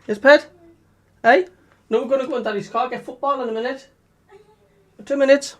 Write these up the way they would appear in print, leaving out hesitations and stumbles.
Yes, Ped? Hey? No, we're going to go in Daddy's car, get football in a minute. 2 minutes.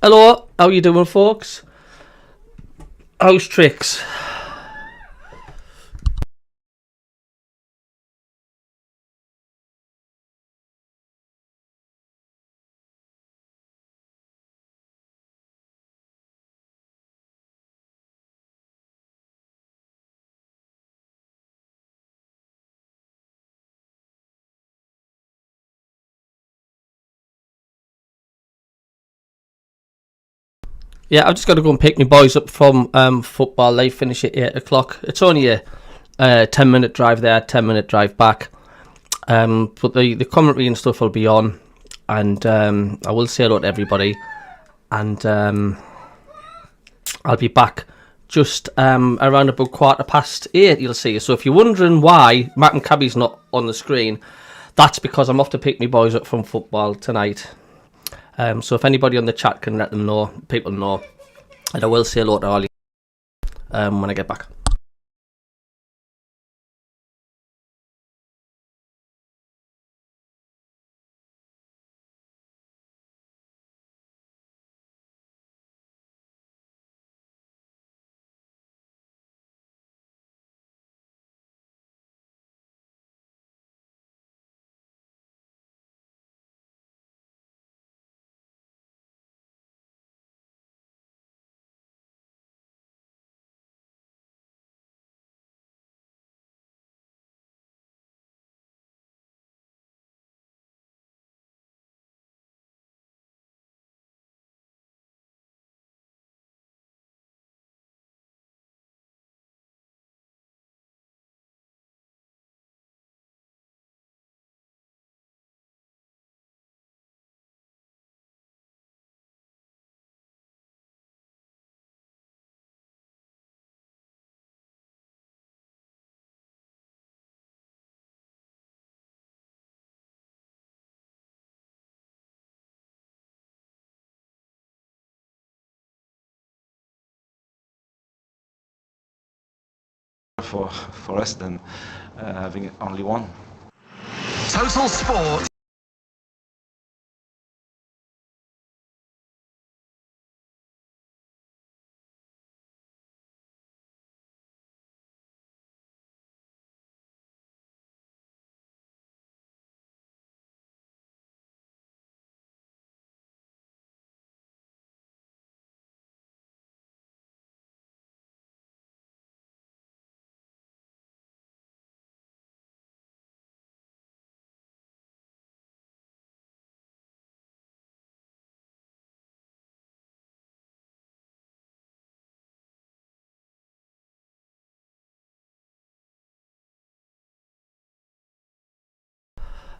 Hello, how you doing, folks? How's tricks? Yeah, I've just got to go and pick my boys up from football. They finish at 8 o'clock. It's only a 10-minute drive there, 10-minute drive back. But the commentary and stuff will be on, and I will say hello to everybody. And I'll be back just around about 8:15, you'll see. So if you're wondering why MACKEM Cabby's not on the screen, that's because I'm off to pick my boys up from football tonight. So if anybody on the chat can let them know, people know, and I will say hello to Ollie when I get back. For us than having only one. Total Sport.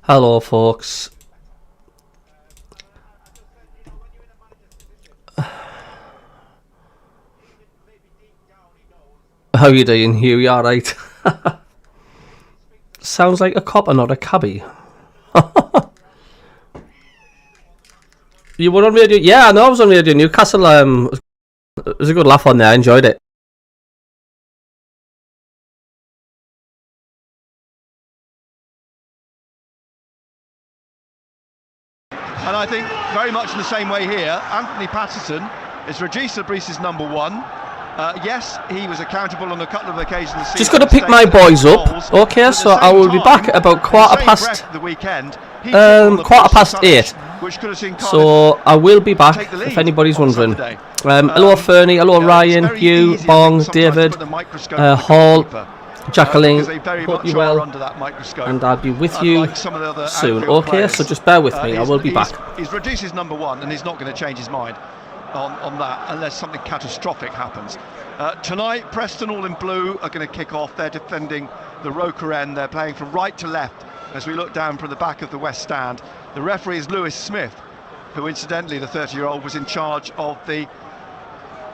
Hello, folks. How you doing, Hugh? You alright? Sounds like a copper, not a cabbie. You were on radio? Yeah, I know I was on radio Newcastle. It was a good laugh on there. I enjoyed it. And I think very much in the same way here, Anthony Patterson is Regis Lebris's number one. Yes, he was accountable on a couple of occasions. Just got to pick my boys up. Okay, so I will be back at about 8:15. So I will be back if anybody's wondering. Hello Fernie, hello Ryan, Hugh, Bong, David, Hall, Jacqueline, because they very hope much you're are well, under that microscope. and I'll be with you Unlike some of the other soon. outfield Okay, players. so just bear with me. I will be back. He's reduced his number 1, and he's not going to change his mind on that unless something catastrophic happens. Tonight, Preston, all in blue, are going to kick off. They're defending the Roker end. They're playing from right to left as we look down from the back of the West Stand. The referee is Lewis Smith, who incidentally, the 30-year-old, was in charge of the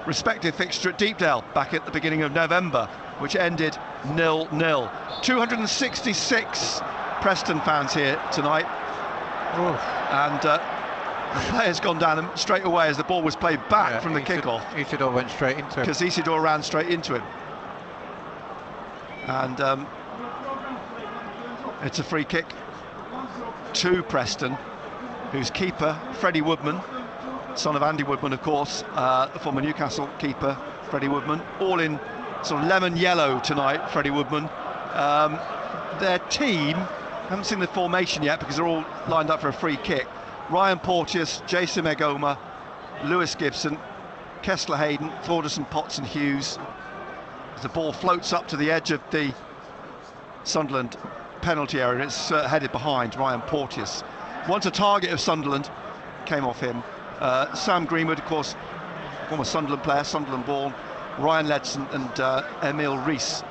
respective fixture at Deepdale back at the beginning of November, which ended 0-0. 266 Preston fans here tonight. And the player's gone down straight away as the ball was played back from the kickoff. Isidore went straight into him. Because Isidore ran straight into him. And it's a free kick to Preston, whose keeper, Freddie Woodman, son of Andy Woodman, of course, the former Newcastle keeper, Freddie Woodman, all in sort of lemon yellow tonight, Freddie Woodman. Their team, haven't seen the formation yet because they're all lined up for a free kick. Ryan Porteous, Jason Megoma, Lewis Gibson, Kessler Hayden, Thorderson, Potts and Hughes. As the ball floats up to the edge of the Sunderland penalty area, it's headed behind Ryan Porteous. Once a target of Sunderland, came off him. Sam Greenwood, of course, former Sunderland player, Sunderland born. Ryan Ledson and Emile Rees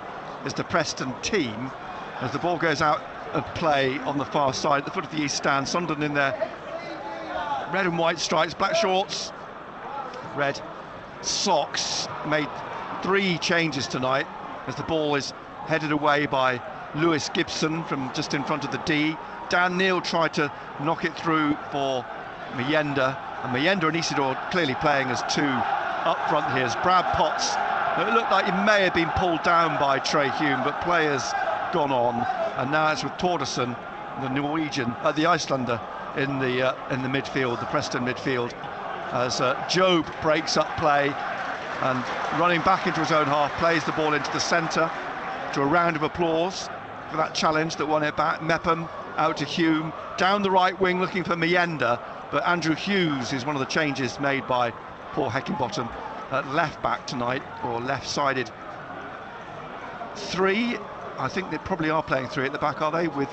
is the Preston team. As the ball goes out of play on the far side, at the foot of the East Stand, Sunderland in their red and white stripes, black shorts, red socks, made 3 changes tonight as the ball is headed away by Lewis Gibson from just in front of the D. Dan Neil tried to knock it through for Mayenda, and Mayenda and Isidore clearly playing as 2 up front here. As Brad Potts, it looked like he may have been pulled down by Trey Hume, but players gone on, and now it's with Thorderson, the Norwegian, the Icelander, in the midfield, the Preston midfield, as Job breaks up play and running back into his own half, plays the ball into the centre to a round of applause for that challenge that won it back. MACKEM out to Hume, down the right wing looking for Mayenda, but Andrew Hughes is one of the changes made by Paul Heckingbottom at left back tonight, or left-sided 3. I think they probably are playing 3 at the back, are they? With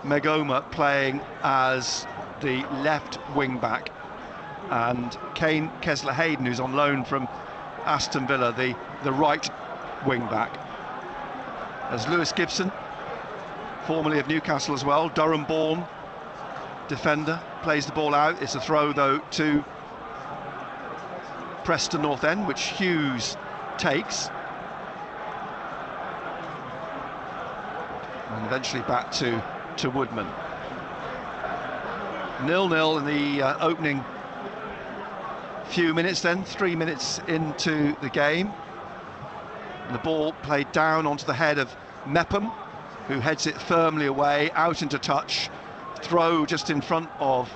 Megoma playing as the left wing back, and Kane Kessler Hayden, who's on loan from Aston Villa, the right wing back. As Lewis Gibson, formerly of Newcastle as well, Durham born defender, plays the ball out. It's a throw though to Preston North End, which Hughes takes, and eventually back to Woodman. 0-0 in the opening few minutes, then 3 minutes into the game, and the ball played down onto the head of MACKEM, who heads it firmly away, out into touch, throw just in front of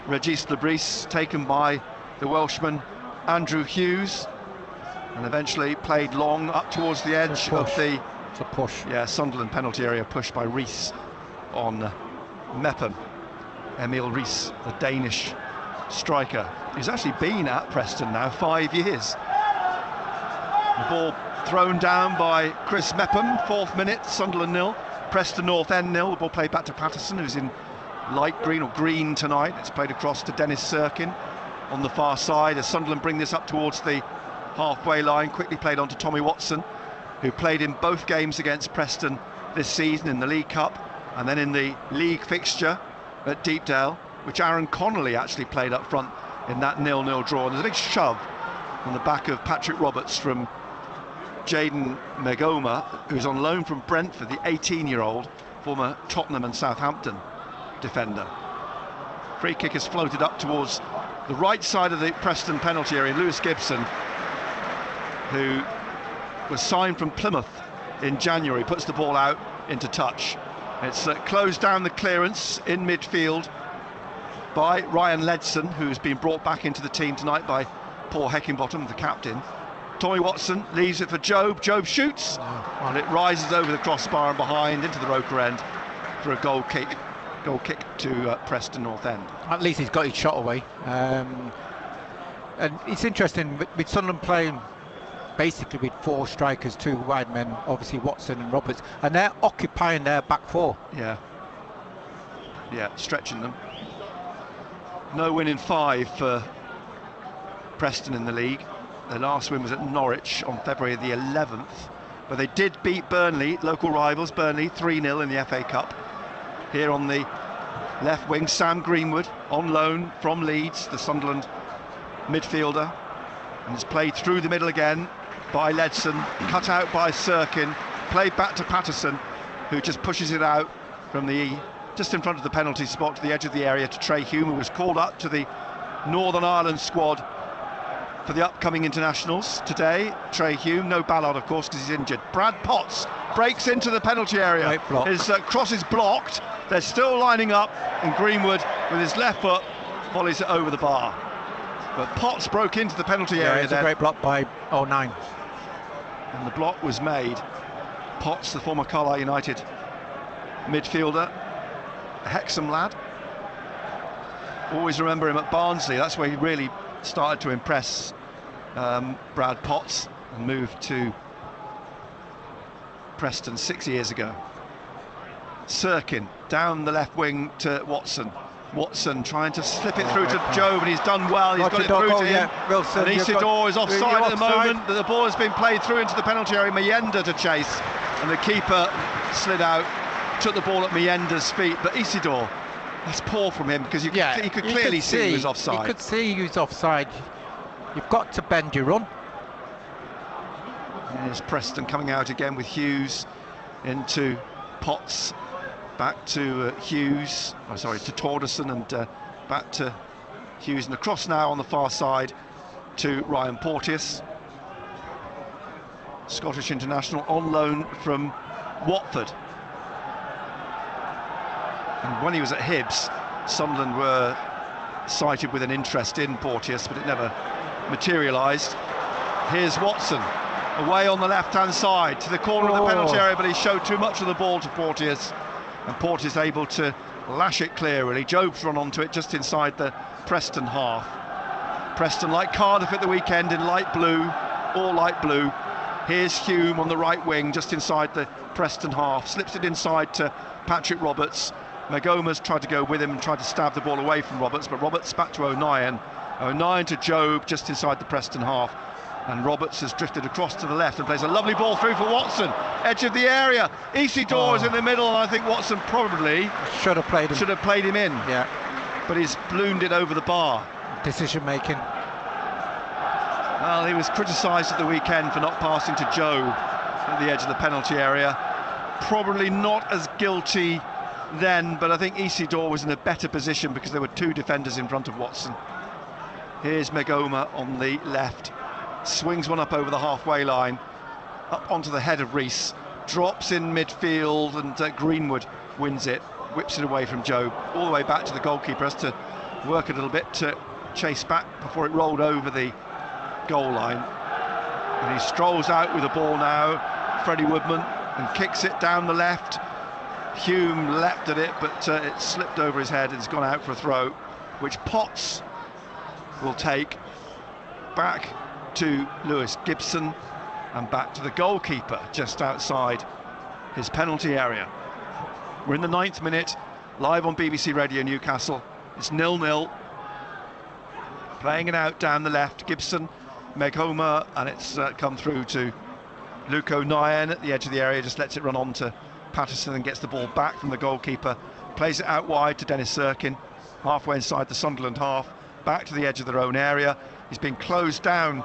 Regis Lebris, taken by the Welshman Andrew Hughes, and eventually played long up towards the edge of the Sunderland penalty area, pushed by Rees on MACKEM. Emile Rees, the Danish striker, who's actually been at Preston now 5 years. The ball thrown down by Chris MACKEM, 4th minute, Sunderland 0, Preston North End 0. The ball played back to Patterson, who's in light green or green tonight. It's played across to Dennis Sirkin on the far side as Sunderland bring this up towards the halfway line. Quickly played on to Tommy Watson, who played in both games against Preston this season, in the League Cup and then in the league fixture at Deepdale, which Aaron Connolly actually played up front in that 0-0 draw. And there's a big shove on the back of Patrick Roberts from Jaden Megoma, who's on loan from Brentford, the 18-year-old former Tottenham and Southampton defender. Free kick is floated up towards the right side of the Preston penalty area. Lewis Gibson, who was signed from Plymouth in January, puts the ball out into touch. It's closed down the clearance in midfield by Ryan Ledson, who's been brought back into the team tonight by Paul Heckingbottom, the captain. Tommy Watson leaves it for Job. Job shoots, and it rises over the crossbar and behind into the Roker end for a goal kick to Preston North End. At least he's got his shot away. And it's interesting with Sunderland playing basically with 4 strikers, 2 wide men, obviously Watson and Roberts, and they're occupying their back 4. Yeah, stretching them. No win in 5 for Preston in the league. Their last win was at Norwich on February the 11th, but they did beat Burnley, local rivals Burnley, 3-0 in the FA Cup. Here on the left wing, Sam Greenwood, on loan from Leeds, the Sunderland midfielder, and is played through the middle again by Ledson, cut out by Sirkin, played back to Patterson, who just pushes it out from just in front of the penalty spot to the edge of the area to Trey Hume, who was called up to the Northern Ireland squad for the upcoming internationals today. Trey Hume, no Ballard of course because he's injured. Brad Potts breaks into the penalty area. His cross is blocked. They're still lining up, and Greenwood with his left foot volleys it over the bar. But Potts broke into the penalty area. It's a great block by 09. And the block was made. Potts, the former Carlisle United midfielder, a Hexham lad. Always remember him at Barnsley. That's where he really started to impress Brad Potts, and moved to Preston 6 years ago. Sirkin down the left wing to Watson. Watson trying to slip it through to Jobe, and he's done well. He's got it through to him. Wilson, and Isidore is offside at the moment. The ball has been played through into the penalty area. Mayenda to chase, and the keeper slid out, took the ball at Mayenda's feet. But Isidore, that's poor from him, because he could clearly see he was offside. He could see he was offside. You've got to bend your run. There's Preston coming out again with Hughes into Potts, back to Hughes, to Torderson, and back to Hughes, and across now on the far side to Ryan Porteous, Scottish international on loan from Watford. And when he was at Hibs, Sunderland were cited with an interest in Porteous, but it never materialised. Here's Watson, away on the left-hand side to the corner of the penalty area, but he showed too much of the ball to Porteous, and Porteous able to lash it clear, really. Jobe's run onto it just inside the Preston half. Preston, like Cardiff at the weekend, in light blue, all light blue. Here's Hume on the right wing, just inside the Preston half, slips it inside to Patrick Roberts. Magoma's tried to go with him and tried to stab the ball away from Roberts, but Roberts back to O'Nien. O'Nien to Jobe, just inside the Preston half. And Roberts has drifted across to the left and plays a lovely ball through for Watson, edge of the area. Isidore is in the middle, and I think Watson probably should have played him in. Yeah, but he's ballooned it over the bar. Decision making. Well, he was criticised at the weekend for not passing to Jobe at the edge of the penalty area. Probably not as guilty then, but I think Isidore was in a better position because there were 2 defenders in front of Watson. Here's Magoma on the left. Swings one up over the halfway line, up onto the head of Rees, drops in midfield, and Greenwood wins it, whips it away from Jobe, all the way back to the goalkeeper. Has to work a little bit to chase back before it rolled over the goal line. And he strolls out with the ball now, Freddie Woodman, and kicks it down the left. Hume leapt at it, but it slipped over his head and it's gone out for a throw, which Potts will take back to Lewis Gibson and back to the goalkeeper just outside his penalty area. We're in the 9th minute, live on BBC Radio Newcastle. It's 0-0. Playing it out down the left, Gibson, Meghoma, and it's come through to Luke O'Nien at the edge of the area, just lets it run on to Patterson and gets the ball back from the goalkeeper. Plays it out wide to Dennis Sirkin, halfway inside the Sunderland half, back to the edge of their own area. He's been closed down,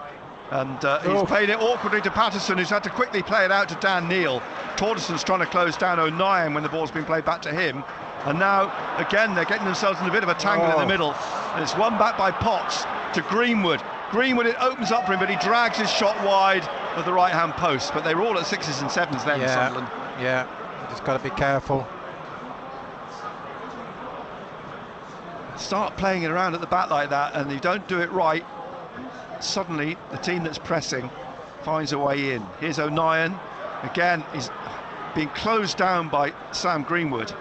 and he's played it awkwardly to Patterson, who's had to quickly play it out to Dan Neal. Torderson's trying to close down O'Nien when the ball's been played back to him, and now again they're getting themselves in a bit of a tangle in the middle, and it's won back by Potts to Greenwood. It opens up for him, but he drags his shot wide of the right hand post. But they were all at 6s and 7s then, Sunderland. Yeah, just got to be careful. Start playing it around at the back like that, and you don't do it right, suddenly the team that's pressing finds a way in. Here's O'Nien again. He's being closed down by Sam Greenwood.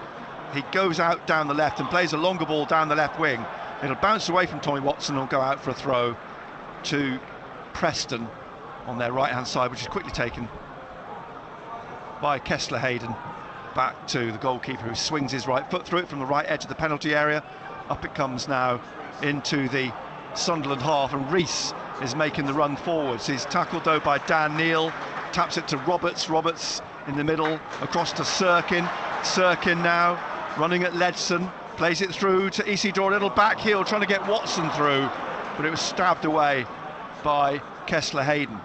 He goes out down the left and plays a longer ball down the left wing. It'll bounce away from Tommy Watson and will go out for a throw to Preston. on their right-hand side, which is quickly taken by Kessler Hayden back to the goalkeeper, who swings his right foot through it from the right edge of the penalty area. Up it comes now into the Sunderland half, and Rees is making the run forwards. He's tackled though by Dan Neil, taps it to Roberts. Roberts in the middle, across to Sirkin. Sirkin now running at Ledson, plays it through to Isidore, a little back heel trying to get Watson through, but it was stabbed away by Kessler Hayden.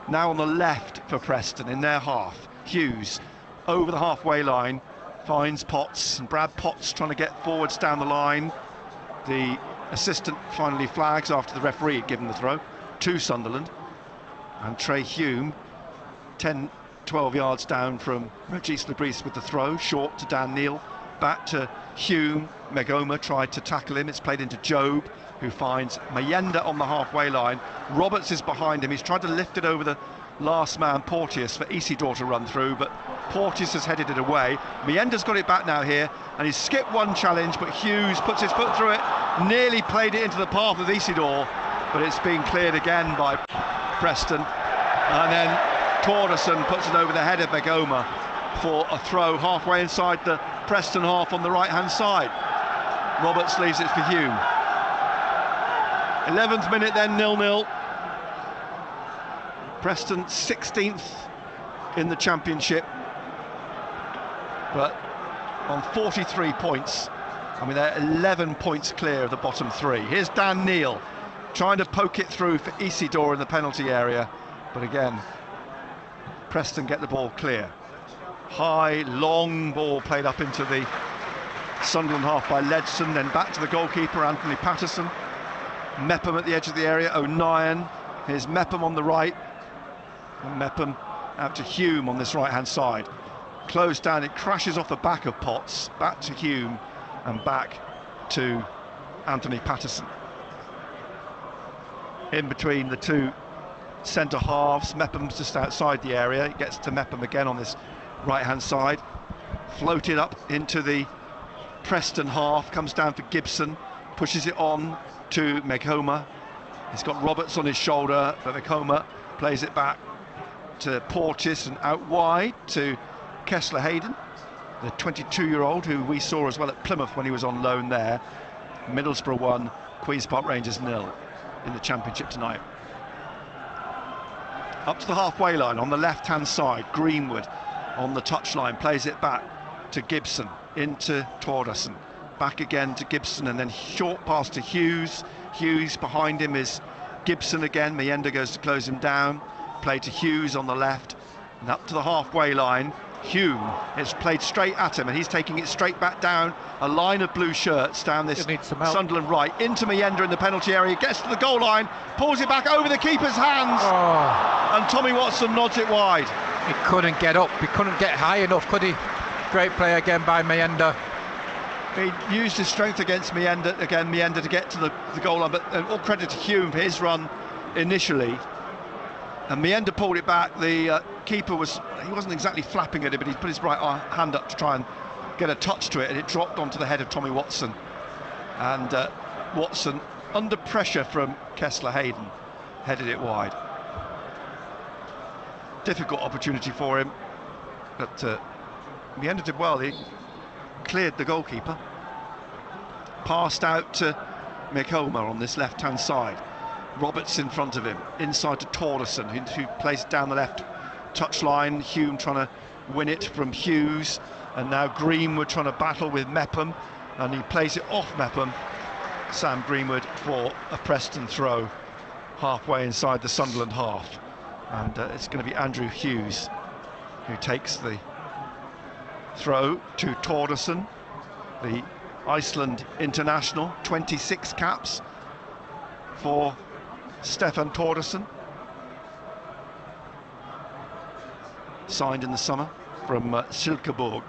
Now on the left for Preston in their half, Hughes over the halfway line finds Potts, and Brad Potts trying to get forwards down the line. The assistant finally flags after the referee had given the throw to Sunderland, and Trey Hume 10-12 yards down from Regis Lebris with the throw, short to Dan Neil, back to Hume. Megoma tried to tackle him, it's played into Job, who finds Mayenda on the halfway line. Roberts is behind him, he's tried to lift it over the last man, Porteous, for Isidore to run through, but Porteous has headed it away. Mayenda's got it back now here, and he's skipped one challenge, but Hughes puts his foot through it, nearly played it into the path of Isidore, but it's been cleared again by Preston, and then Torderson puts it over the head of Begoma for a throw halfway inside the Preston half on the right-hand side. Roberts leaves it for Hume. 11th minute then, 0-0. Preston 16th in the championship, but on 43 points. I mean, they're 11 points clear of the bottom three. Here's Dan Neil trying to poke it through for Isidore in the penalty area, but again, Preston get the ball clear. High, long ball played up into the Sunderland half by Ledson, then back to the goalkeeper, Anthony Patterson. Mepham at the edge of the area, O'Nien. Here's Mepham on the right, and Mepham out to Hume on this right-hand side. Closed down, it crashes off the back of Potts, back to Hume, and back to Anthony Patterson. In between the two centre halves, Mepham's just outside the area. It gets to Mepham again on this right-hand side. Floated up into the Preston half, comes down for Gibson, pushes it on to Meghoma. He's got Roberts on his shoulder, but Meghoma plays it back to Portis and out wide to Kessler Hayden, the 22-year-old who we saw as well at Plymouth when he was on loan there. Middlesbrough 1, Queen's Park Rangers 0 in the championship tonight. Up to the halfway line on the left-hand side, Greenwood on the touchline, plays it back to Gibson, into Torderson, back again to Gibson, and then short pass to Hughes. Hughes behind him is Gibson again. Mayenda goes to close him down. Play to Hughes on the left, and up to the halfway line. Hume, it's played straight at him, and he's taking it straight back down a line of blue shirts down this Sunderland right into Mayenda in the penalty area. Gets to the goal line, pulls it back over the keeper's hands, and Tommy Watson nods it wide. He couldn't get up, he couldn't get high enough, could he? Great play again by Mayenda. He used his strength against Mayenda to get to the goal line, but all credit to Hume for his run initially. And Mayenda pulled it back. The keeper he wasn't exactly flapping at it, but he put his right hand up to try and get a touch to it, and it dropped onto the head of Tommy Watson. And Watson, under pressure from Kessler Hayden, headed it wide. Difficult opportunity for him, but Mayenda did well. He cleared the goalkeeper, passed out to Meghoma on this left-hand side. Roberts in front of him, inside to Torderson, who plays it down the left touchline. Hume trying to win it from Hughes, and now Greenwood trying to battle with Mepham, and he plays it off Mepham, Sam Greenwood, for a Preston throw halfway inside the Sunderland half. And it's going to be Andrew Hughes who takes the throw to Torderson, the Iceland international, 26 caps for Stefan Torderson, signed in the summer from Silkeborg.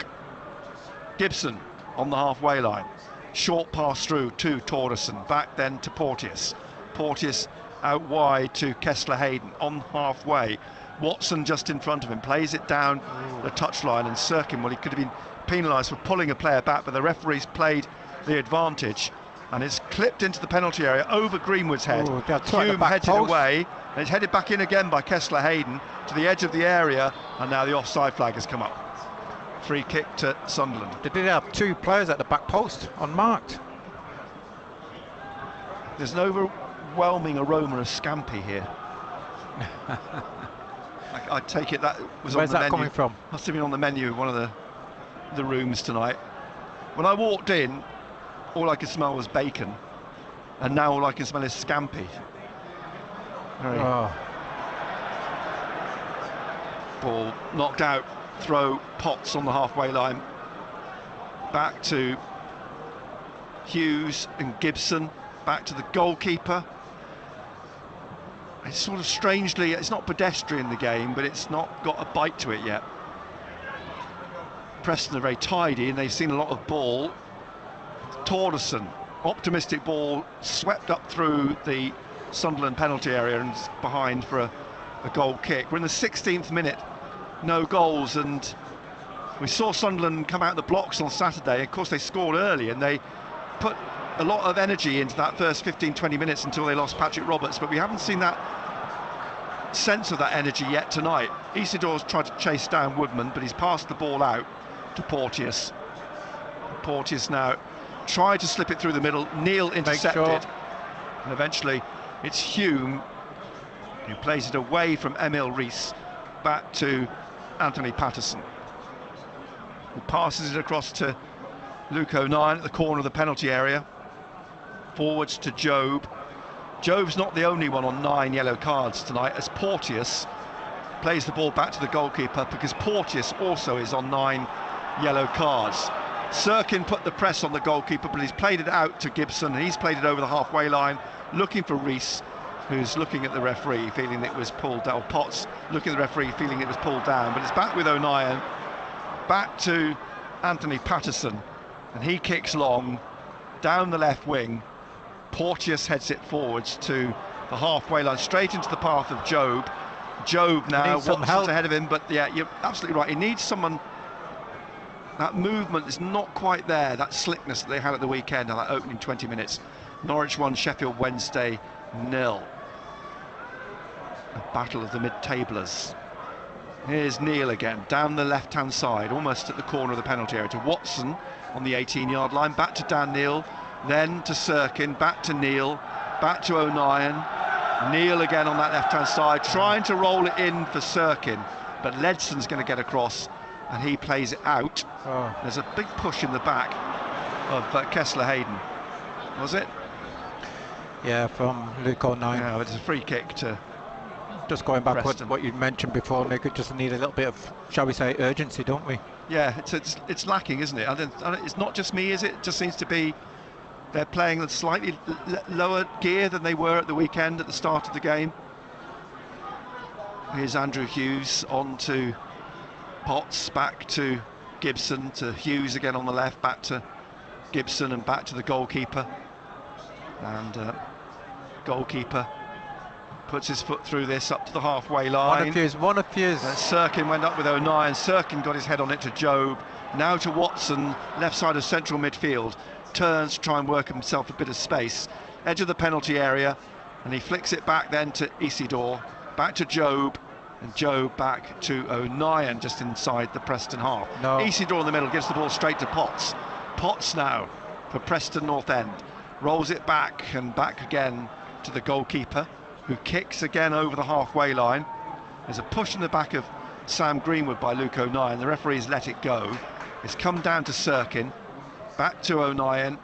Gibson on the halfway line, short pass through to Torderson, back then to Porteous. Porteous out wide to Kessler Hayden on halfway. Watson just in front of him, plays it down the touchline, and Sirkin, well, he could have been penalised for pulling a player back, but the referee's played the advantage, and it's clipped into the penalty area over Greenwood's head. Ooh, they're trying to Hume back heads it post. away, and it's headed back in again by Kessler Hayden to the edge of the area, and now the offside flag has come up. Free kick to Sunderland. They did have 2 players at the back post, unmarked. There's an overwhelming aroma of scampi here. I take it that was Where's on the that menu. coming from? Must have been on the menu in one of the rooms tonight. When I walked in, all I could smell was bacon, and now all I can smell is scampi. Oh, Ball knocked out, throw, Potts on the halfway line. Back to Hughes and Gibson, back to the goalkeeper. It's sort of strangely, it's not pedestrian, the game, but it's not got a bite to it yet. Preston are very tidy and they've seen a lot of ball. Torderson, optimistic ball, swept up through the Sunderland penalty area and is behind for a goal kick. We're in the 16th minute, no goals, and we saw Sunderland come out the blocks on Saturday. Of course, they scored early and they put a lot of energy into that first 15-20 minutes until they lost Patrick Roberts, but we haven't seen that sense of that energy yet tonight. Isidore's tried to chase down Woodman, but he's passed the ball out to Porteous. Porteous now tried to slip it through the middle. Neil intercepted, and eventually it's Hume who plays it away from Emil Rees back to Anthony Patterson, who passes it across to Luke O'Nien at the corner of the penalty area. Forwards to Job. Job's not the only one on 9 yellow cards tonight, as Porteous plays the ball back to the goalkeeper, because Porteous also is on 9 yellow cards. Sirkin put the press on the goalkeeper, but he's played it out to Gibson. He's played it over the halfway line, looking for Rees, who's looking at the referee, feeling it was pulled down. Potts looking at the referee, feeling it was pulled down. But it's back with O'Nien, back to Anthony Patterson, and he kicks long down the left wing. Porteous heads it forwards to the halfway line, straight into the path of Job. Job now, Watson's ahead of him, but yeah, you're absolutely right. He needs someone. That movement is not quite there, that slickness that they had at the weekend, and that opening 20 minutes. Norwich 1, Sheffield Wednesday 0. A battle of the mid-tablers. Here's Neil again, down the left-hand side, almost at the corner of the penalty area, to Watson on the 18-yard line, back to Dan Neil, then to Sirkin, back to Neil, back to O'Nien. Neil again on that left-hand side, trying to roll it in for Sirkin, but Ledson's going to get across, and he plays it out. oh. There's a big push in the back of Kessler Hayden, was it? Yeah, from Luke O'Nien. Yeah, it's a free kick to Just going back Preston. what you mentioned before, Nick, it just need a little bit of, shall we say, urgency, don't we? Yeah, it's lacking, isn't it? It's not just me, is it? It just seems to be they're playing at slightly lower gear than they were at the weekend at the start of the game. Here's Andrew Hughes on to Potts, back to Gibson, to Hughes again on the left, back to Gibson and back to the goalkeeper. And goalkeeper puts his foot through this up to the halfway line. One of his. Sirkin went up with O'Nien. Sirkin got his head on it to Job. Now to Watson, left side of central midfield. Turns to try and work himself a bit of space. Edge of the penalty area, and he flicks it back then to Isidore. Back to Job, and Job back to O'Nien just inside the Preston half. No. Isidore in the middle gives the ball straight to Potts. Potts now for Preston North End. Rolls it back and back again to the goalkeeper, who kicks again over the halfway line. There's a push in the back of Sam Greenwood by Luke O'Nien. The referee's let it go. It's come down to Sirkin, back to O'Nien,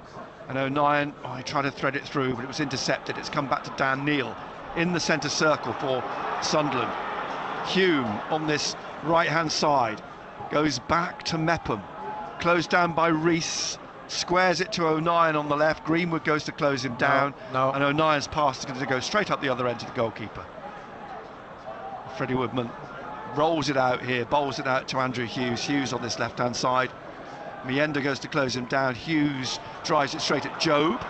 and O'Nien, he tried to thread it through, but it was intercepted. It's come back to Dan Neil in the centre circle for Sunderland. Hume on this right-hand side goes back to Mepham, closed down by Rees, squares it to O'Nien on the left. Greenwood goes to close him down, No. and O'Nien's pass is going to go straight up the other end to the goalkeeper. Freddie Woodman rolls it out here, bowls it out to Andrew Hughes. Hughes on this left-hand side. Mienda goes to close him down. Hughes drives it straight at Job,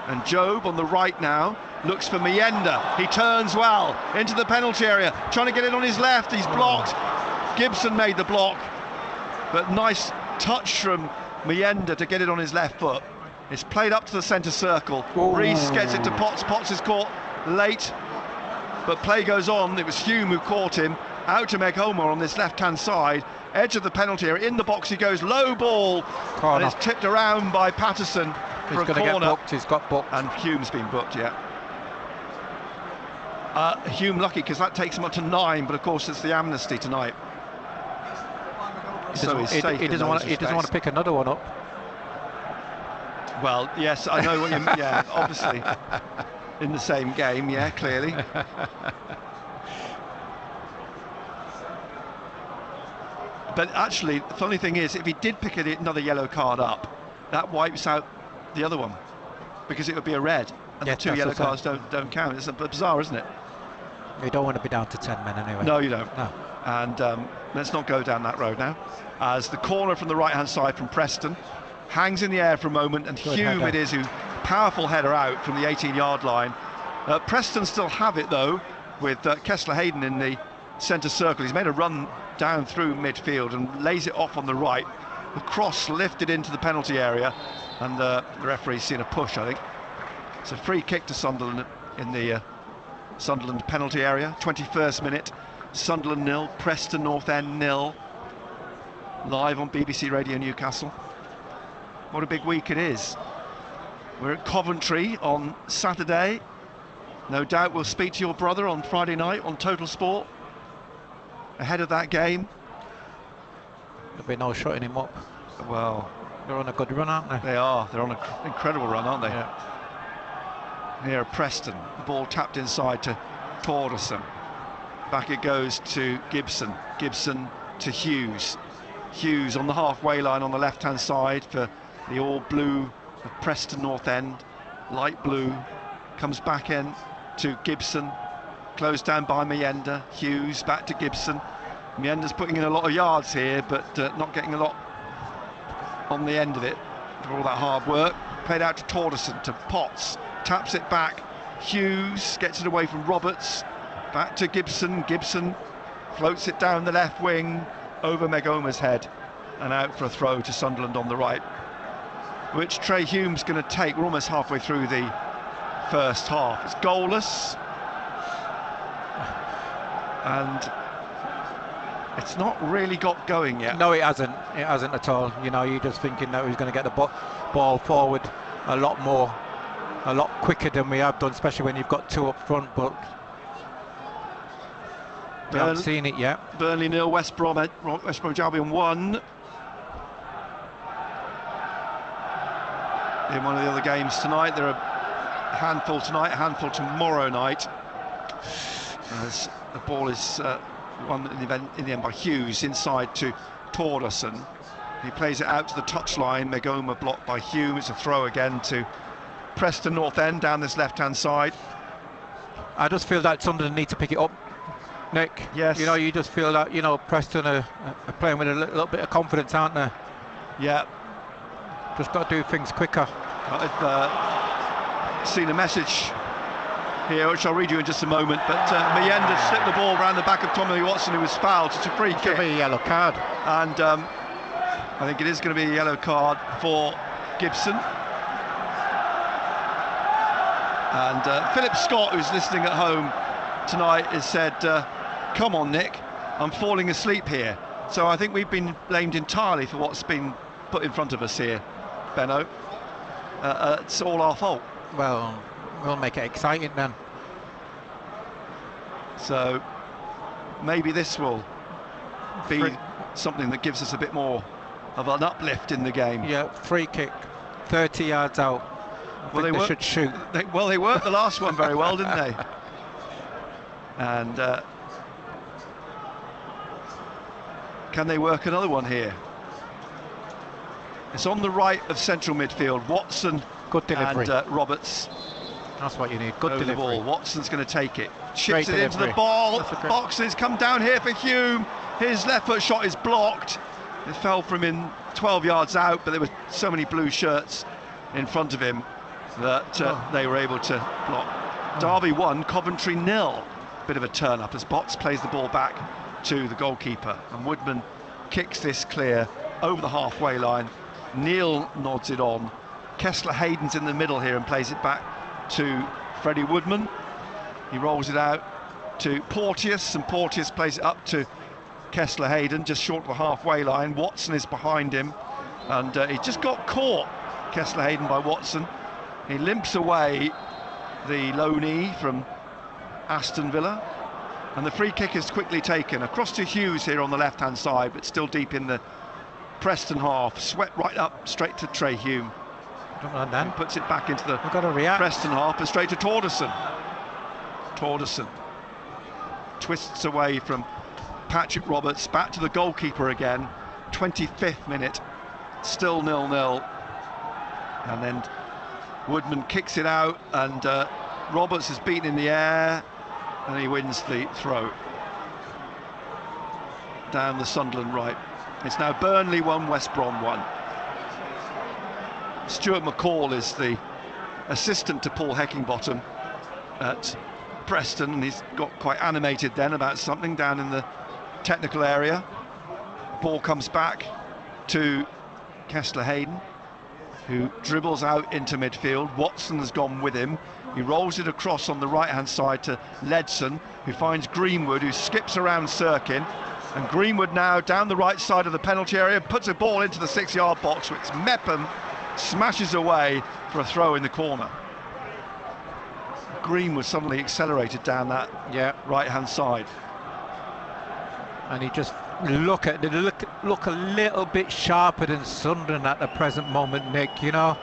and Job on the right now looks for Mienda. He turns well into the penalty area, trying to get it on his left. He's blocked. Gibson made the block, but nice touch from Mienda to get it on his left foot. It's played up to the centre circle. Ooh. Reese gets it to Potts. Potts is caught late, but play goes on. It was Hume who caught him. Out to McElmer on this left-hand side. Edge of the penalty area. In the box he goes. Low ball. Corner. And it's tipped around by Patterson He's for a going to get corner. booked. He's got booked. And Hume's been booked, yeah. Hume lucky because that takes him up to 9, but of course it's the amnesty tonight. So he's safe. He doesn't want to pick another one up. Well, yes, I know what you mean. Yeah, obviously. In the same game, yeah, clearly. But actually, the funny thing is, if he did pick another yellow card up, that wipes out the other one, because it would be a red, and Yeah, the 2 that's yellow what I'm cards don't count. It's bizarre, isn't it? You don't want to be down to 10 men anyway. No, you don't. No. And let's not go down that road now. As the corner from the right-hand side from Preston hangs in the air for a moment, and Good Hume header. it is who powerful header out from the 18-yard line. Preston still have it though, with Kessler Hayden in the centre circle. He's made a run down through midfield and lays it off on the right. The cross lifted into the penalty area, and the referee's seen a push, I think. It's a free kick to Sunderland in the Sunderland penalty area. 21st minute, Sunderland 0, Preston North End 0. Live on BBC Radio Newcastle. What a big week it is. We're at Coventry on Saturday. No doubt we'll speak to your brother on Friday night on Total Sport ahead of that game. There'll be no shutting him up. Well, They're on a good run, aren't they? they are. They're on an incredible run, aren't they? Yeah. Here are Preston. The ball tapped inside to Torderson. Back it goes to Gibson. Gibson to Hughes. Hughes on the halfway line on the left-hand side for the all-blue of Preston North End. Light blue. Comes back in to Gibson. Closed down by Meyenda. Hughes back to Gibson. Meyenda's putting in a lot of yards here, but not getting a lot on the end of it for all that hard work. Played out to Torderson, to Potts. Taps it back. Hughes gets it away from Roberts. Back to Gibson. Gibson floats it down the left wing over Megoma's head and out for a throw to Sunderland on the right, which Trey Hume's going to take. We're almost halfway through the first half. It's goalless, and it's not really got going yet. No, it hasn't. It hasn't at all. You know, you're just thinking that he's going to get the ball forward a lot quicker than we have done, especially when you've got 2 up front, but we haven't seen it yet. Burnley 0, West Bromwich Albion 1. In one of the other games tonight, there are a handful tonight, a handful tomorrow night. As the ball is won in the end by Hughes, inside to Torderson. He plays it out to the touchline. Megoma blocked by Hume. It's a throw again to Preston North End down this left-hand side. I just feel that Sunderland need to pick it up, Nick. Yes. You know, you just feel that, you know, Preston are playing with a little bit of confidence, aren't they? Yeah. Just got to do things quicker. I've seen a message here, which I'll read you in just a moment, but Meyenda slipped the ball around the back of Tommy Watson, who was fouled. It's a free kick. Give me a yellow card. And I think it is going to be a yellow card for Gibson. And Philip Scott, who's listening at home tonight, has said, come on, Nick, I'm falling asleep here. So I think we've been blamed entirely for what's been put in front of us here, Benno. It's all our fault. Well, we'll make it exciting then. So maybe this will be something that gives us a bit more of an uplift in the game. Yeah, free kick, 30 yards out. Well, they should shoot. They worked the last one very well, didn't they? And can they work another one here? It's on the right of central midfield. Watson Good delivery. and Roberts. That's what you need. Good over delivery. the ball. Watson's going to take it. Great Chips it into the delivery. ball. That's a great- Boxes come down here for Hume. His left foot shot is blocked. It fell from him 12 yards out, but there were so many blue shirts in front of him that they were able to block. Derby 1, Coventry 0. Bit of a turn up as Botts plays the ball back to the goalkeeper, and Woodman kicks this clear over the halfway line. Neil nods it on, Kessler-Hayden's in the middle here and plays it back to Freddie Woodman. He rolls it out to Porteous, and Porteous plays it up to Kessler-Hayden, just short of the halfway line. Watson is behind him, and he just got caught, Kessler-Hayden, by Watson. He limps away, the loanee from Aston Villa, and the free kick is quickly taken across to Hughes here on the left-hand side, but still deep in the Preston half. Swept right up straight to Trey Hume. He puts it back into the Preston half and straight to Torderson. Torderson twists away from Patrick Roberts, back to the goalkeeper again. 25th minute, still 0-0, and then Woodman kicks it out, and Roberts is beaten in the air, and he wins the throw down the Sunderland right. It's now Burnley 1, West Brom 1. Stuart McCall is the assistant to Paul Heckingbottom at Preston, and he's got quite animated then about something down in the technical area. Ball comes back to Kessler-Hayden, who dribbles out into midfield. Watson has gone with him. He rolls it across on the right-hand side to Ledson, who finds Greenwood, who skips around Sirkin. And Greenwood now down the right side of the penalty area, puts a ball into the 6-yard box, which Mepham smashes away for a throw in the corner. Greenwood suddenly accelerated down that right-hand side. And he just look a little bit sharper than Sunderland at the present moment, Nick, you know.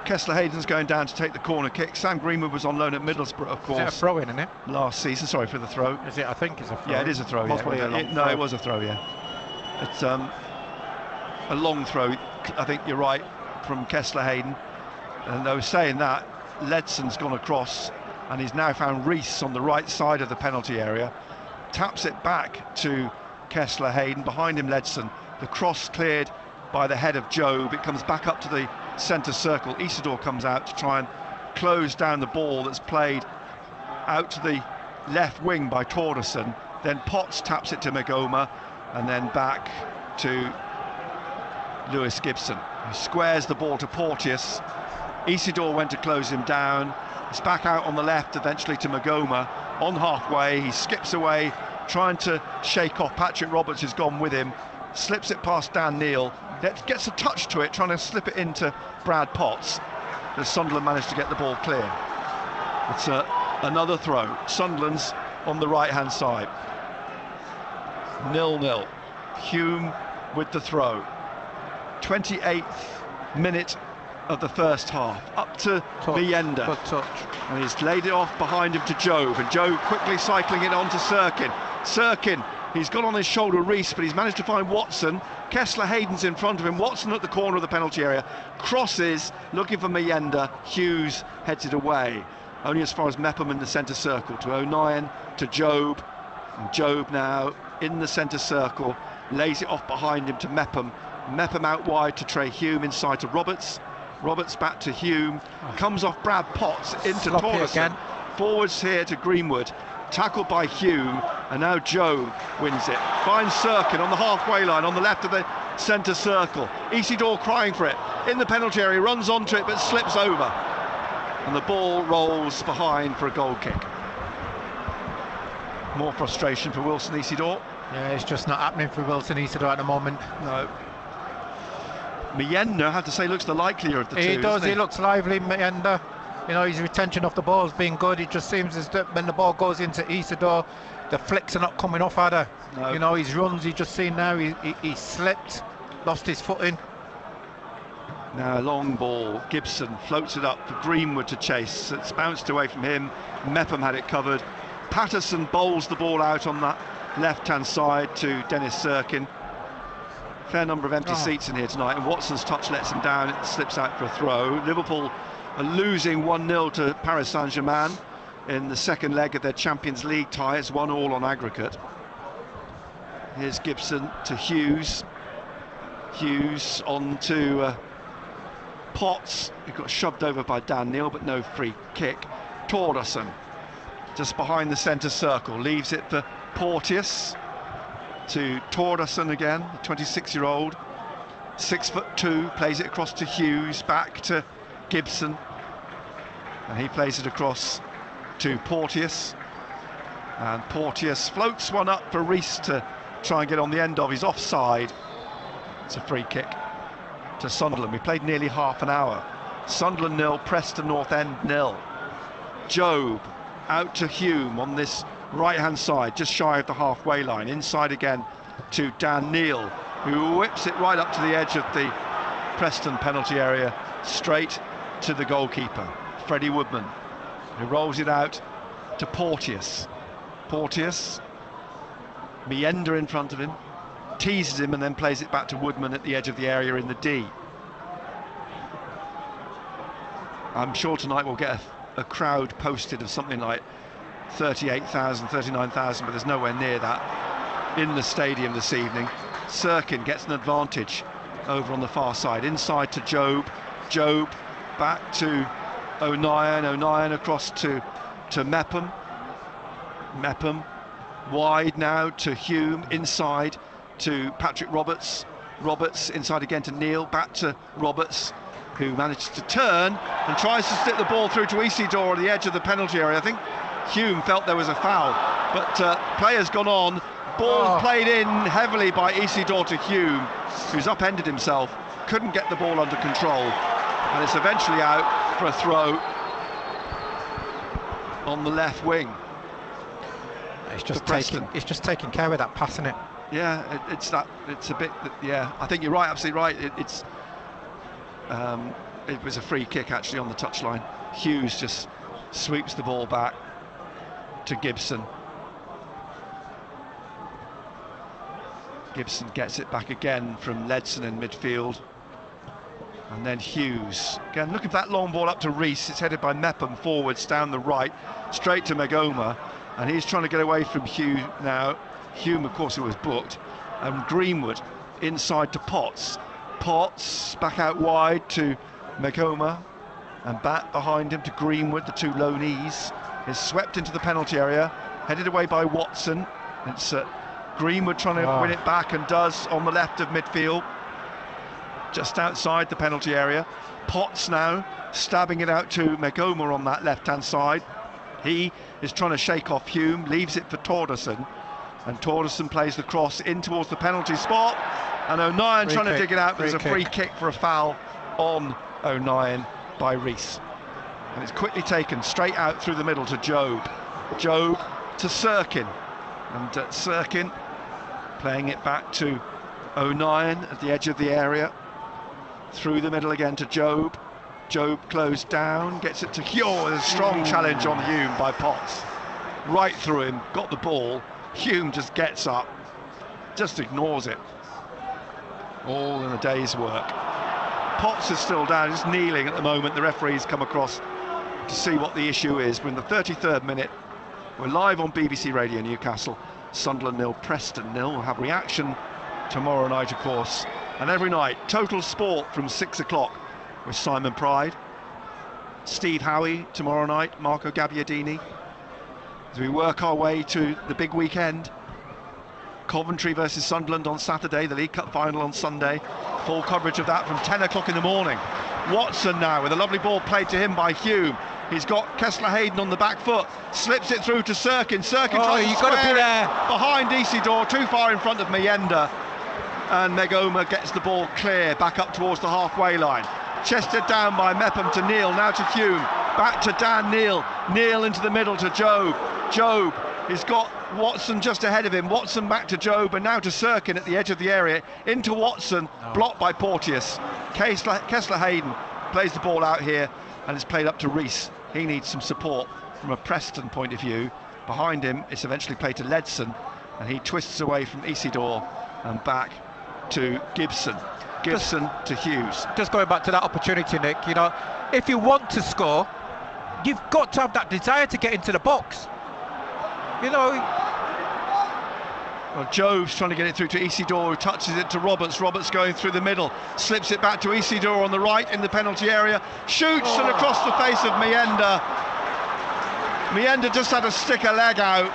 Kessler-Hayden's going down to take the corner kick. Sam Greenwood was on loan at Middlesbrough, of course. Is it a throw-in, isn't it? Last season, sorry for the throw. Is it? I think it's a throw. Yeah, it is a throw, yeah. It was a throw, yeah. It's a long throw, I think you're right, from Kessler-Hayden. And they were saying that, Ledson's gone across, and he's now found Rees on the right side of the penalty area. Taps it back to Kessler-Hayden, behind him Ledson. The cross cleared by the head of Jobe. It comes back up to the centre circle. Isidore comes out to try and close down the ball that's played out to the left wing by Torderson. Then Potts taps it to Magoma, and then back to Lewis Gibson, who squares the ball to Porteous. Isidore went to close him down. It's back out on the left eventually to Magoma. On halfway, he skips away, trying to shake off Patrick Roberts, who's gone with him. Slips it past Dan Neil, gets a touch to it, trying to slip it into Brad Potts. But Sunderland managed to get the ball clear. It's another throw. Sunderland's on the right-hand side. 0-0. Hume with the throw. 28th minute of the first half. Up to Mienda. Good touch. And he's laid it off behind him to Jobe, and Jobe quickly cycling it on to Sirkin. Sirkin, he's got on his shoulder Rees, but he's managed to find Watson. Kessler-Hayden's in front of him. Watson at the corner of the penalty area. Crosses, looking for Mienda. Hughes heads it away. Only as far as Mepham in the centre circle. To O'Nien, to Jobe. And Jobe now in the centre circle. Lays it off behind him to Mepham. Mepham out wide to Trey Hume, inside to Roberts. Roberts back to Hume. Comes off Brad Potts into Torderson. Forwards here to Greenwood. Tackled by Hume, and now Joe wins it. Finds Sirkin on the halfway line, on the left of the centre circle. Isidore crying for it. In the penalty area, runs onto it, but slips over. And the ball rolls behind for a goal kick. More frustration for Wilson Isidore. Yeah, it's just not happening for Wilson Isidore at the moment. No. Mienda, I have to say, looks the likelier of the two. He does, he looks lively, Mienda. You know, his retention of the ball has been good. It just seems as that when the ball goes into Isidore, the flicks are not coming off either. No. You know, his runs, you just seen now, he slipped, lost his footing. Now a long ball, Gibson floats it up for Greenwood to chase. It's bounced away from him. Mepham had it covered. Patterson bowls the ball out on that left-hand side to Dennis Sirkin. Fair number of empty seats in here tonight, and Watson's touch lets him down. It slips out for a throw. Liverpool are losing 1-0 to Paris Saint-Germain in the second leg of their Champions League tie. It's 1-1 on aggregate. Here's Gibson to Hughes. Hughes on to Potts, who got shoved over by Dan Neil, but no free kick. Torderson, just behind the centre circle, leaves it for Porteous. To Torderson again, the 26-year-old. 6'2", plays it across to Hughes, back to Gibson, and he plays it across to Porteous, and Porteous floats one up for Rees to try and get on the end of. He's offside. It's a free kick to Sunderland. We played nearly half an hour. Sunderland 0, Preston North End 0. Job out to Hume on this right-hand side, just shy of the halfway line. Inside again to Dan Neal, who whips it right up to the edge of the Preston penalty area, straight to the goalkeeper, Freddie Woodman, who rolls it out to Porteous. Porteous, Meander in front of him, teases him and then plays it back to Woodman at the edge of the area in the D. I'm sure tonight we'll get a crowd posted of something like 38,000, 39,000, but there's nowhere near that in the stadium this evening. Sirkin gets an advantage over on the far side, inside to Job. Job back to O'Nien. O'Nien across to Mepham. Mepham wide now to Hume, inside to Patrick Roberts. Roberts inside again to Neal, back to Roberts, who manages to turn and tries to stick the ball through to Isidore at the edge of the penalty area. I think Hume felt there was a foul, but player's gone on. Ball played in heavily by Isidore to Hume, who's upended himself, couldn't get the ball under control, and it's eventually out for a throw on the left wing. It's just taking care of that pass, isn't it? Yeah, it's a bit. Yeah, I think you're right, absolutely right. It was a free kick actually on the touchline. Hughes just sweeps the ball back to Gibson. Gibson gets it back again from Ledson in midfield, and then Hughes again. Look at that long ball up to Rees. It's headed by Mepham forwards down the right, straight to Magoma, and he's trying to get away from Hume now. Hume, of course, who was booked, and Greenwood inside to Potts. Potts back out wide to Magoma, and back behind him to Greenwood. The two loanees is swept into the penalty area, headed away by Watson. It's Greenwood trying to win it back, and does on the left of midfield, just outside the penalty area. Potts now stabbing it out to Magoma on that left-hand side. He is trying to shake off Hume, leaves it for Torderson, and Torderson plays the cross in towards the penalty spot, and O'Nien trying to dig it out, but there's a free kick for a foul on O'Nien by Rees, and it's quickly taken straight out through the middle to Job. Job to Sirkin, and Sirkin playing it back to O'Nien at the edge of the area, through the middle again to Job. Job closed down, gets it to Hume. There's a strong challenge on Hume by Potts, right through him, got the ball. Hume just gets up, just ignores it. All in a day's work. Potts is still down, just kneeling at the moment. The referee's come across to see what the issue is. We're in the 33rd minute. We're live on BBC Radio Newcastle. Sunderland 0, Preston 0. We'll have reaction tomorrow night, of course, and every night. Total Sport from 6 o'clock with Simon Pride, Steve Howie tomorrow night, Marco Gabbiadini, as we work our way to the big weekend. Coventry versus Sunderland on Saturday, the League Cup final on Sunday. Full coverage of that from 10 o'clock in the morning. Watson now with a lovely ball played to him by Hume. He's got Kessler Hayden on the back foot, slips it through to Sirkin. Sirkin tries to square it behind Isidore, too far in front of Meander, and Magoma gets the ball clear back up towards the halfway line. Chested down by Mepham to Neal, now to Hume, back to Dan Neal. Neal into the middle to Job. Job, he's got Watson just ahead of him. Watson back to Job, and now to Sirkin at the edge of the area. Into Watson, blocked by Porteous. Kessler Hayden plays the ball out here, and it's played up to Rees. He needs some support from a Preston point of view. Behind him, it's eventually played to Ledson, and he twists away from Isidore and back to Gibson. Gibson to Hughes. Just going back to that opportunity, Nick, you know, if you want to score, you've got to have that desire to get into the box. You know, well, Job's trying to get it through to Isidore, who touches it to Roberts. Roberts going through the middle, slips it back to Isidore on the right in the penalty area, shoots and across the face of Meander. Meander just had to stick a leg out,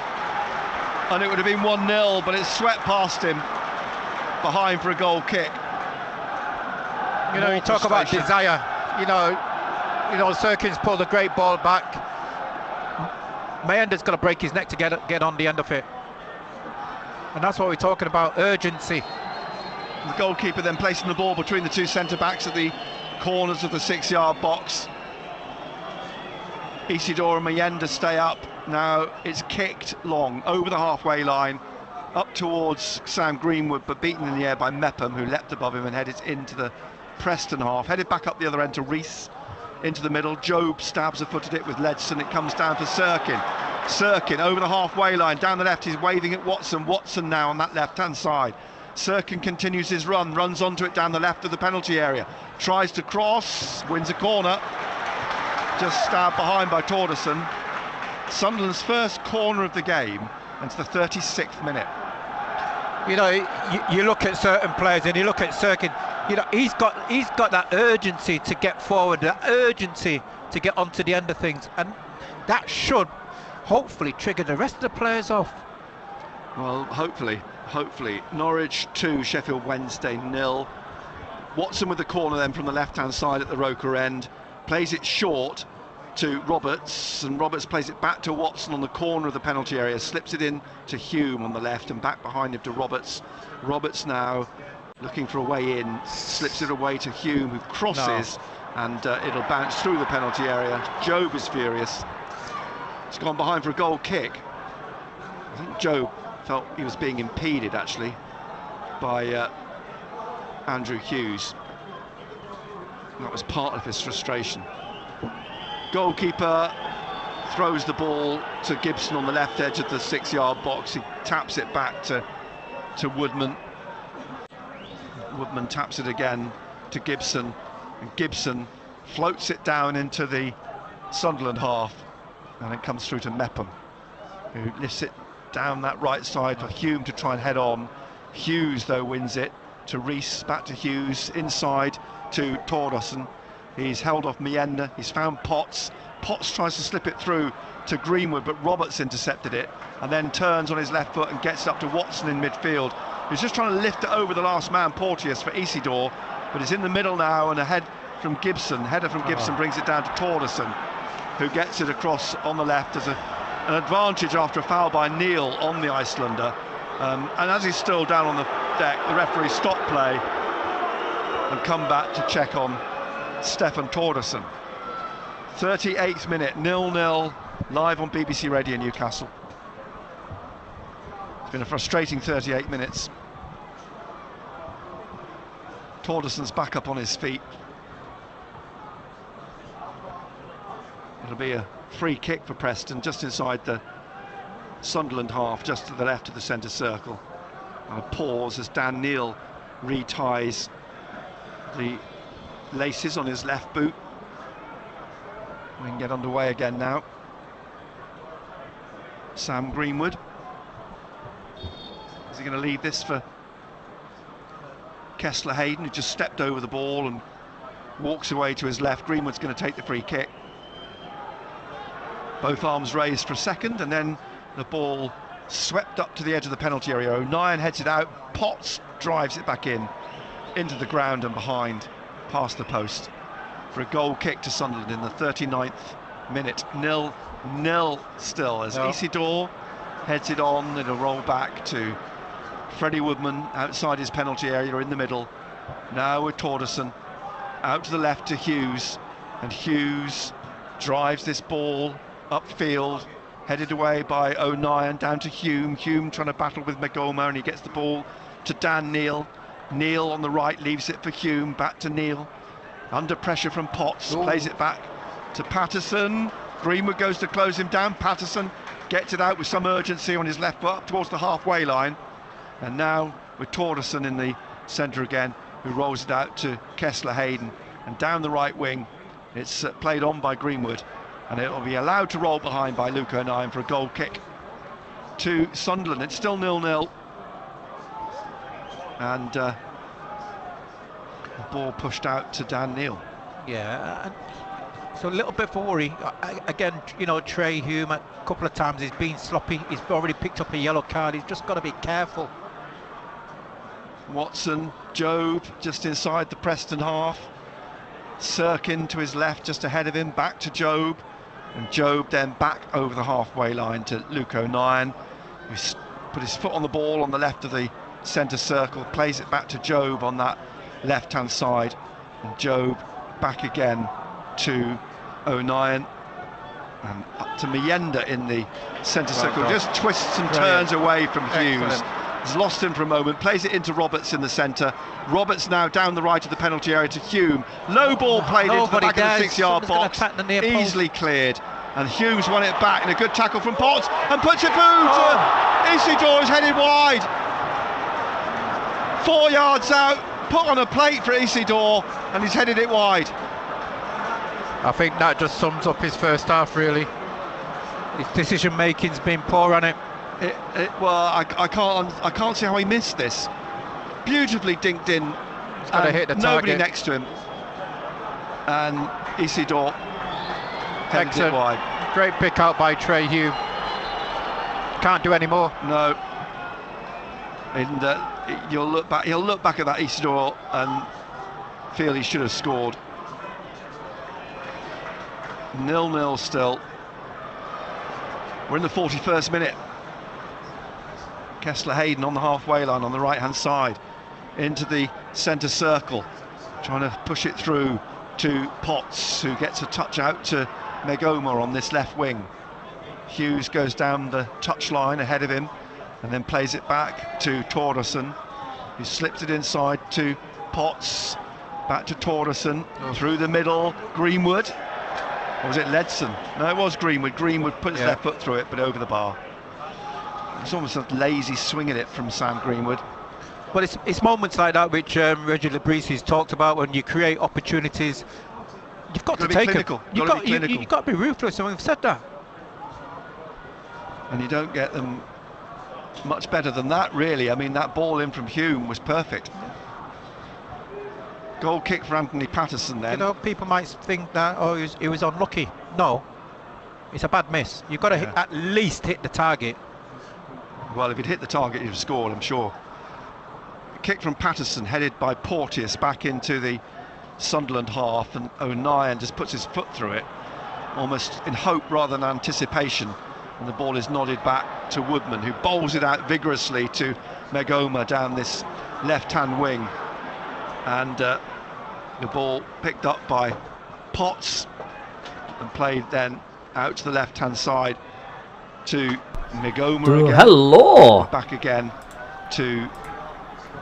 and it would have been 1-0, but it swept past him behind for a goal kick. You know, you talk about desire. You know, Sirkin's pulled a great ball back. Mayenda's got to break his neck to get on the end of it. And that's what we're talking about, urgency. The goalkeeper then placing the ball between the two centre-backs at the corners of the 6-yard box. Isidore and Mayenda stay up. Now it's kicked long, over the halfway line, up towards Sam Greenwood, but beaten in the air by Mepham, who leapt above him and headed into the Preston half. Headed back up the other end to Rees, into the middle. Job stabs a foot at it with Ledson. It comes down for Sirkin. Sirkin over the halfway line, down the left, he's waving at Watson. Watson now on that left-hand side. Sirkin continues his run, runs onto it down the left of the penalty area. Tries to cross, wins a corner. Just stabbed behind by Torderson. Sunderland's first corner of the game, and it's the 36th minute. You know, you look at certain players and you look at Sirkin, you know, he's got that urgency to get forward, that urgency to get onto the end of things, and that should hopefully trigger the rest of the players off. Well, hopefully. Norwich 2, Sheffield Wednesday 0. Watson with the corner then from the left-hand side at the Roker end, plays it short to Roberts, and Roberts plays it back to Watson on the corner of the penalty area, slips it in to Hume on the left and back behind him to Roberts. Roberts now looking for a way in, slips it away to Hume, who crosses, and it'll bounce through the penalty area. Job is furious. It's gone behind for a goal kick. I think Job felt he was being impeded actually by Andrew Hughes. That was part of his frustration. Goalkeeper throws the ball to Gibson on the left edge of the 6-yard box. He taps it back to Woodman. Woodman taps it again to Gibson, and Gibson floats it down into the Sunderland half, and it comes through to Mepham, who lifts it down that right side for Hume to try and head on. Hughes though wins it to Rees, back to Hughes, inside to Torderson. He's held off Mayenda, he's found Potts. Potts tries to slip it through to Greenwood, but Roberts intercepted it and then turns on his left foot and gets it up to Watson in midfield. He's just trying to lift it over the last man, Porteous, for Isidore, but it's in the middle now, and a header from Gibson brings it down to Torderson, who gets it across on the left as an advantage after a foul by Neil on the Icelander. And as he's still down on the deck, the referee stopped play and come back to check on Stefan Torderson. 38th minute, 0-0, live on BBC Radio Newcastle. It's been a frustrating 38 minutes. Torderson's back up on his feet. It'll be a free kick for Preston, just inside the Sunderland half, just to the left of the centre circle. And a pause as Dan Neil reties the laces on his left boot. We can get underway again now. Sam Greenwood. Is he going to leave this for Kessler Hayden, who just stepped over the ball and walks away to his left? Greenwood's going to take the free kick. Both arms raised for a second, and then the ball swept up to the edge of the penalty area. O'Nien heads it out, Potts drives it back into the ground and behind, past the post, for a goal kick to Sunderland in the 39th minute. 0-0 still, as Isidore heads it on. It'll roll back to Freddie Woodman outside his penalty area in the middle. Now with Torderson, out to the left to Hughes, and Hughes drives this ball upfield, headed away by O'Nien, down to Hume. Hume trying to battle with Magoma, and he gets the ball to Dan Neil. Neil on the right leaves it for Hume, back to Neil. Under pressure from Potts, plays it back to Patterson. Greenwood goes to close him down. Patterson gets it out with some urgency on his left foot up towards the halfway line. And now with Torderson in the centre again, who rolls it out to Kessler Hayden. And down the right wing, it's played on by Greenwood, and it'll be allowed to roll behind by Luke O'Nien for a goal kick to Sunderland. It's still 0-0, and the ball pushed out to Dan Neil. Yeah, so a little bit of worry. Again, you know, Trey Hume, a couple of times he's been sloppy. He's already picked up a yellow card. He's just got to be careful. Watson, Job just inside the Preston half. Sirkin to his left, just ahead of him, back to Job. And Job then back over the halfway line to Luke O'Nien, who's put his foot on the ball on the left of the centre circle, plays it back to Job on that left-hand side. And Job back again to O'Nien. And up to Mienda in the centre circle, just twists and turns away from Hughes. He's lost him for a moment, plays it into Roberts in the centre. Roberts now down the right of the penalty area to Hume. Low ball played into the back of the 6-yard box, easily cleared. And Hughes won it back in a good tackle from Potts and puts it through to Isidore, who's headed wide. 4 yards out, put on a plate for Isidore, and he's headed it wide. I think that just sums up his first half, really. His decision making's been poor on it. Well, I can't see how he missed this. Beautifully dinked in. He's got to hit the target. Nobody next to him. And Isidore headed it wide. Great pick out by Trey Hume. Can't do any more. No. And he'll look back at that Isidore and feel he should have scored. 0-0 still. We're in the 41st minute. Kessler Hayden on the halfway line on the right hand side into the centre circle, trying to push it through to Potts, who gets a touch out to Megoma on this left wing. Hughes goes down the touch line ahead of him and then plays it back to Torderson, who slips it inside to Potts, back to Torderson, through the middle, Greenwood. Or was it Ledson? No, it was Greenwood. Greenwood put his left foot through it, but over the bar. It's almost a lazy swing at it from Sam Greenwood. But it's moments like that which Reggie Lebrisi's talked about, when you create opportunities. You've got to take it. You've got to be ruthless, and we've said that. And you don't get them much better than that, really. I mean, that ball in from Hume was perfect. Goal kick for Anthony Patterson then. You know, people might think that, oh, he was unlucky. No, it's a bad miss. You've got to at least hit the target. Well, if he'd hit the target, he'd have scored, I'm sure. Kick from Patterson, headed by Porteous back into the Sunderland half, and O'Nien just puts his foot through it, almost in hope rather than anticipation. And the ball is nodded back to Woodman, who bowls it out vigorously to Megoma down this left-hand wing. And the ball picked up by Potts and played then out to the left-hand side to Megoma again. Hello! Back again to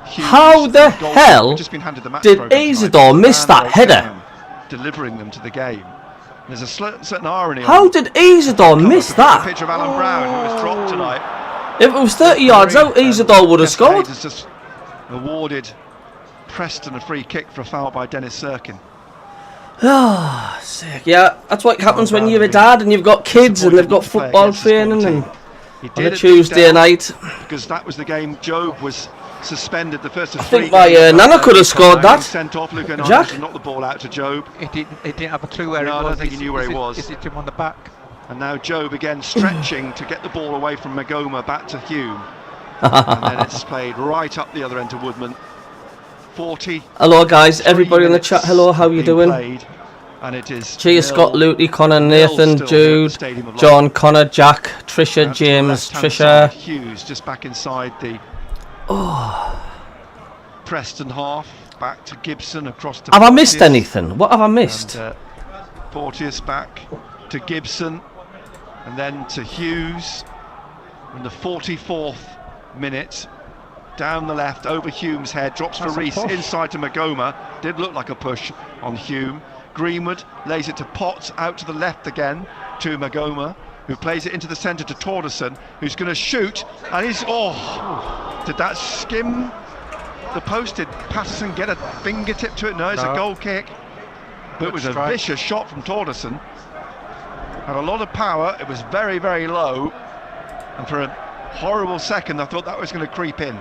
Hughes. How the hell just been handed the match did Isidore miss that header? Delivering them to the game. There's a certain irony. How did Isidore miss that? Picture of Alan Brown, who was dropped tonight. If it was 30 yards out, Isidore would have scored. Has just awarded Preston a free kick for a foul by Dennis Sirkin. Ah, sick. Yeah, that's what happens when you're a dad and you've got kids and they've got football training and on a Tuesday night. Because that was the game Job was suspended the first of I three. think my Nana could have scored that. Sent off Luke O'Nien Jack? to knock the ball out to Job. He didn't have a clue where it was. I don't think he knew where he was. Is it him on the back? And now Job again stretching to get the ball away from Megoma back to Hume. And then it's played right up the other end to Woodman. 40. Hello guys, everybody in the chat, hello, how you doing? Played, and it is Chia, Scott, Lutey, Connor, Nathan, Jude, John, Connor, Jack, Trisha, James, Trisha. Hughes just back inside the Preston half, back to Gibson across to Have I missed anything? What have I missed? And, Porteous back to Gibson and then to Hughes in the 44th minute. Down the left, over Hume's head, drops for Reese, inside to Megoma. Did look like a push on Hume. Greenwood lays it to Potts, out to the left again to Megoma, who plays it into the centre to Torderson, who's going to shoot, and he's, did that skim the post? Did Patterson get a fingertip to it? No, it's a goal kick. But it was a vicious shot from Torderson. Had a lot of power, it was very, very low, and for a horrible second I thought that was going to creep in.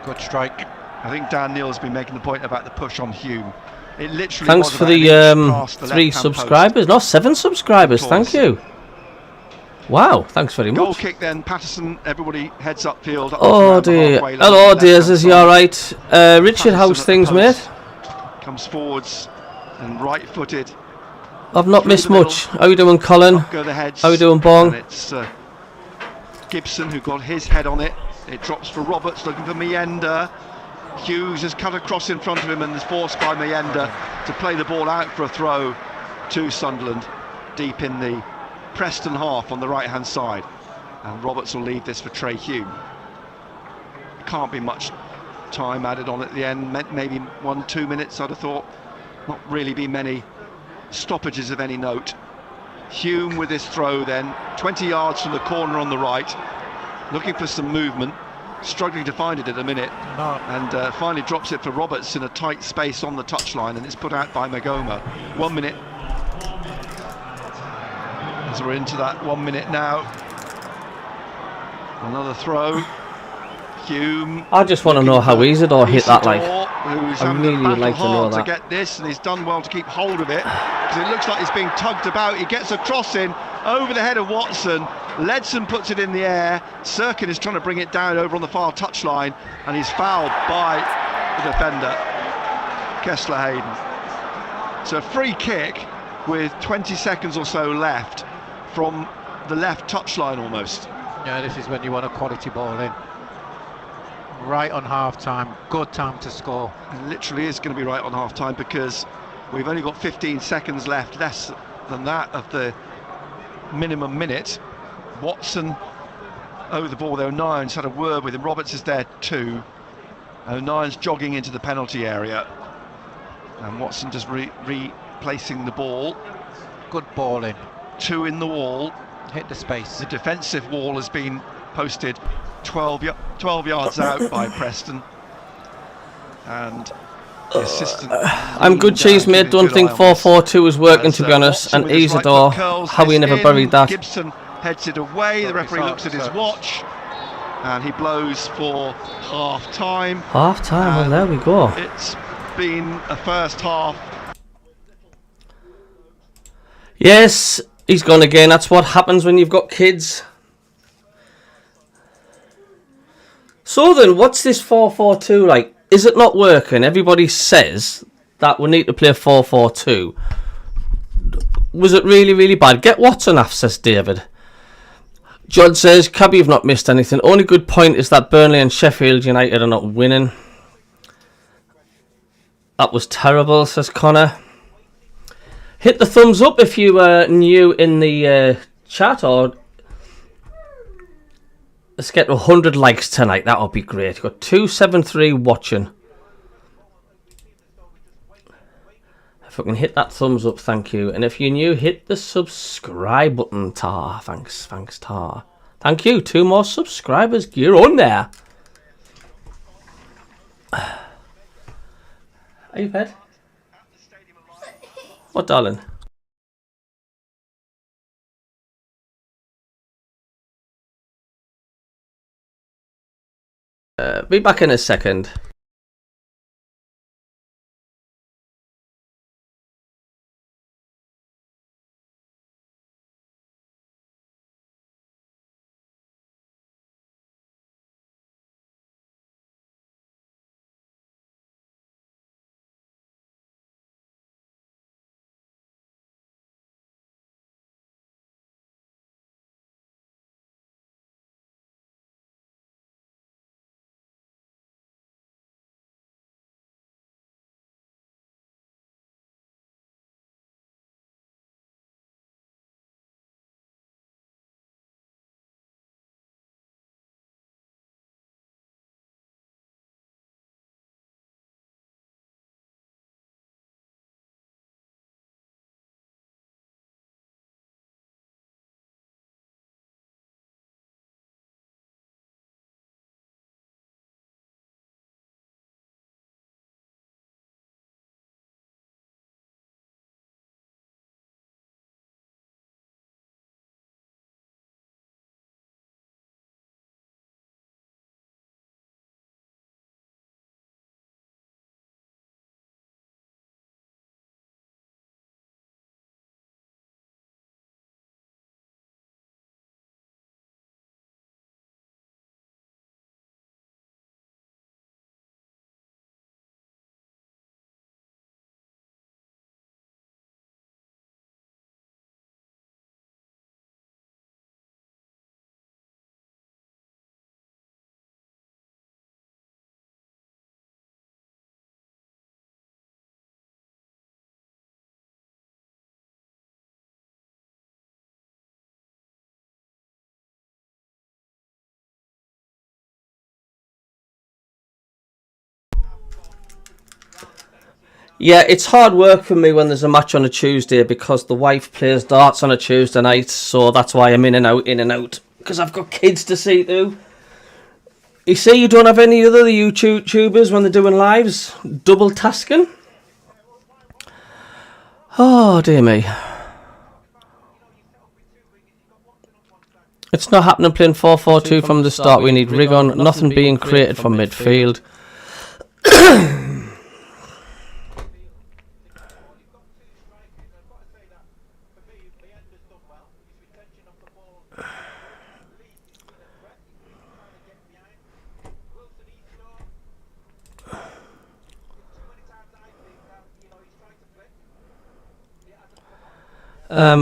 Good strike. I think Dan Neal's been making the point about the push on Hume. It literally Thanks for the 3 subscribers. No, 7 subscribers. Thank you. Wow, thanks very Goal much. kick then, Patterson, everybody heads upfield. Oh dear. Hello dears, is you alright? Richard, how's things, mate? Comes forwards and right-footed. I've not missed much. How you doing, Colin? Up go the heads. How you doing, Bong? And it's Gibson who got his head on it. It drops for Roberts, looking for Meyenda. Hughes has cut across in front of him and is forced by Meyenda to play the ball out for a throw to Sunderland, deep in the Preston half on the right-hand side. And Roberts will leave this for Trey Hume. Can't be much time added on at the end, maybe 1-2 minutes I'd have thought. Not really be many stoppages of any note. Hume with his throw then, 20 yards from the corner on the right, looking for some movement, struggling to find it at the minute, and finally drops it for Roberts in a tight space on the touchline, and it's put out by Magoma. 1 minute, as we're into that 1 minute now. Another throw. Hume. I just want to know how Isidore hit that, like. Who's I really would like to know that. To get this, and he's done well to keep hold of it, because it looks like it's being tugged about. He gets a cross in over the head of Watson. Ledson puts it in the air. Sirkin is trying to bring it down over on the far touchline, and he's fouled by the defender, Kessler Hayden. So a free kick with 20 seconds or so left from the left touchline almost. Yeah, this is when you want a quality ball in. Right on half-time, good time to score. It literally is going to be right on half-time, because we've only got 15 seconds left, less than that of the minimum minute. Watson over the ball there. O'Nien's had a word with him. Roberts is there too. O'Nien's jogging into the penalty area, and Watson just replacing the ball. Good ball in. 2 in the wall. Hit the space. The defensive wall has been posted 12 yards out by Preston, and the assistant. I'm good cheese, mate. Don't think 4-4-2 is working, to be honest. And Isidore, how he never buried that. Gibson heads it away. The referee looks at his watch, and he blows for half time. Half time. Well, there we go. It's been a first half. Yes, he's gone again. That's what happens when you've got kids. So then, what's this 4-4-2 like? Is it not working? Everybody says that we need to play 4-4-2. Was it really, really bad? Get Watson off, says David. Judd says, Cabby, you've not missed anything. Only good point is that Burnley and Sheffield United are not winning. That was terrible, says Connor. Hit the thumbs up if you are new in the chat, or let's get to 100 likes tonight. That would be great. Got 273 watching. If I can hit that thumbs up, thank you. And if you're new, hit the subscribe button. Tar. Thanks, Tar. Thank you. 2 more subscribers. You're on there. Are you fed? What, darling? Be back in a second. Yeah, it's hard work for me when there's a match on a Tuesday because the wife plays darts on a Tuesday night, so that's why I'm in and out, because I've got kids to see too. You see, you don't have any other YouTubers when they're doing lives? Double tasking? Oh, dear me. It's not happening playing 4-4-2 from the start. We need rig on, nothing being created from midfield.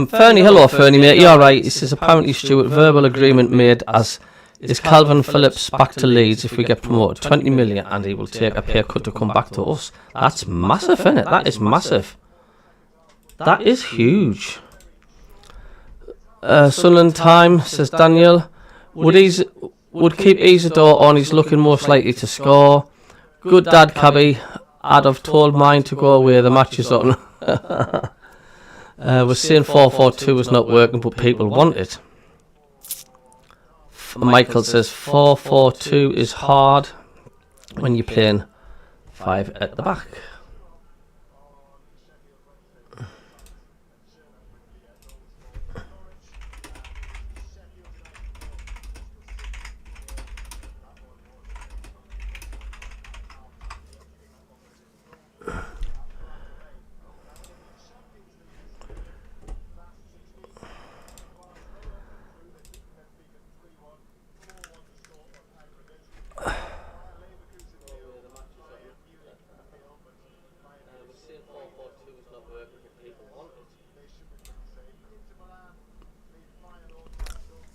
Fernie, hello Fernie mate, you alright? He says apparently Stuart, verbal agreement made as is Calvin Phillips back to Leeds if we get promoted, 20 million, and he will take a pay cut to come back to us. That's massive, isn't it? That is massive. That is huge. Sunderland time, says Daniel. Would keep Isidore on, he's looking most likely to score. Good dad, Cabby. I'd have told mine to go away, the match is on. We're saying 4-4-2 is not working, but people want it. Michael says 4-4-2 is hard when you're playing 5 at the back.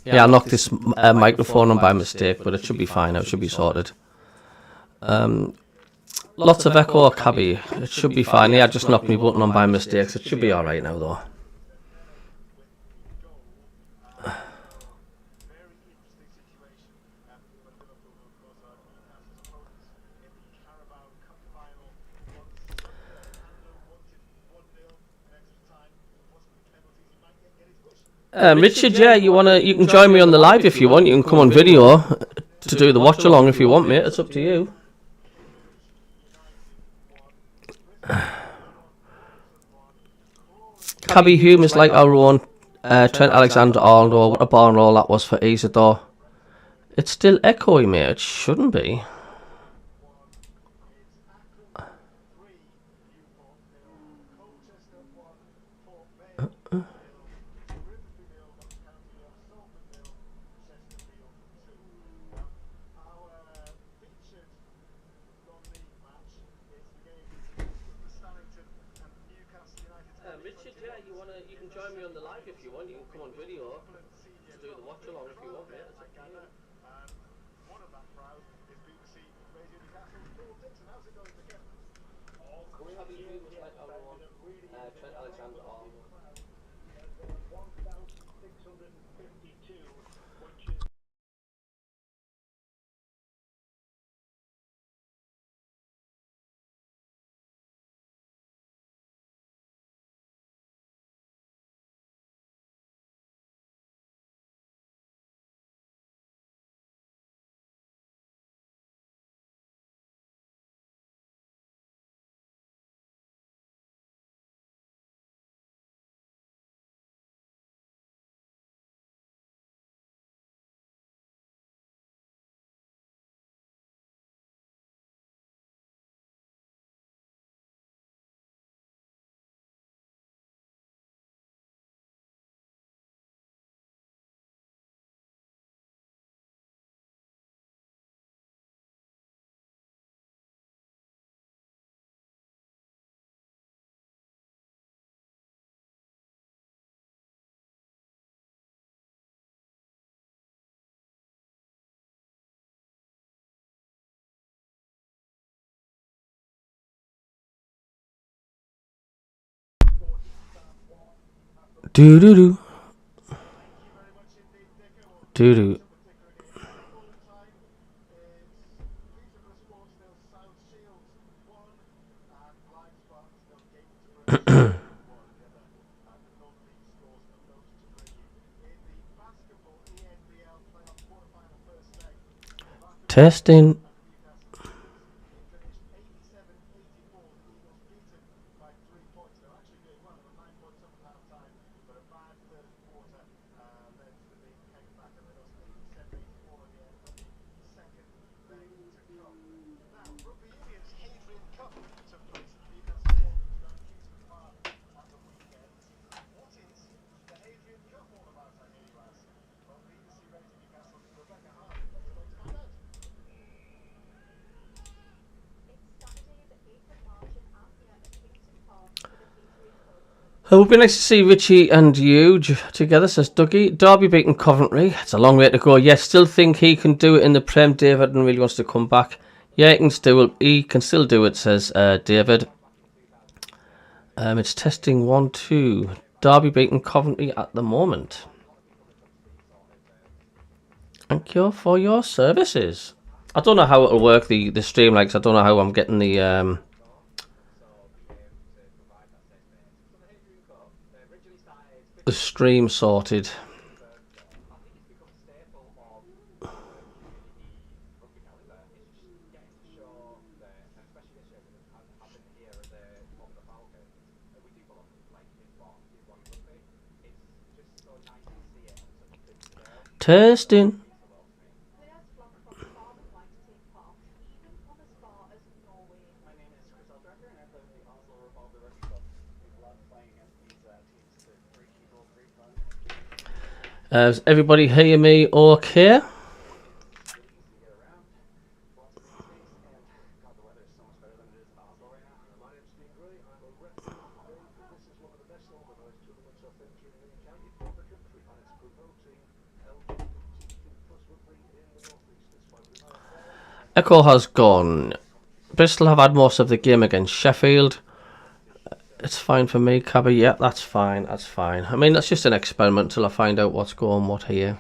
Yeah, I knocked this microphone on by mistake, but it should be fine now. It should be sorted. Lots of echo, Cabby. It should be fine. Yeah, I just knocked my button on by mistake. So it should be alright now, though. Richard, yeah, you can join me on the live if you want. You can come on video to do the watch along if you want, mate. It's up to you. Cabby Hume is like our own Trent Alexander-Arnold. Or what a barn roll that was for Isidore. It's still echoing, mate. It shouldn't be. Richard, yeah, you can join me on the live if you want. You can come on video to do the watch along if you want, mate. It's up to you. One of that crowd is BBC Radio Newcastle. Paul Dixon, how's it going again? Cabby Hume is like our own Trent Alexander-Arnold. 1,652, which is Do do do. Do do. Testing. It would be nice to see Richie and you together, says Dougie. Derby beating Coventry. It's a long way to go. Yes, still think he can do it in the Prem, David, and really wants to come back. Yeah, he can still do it, says David. It's testing 1, 2. Derby beating Coventry at the moment. Thank you for your services. I don't know how it'll work, the stream likes. I don't know how I'm getting the stream sorted. Testing. Does everybody hear me okay? Echo has gone. Bristol have had most of the game against Sheffield. It's fine for me, Cabby. Yeah, that's fine. That's fine. I mean, that's just an experiment till I find out what's going what here.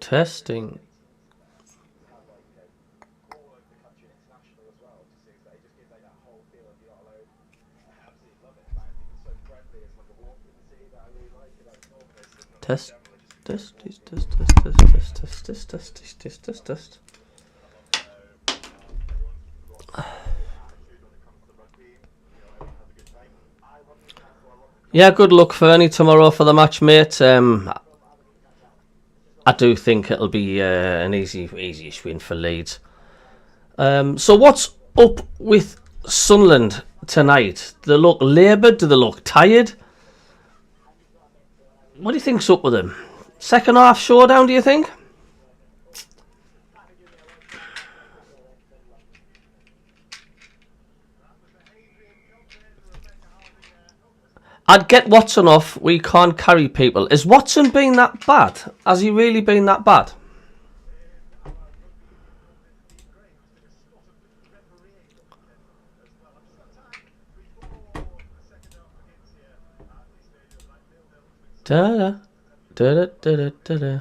Testing. Test. Yeah, good luck, Fernie, tomorrow for the match, mate. I do think it'll be an easy-ish win for Leeds. So what's up with Sunderland tonight? Do they look laboured? Do they look tired? What do you think's up with them? Second half showdown, do you think? I'd get Watson off. We can't carry people. Is Watson been that bad? Has he really been that bad? Da da da da da da.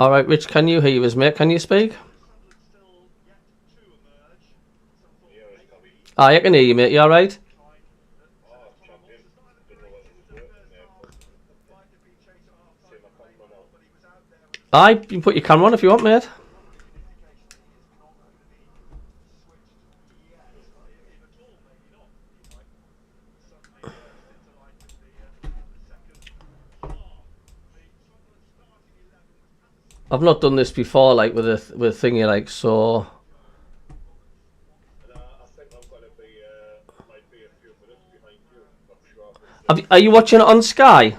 All right, Rich, can you hear us, mate? Can you speak? I can hear you, mate. You all right? You can put your camera on if you want, mate. I've not done this before, like with thingy, like so. Are you watching it on Sky?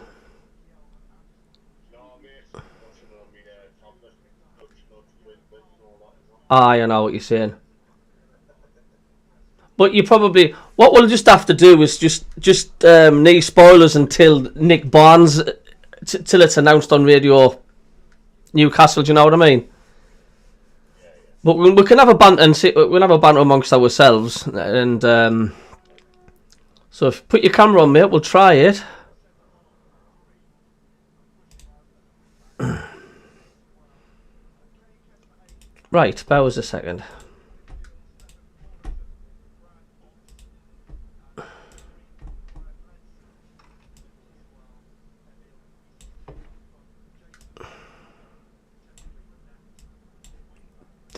I know what you're saying. But you probably what we'll just have to do is just no spoilers until Nick Barnes till it's announced on Radio Newcastle. Do you know what I mean? But we can have a banter and we'll have a banter amongst ourselves. And so if you put your camera on, mate, we'll try it. Right, bear with us a second.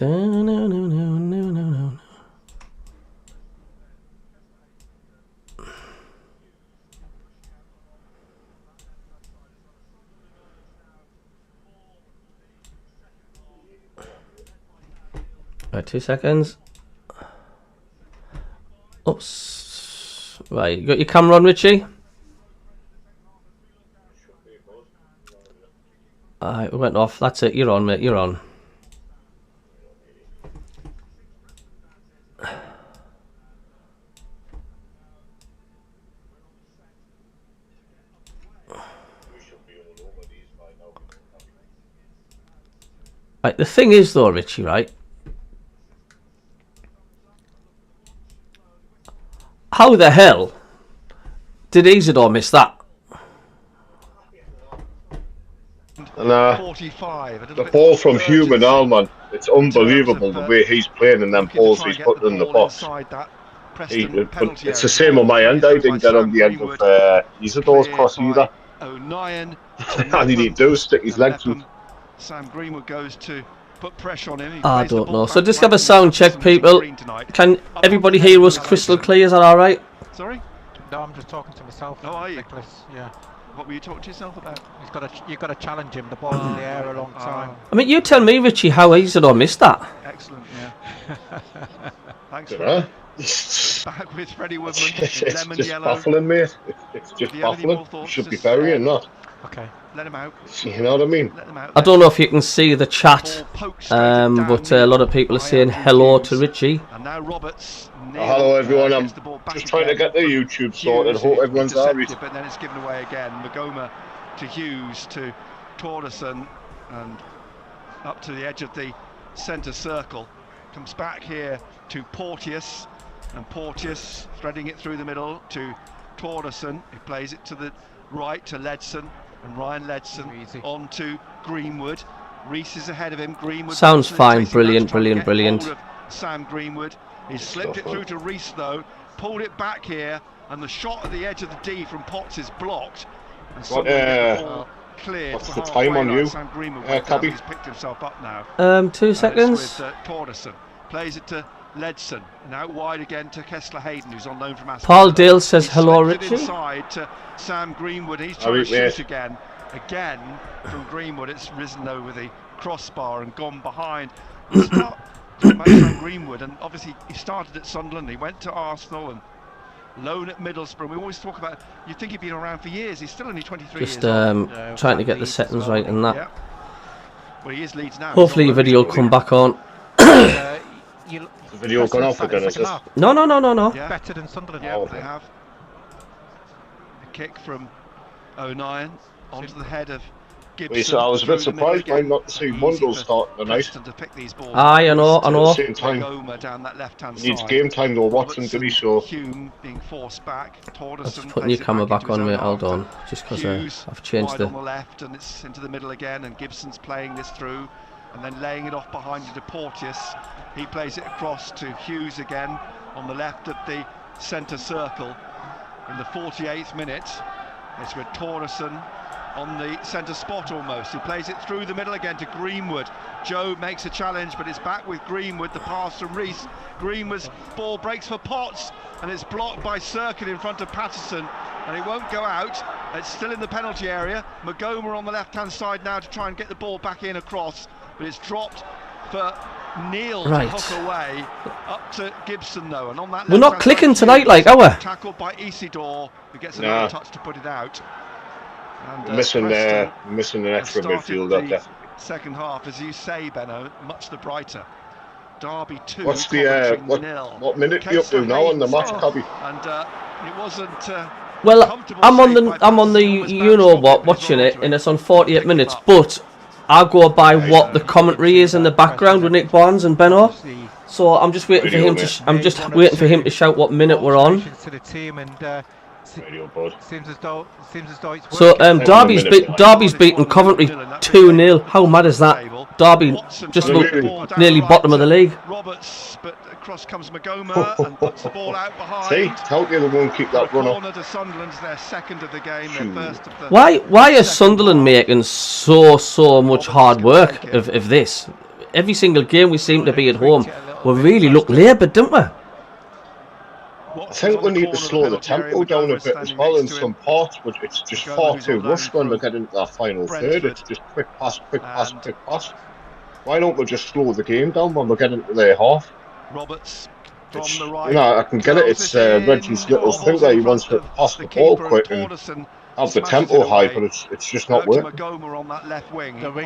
No. Right, 2 seconds. Oops. Right, you got your camera on, Richie? Alright, we went off. That's it. You're on, mate. You're on. Right, the thing is though, Richie, right? How the hell did Isidore miss that? And the ball from Human Allman, it's unbelievable the way he's playing in them balls he's putting in the box. It's the same on my end. I didn't get on the end of Isidore's cross either. All he need to do is stick his legs through. Sam Greenwood goes to put pressure on him. I don't know. So just have a sound check, people. Can everybody hear us crystal clear? Is that all right? Sorry? No, I'm just talking to myself. Oh, are you? Nicholas, yeah. What were you talking to yourself about? You've got to challenge him. The ball's in the air a long time. I mean, you tell me, Richie, how Isidore missed that. Excellent, yeah. Thanks for that. Back with Freddie Woodman. It's lemon just yellow. baffling, mate. It's just baffling. You should be burying that. Okay. Let him out. You know what I mean? Let him out. I don't know if you can see the chat, but a lot of people are saying hello to Richie. And now Roberts. Hello everyone, I'm just trying to get the YouTube sorted. I hope everyone's alright. But then it's given away again. Magoma to Hughes to Torderson and up to the edge of the centre circle. Comes back here to Porteous, and Porteous threading it through the middle to Torderson, who plays it to the right to Ledson, and Ryan Ledson on to Greenwood. Reese is ahead of him. Greenwood sounds fine. Brilliant. Sam Greenwood. He's slipped it through to Reese though, pulled it back here, and the shot at the edge of the D from Potts is blocked. And cleared. What's the time on you? Sam Greenwood Cabby? He's picked himself up now. 2 seconds. With Torderson. Plays it to Ledson, and out wide again to Kessler Hayden, who's on loan from Aston. Paul Dale says hello, Richie. Inside to Sam Greenwood. He's trying to shoot again from Greenwood. It's risen over the crossbar and gone behind. It's not about Sam Greenwood, and obviously he started at Sunderland. He went to Arsenal and loan at Middlesbrough. We always talk about. You think he'd been around for years. He's still only 23 years old. Trying to get the settings right and that. Yeah. Well, he is Leeds now. Hopefully your video will come back on. The video gone off again, is it? No. Yeah. Better than Sunderland. Yeah, they have. A kick from O'Nien onto the head of So I was a bit surprised by not to see Mundle start tonight. Aye, I know. At the same time, he needs game time though, Watson, did he? So being forced back. Let's put new camera back on, mate. Hold on, just because I've changed wide the. on the left, and it's into the middle again, and Gibson's playing this through, and then laying it off behind to Porteous. He plays it across to Hughes again on the left of the centre circle. In the 48th minute, it's with Torreson on the centre spot almost. He plays it through the middle again to Greenwood. Joe makes a challenge, but it's back with Greenwood. The pass from Reese. Greenwood's ball breaks for Potts, and it's blocked by Cirkin in front of Patterson, and it won't go out. It's still in the penalty area. Magoma on the left-hand side now to try and get the ball back in across, but it's dropped for Neil to hook away up to Gibson though, and on that we're not clicking tonight, like tackled by Isidore, who gets another touch to put it out. And, missing an extra midfielder, definitely. Second half, as you say, Benno, much the brighter. Derby 2. What's the what minute are you up to now on the match, Cobby? And it wasn't. Well, I'm on the you know what, watching it, and it's on 48 minutes, but I go by what the commentary is in the background with Nick Barnes and Benno. So I'm just waiting for him to waiting for him to shout what minute we're on. So Derby's beaten Coventry 2-0. How mad is that? Derby just about nearly bottom of the league. Roberts, but across comes Magoma and puts the ball out behind. See, told you they won't keep that run up. Corner to Sunderland's their second of the game, their first of the. Why is Sunderland making so much hard work of this? Every single game we seem to be at home, we really look laboured, don't we? I think we need to slow the tempo down a bit as well in some parts, but it's just far too rushed when we get into that final third. It's just quick pass, quick pass, quick pass. Why don't we just slow the game down when we get into their half? Roberts from the right. You know, I can get it. It's Reggie's little thing there. He wants to pass the ball quick and have the tempo high, but it's just not working. Magoma on that left wing. Look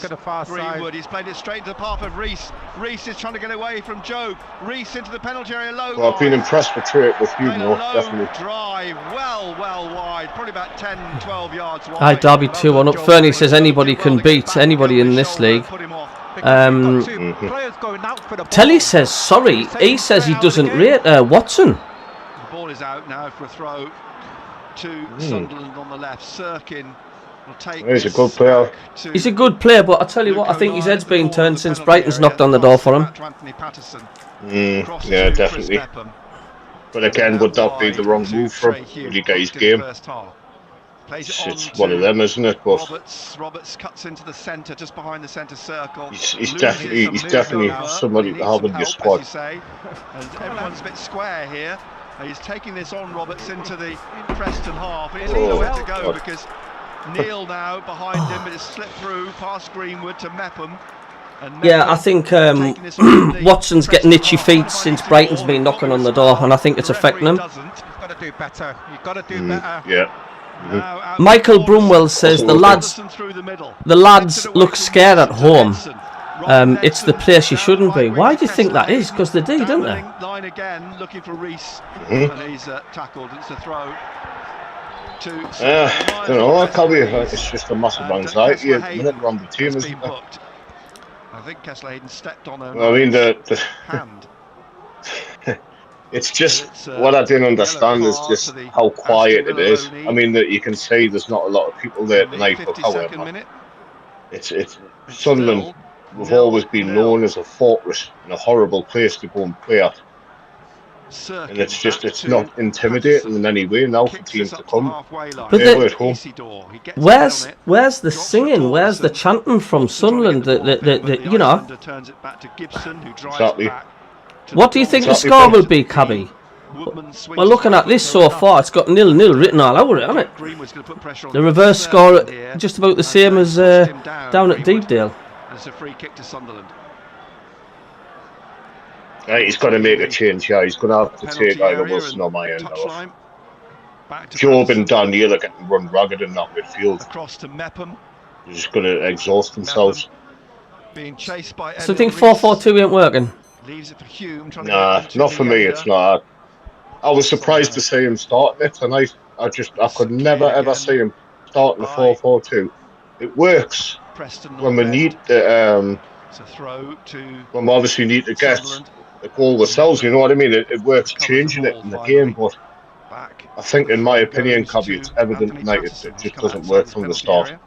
at the far Greenwood. side. He's played it straight into the path of Reese. Reese is trying to get away from Joe. Reese into the penalty area low. Well, I've been impressed with Hugh more, definitely. Drive, well wide, probably about 10, 12 yards wide. Aye, Derby 2-1 up. Fernie says anybody can beat anybody in this league. Telly says sorry. He says he doesn't rate Watson. The ball is out now for a throw to Sunderland on the left. Cirkin will take. He's a good player. He's a good player, but I tell you what, I think his head's been turned since Brighton's knocked on the door for him. Yeah, definitely. But again, would that be the wrong move for him? Would he get his game? It's one of them, isn't it? But Roberts cuts into the centre, just behind the centre circle. He's definitely somebody to have in your squad. And everyone's a bit square here. He's taking this on, Roberts, into the Preston half. It's nowhere to go because Neil now behind him, but it's slipped through past Greenwood to Mepham. Yeah, I think Watson's getting itchy feet since Brighton's been knocking on the door, and I think it's affecting him. You've got to do better. You've got to do better. Yeah. Michael Brumwell says the lads look scared at home. It's the place you shouldn't be. Why do you think that is? Because they do, don't they? Line again, looking for Reese, and he's tackled. It's a throw to. I don't know. I can't be. It's just a massive anxiety at the minute around the team, isn't it? I think Kessler Hayden stepped on her. I mean, the hand. It's just what I didn't understand is just how quiet it is. I mean, that you can say there's not a lot of people there tonight, but however, it's Sunderland. We've always been known as a fortress and a horrible place to go and play at. And it's not intimidating in any way now for teams to come. But at home. Where's the singing? Where's the chanting from Sunderland? You know. Exactly. What do you think the score will be, Cabby? Well, looking at this so far, it's got 0-0 written all over it, hasn't it? The reverse score just about the same as down at Deepdale. It's a free kick to Sunderland. He's got to make a change here. He's going to have to take either Wilson or my end off. Job and Daniel are getting run ragged in that midfield. Across to Mepham. They're just going to exhaust themselves. Being chased by. So I think 4-4-2 ain't working. Leaves it for Hume. Nah, not for me. It's not. I was surprised to see him starting it tonight. I could never ever see him starting the 4-4-2. it works Preston when we need the it's a throw to when we obviously need to get Sunderland. the goal ourselves. You know what I mean? It works changing it in the game, but Back. I think, in my opinion, Goes Cobby, to it's evident Anthony tonight Patterson, it who's just come doesn't outside work his from the penalty start. area.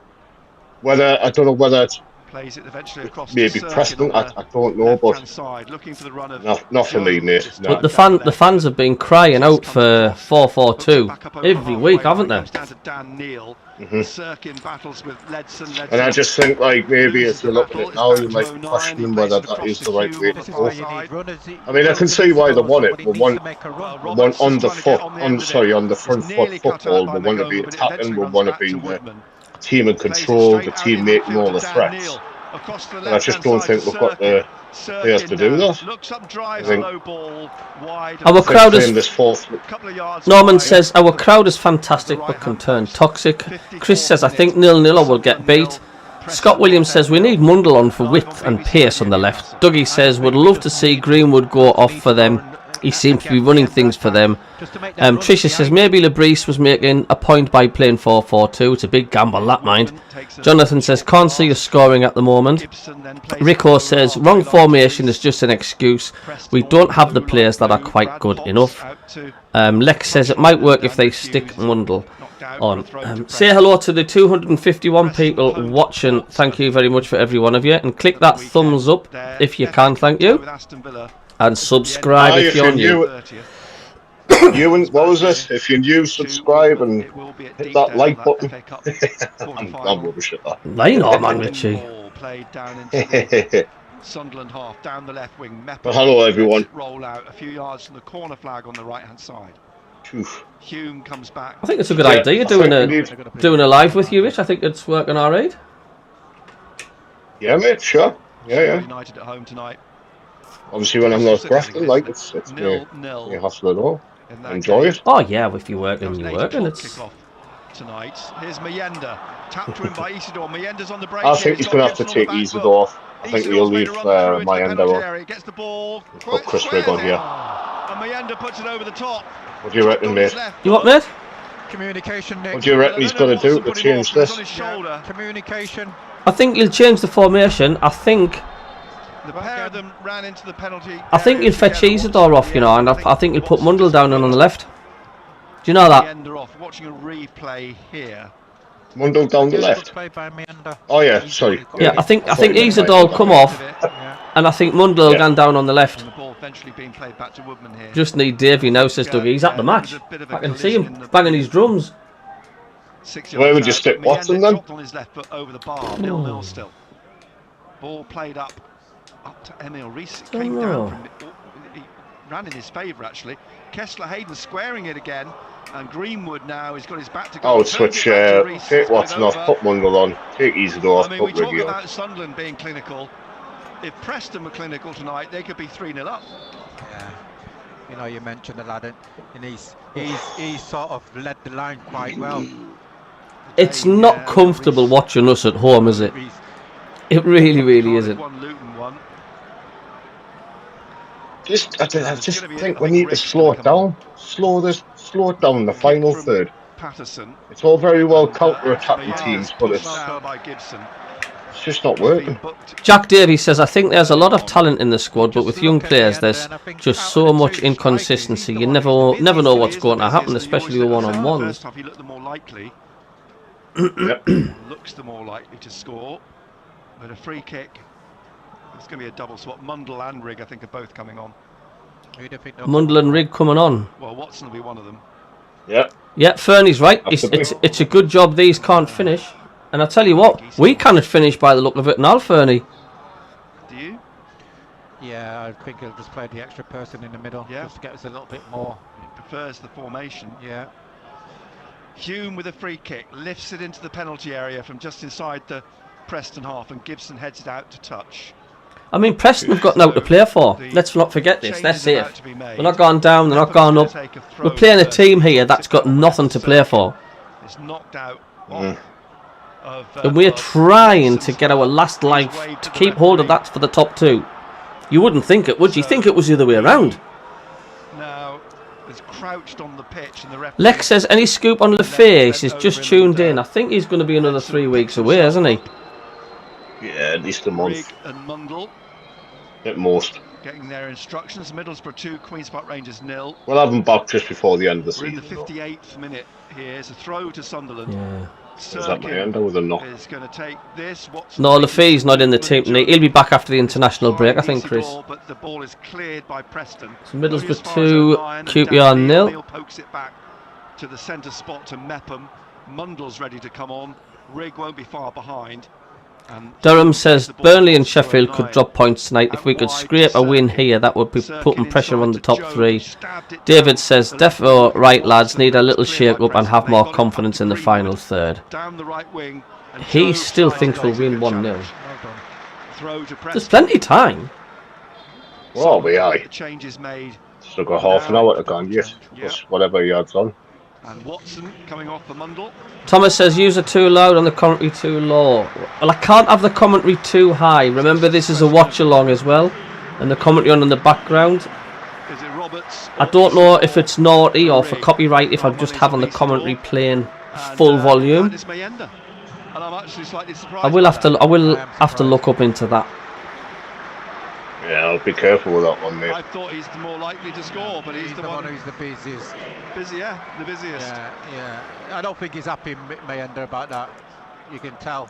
Whether I don't know whether it's Plays it eventually across maybe to Preston, Sirkin I don't know, but side, looking for the run of not for me, mate. Jones. No. But the fans have been crying out for 4-4-2 every week, haven't they? Comes down to Dan Neal. Mhm. Sirkin battles with Ledson. And I just think, like, maybe loses if you're the looking battle, at it's now, back you to might be 09, questioning he whether plays it that across is to the right Hume way on to the go. far side. I mean, I can see why they want it. We want on the foot, on the front foot football. We want to be attacking. We want to be the team in control, the team making all the threats. And I just don't think we've got the players to do that. I think Our crowd playing is... this fourth. Norman says, our crowd is fantastic but can turn toxic. Chris says, I think 0-0 or we'll get beat. Scott Williams says, we need Mundell on for width and pace on the left. Dougie says, would love to see Greenwood go off for them. He seems to be running things for them. Tricia says, maybe Lebris was making a point by playing 4-4-2. It's a big gamble, that mind. Jonathan says, can't see us scoring at the moment. Rico says, wrong formation is just an excuse. We don't have the players that are quite good enough. Lex says, it might work if they stick Mundell on. Say hello to the 251 people watching. Thank you very much for every one of you. And click that thumbs up if you can, thank you. And subscribe if you're new. What was it? If you're new, subscribe and hit that like button. I'm rubbish at that. Line on, man, Richie. Sunderland half down the left wing. Well, hello, everyone. Roll out a few yards from the corner flag on the right hand side. Hume comes back. I think it's a good idea doing a live with you, Rich. I think it's working alright. Yeah, mate, sure. Yeah. United at home tonight. Obviously, when I'm not grafting, like it's me hustle at all. Enjoy it. Oh yeah, if you're working, you're working. It's tonight. Here's Mayenda, tapped to him by Isidore. Mayenda's on the break. I think he's going to have to take Isidore off. I think he'll leave Mayenda on. Gets the ball. Put Chris Rigg on here. And Mayenda puts it over the top. What do you reckon, mate? You what, mate? Communication, Nick. What do you reckon he's going to do to change this? Communication. I think he'll change the formation. I think the pair of them ran into the penalty. I think he'll fetch Isidore off, you know, and I think he'll put Mundell down on the left. Do you know that? Watching a replay here. Mundell down the left. Oh yeah, sorry. Yeah, I think Isidore will come off, and I think Mundell will go down on the left. And the ball eventually being played back to Woodman here. Just need Davey now, says Dougie. He's at the match. I can see him banging his drums. Where would you stick Watson then? On his left foot over the bar. 0-0 still. Ball played up to Emil Rees. It came down from he ran in his favour actually. Kessler Hayden squaring it again, and Greenwood now has got his back to go. I would switch take Watson off, put Mundell on, take Isidore off, I mean, we put talk Riggy on. about Sunderland being clinical. If Preston were clinical tonight, they could be 3-0 up. Yeah. You know, you mentioned the lad, and he's sort of led the line quite well. It's not comfortable watching us at home, is it? It really isn't. I just think we need to slow it down. Slow it down in the final third. It's all very well counter-attacking teams, but it's just not working. Jack Davies says, I think there's a lot of talent in the squad, but with young players there's just so much inconsistency. You never know what's going to happen, especially with one-on-ones. Looks the more likely to score, but a free kick. It's going to be a double swap. Mundell and Rigg, I think, are both coming on. Mundell and Rigg coming on. Well, Watson will be one of them. Yeah, Fernie's right. It's a good job these can't finish. And I tell you what, we cannot finish by the look of it now, Fernie. Do you? Yeah, I think he'll just play the extra person in the middle, just to get us a little bit more. He prefers the formation. Yeah. Hume with a free kick, lifts it into the penalty area from just inside the Preston half, and Gibson heads it out to touch. I mean, Preston have got now to play for. Let's not forget this. They're safe. They're not gone down. They're not gone up. We're playing a team here that's got nothing to play for. It's knocked out. And we're trying to get our last life to keep hold of that for the top two. You wouldn't think it, would you? Think it was the other way around. Now, there's crouched on the pitch, and the referee. Lex says, any scoop on LaFace? He's just tuned in. I think he's going to be another 3 weeks away, isn't he? Yeah, at least a month. Rig and Mundle At most. getting their instructions. Middlesbrough 2, Queen's Park Rangers 0. We'll have him back just before the end of the We're in season. the 58th minute here. It's a throw to Sunderland. Yeah. Is that my end with a knock? Is going to take this. No, LaFace's not in the team. He'll be back after the international break, I think, Chris. But the ball is cleared by Preston. So Middlesbrough 2, QPR 0. Neil pokes it back to the centre spot to Mepham. Mundle's ready to come on. Rig won't be far behind. And Durham says Burnley and Sheffield could drop points tonight. If we could scrape a win here, that would be putting pressure on the top 3. David says, defo right lads, need a little shake up and have more confidence in the final third. Down the right wing. He still thinks we'll win 1-0. There's plenty of time. Well, we are. The change is made. Still got half an hour to go, yes. Plus whatever he adds on. And Watson coming off for Mundle. Thomas says, user too loud and the commentary too low. Well, I can't have the commentary too high. Remember, this is a watch-along as well. And the commentary on in the background. Is it Roberts? I don't know if it's naughty or for copyright if I'm just having the commentary playing full volume. I will have to look up into that. Yeah, I'll be careful with that one, mate. I thought he's the more likely to score, but he's the one who's the busiest. The busiest. Yeah. I don't think he's happy, Mayender, about that. You can tell.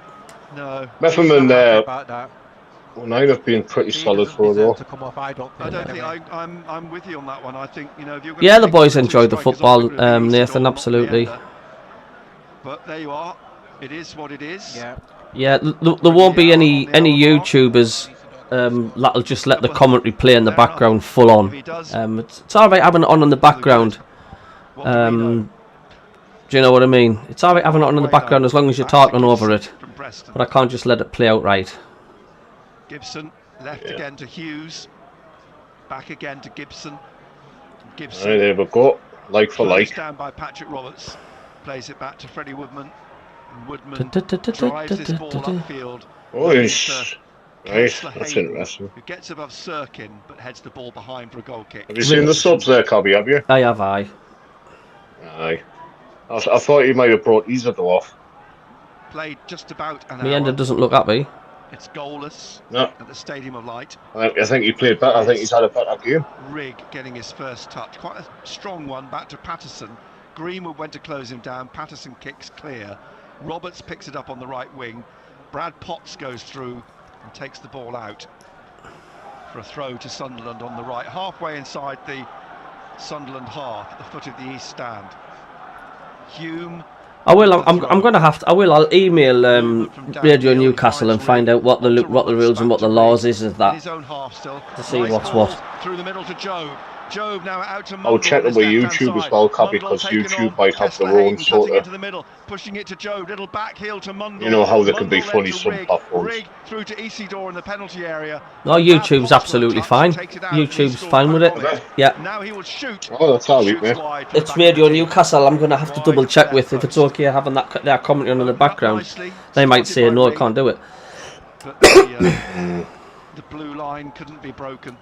No. Mepham and about that. Nine have been pretty solid for though. To come off, I don't think I'm with you on that one. I think, you know, if you're going yeah, the boys enjoyed the football, Nathan, absolutely. But there you are. It is what it is. Yeah, there won't be any YouTubers that'll just let the commentary play in the background full on. It's alright having it on in the background. Do you know what I mean? It's alright having it on in the background as long as you're talking over it. But I can't just let it play out right. Gibson left again to Hughes. Back again to Gibson. Right, there we go. Like for like. Down by Patrick Roberts. Plays it back to Freddie Woodman. And Woodman drives this ball upfield. Oh, yes. Right, that's interesting. Who gets above Sirkin but heads the ball behind for a goal kick. Have you seen the subs there, Cobby, have you? I have, aye. I thought he might have brought Isidore off. Played just about an Meander hour. doesn't look happy. It's goalless at the Stadium of Light. I think he played better. I think he's had a better game. Rig getting his first touch. Quite a strong one back to Patterson. Greenwood went to close him down. Patterson kicks clear. Roberts picks it up on the right wing. Brad Potts goes through and takes the ball out for a throw to Sunderland on the right, halfway inside the Sunderland half at the foot of the east stand. Hume. I will. I'm going to have to. I'll email Radio Newcastle and find out what the rules and what the laws is of that. His own half still. To see what's what. Through the middle to Job. Job now out to Mundle. I'll check it with YouTube as well, Copy, because YouTube might have their own sort of. Into the middle, pushing it to Job. Little back heel to Mundle. You know how they can be funny some platforms. Rig through to Isidore in the penalty area. No, YouTube's absolutely fine. YouTube's fine with it. Yeah. Now he will shoot. Oh, that's all right, mate. It's Radio Newcastle. I'm going to have to double check with if it's okay having that commentary on in the background. They might say no, I can't do it. But the blue line couldn't be broken.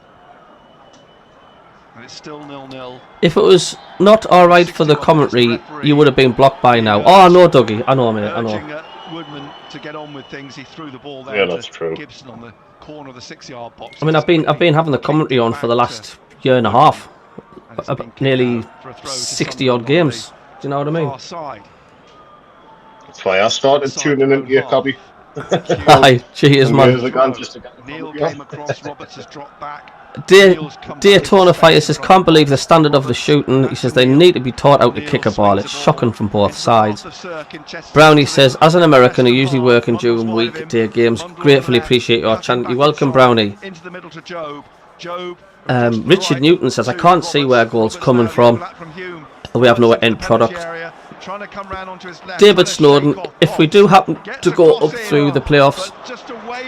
And it's still 0-0. If it was not alright for the commentary, you would have been blocked by now. Oh, I know, Dougie. I know, I know. Woodman to get on with things. He threw the ball there. Yeah, that's true. Gibson on the corner of the 6-yard box. I mean, I've been having the commentary on for the last year and a half, nearly 60 odd games. Do you know what I mean? That's why I started tuning into your Cobby. Aye, cheers, man. Neil came across. Roberts has dropped back. Daytona Fighter says, can't believe the standard of the shooting. He says they need to be taught how to kick a ball. It's shocking from both sides. Brownie says, as an American, I usually working during weekday games. Gratefully appreciate your channel. You're welcome, Brownie. Richard Newton says, I can't see where goals coming from. We have no end product. David Snowden, if we do happen to go up through the playoffs,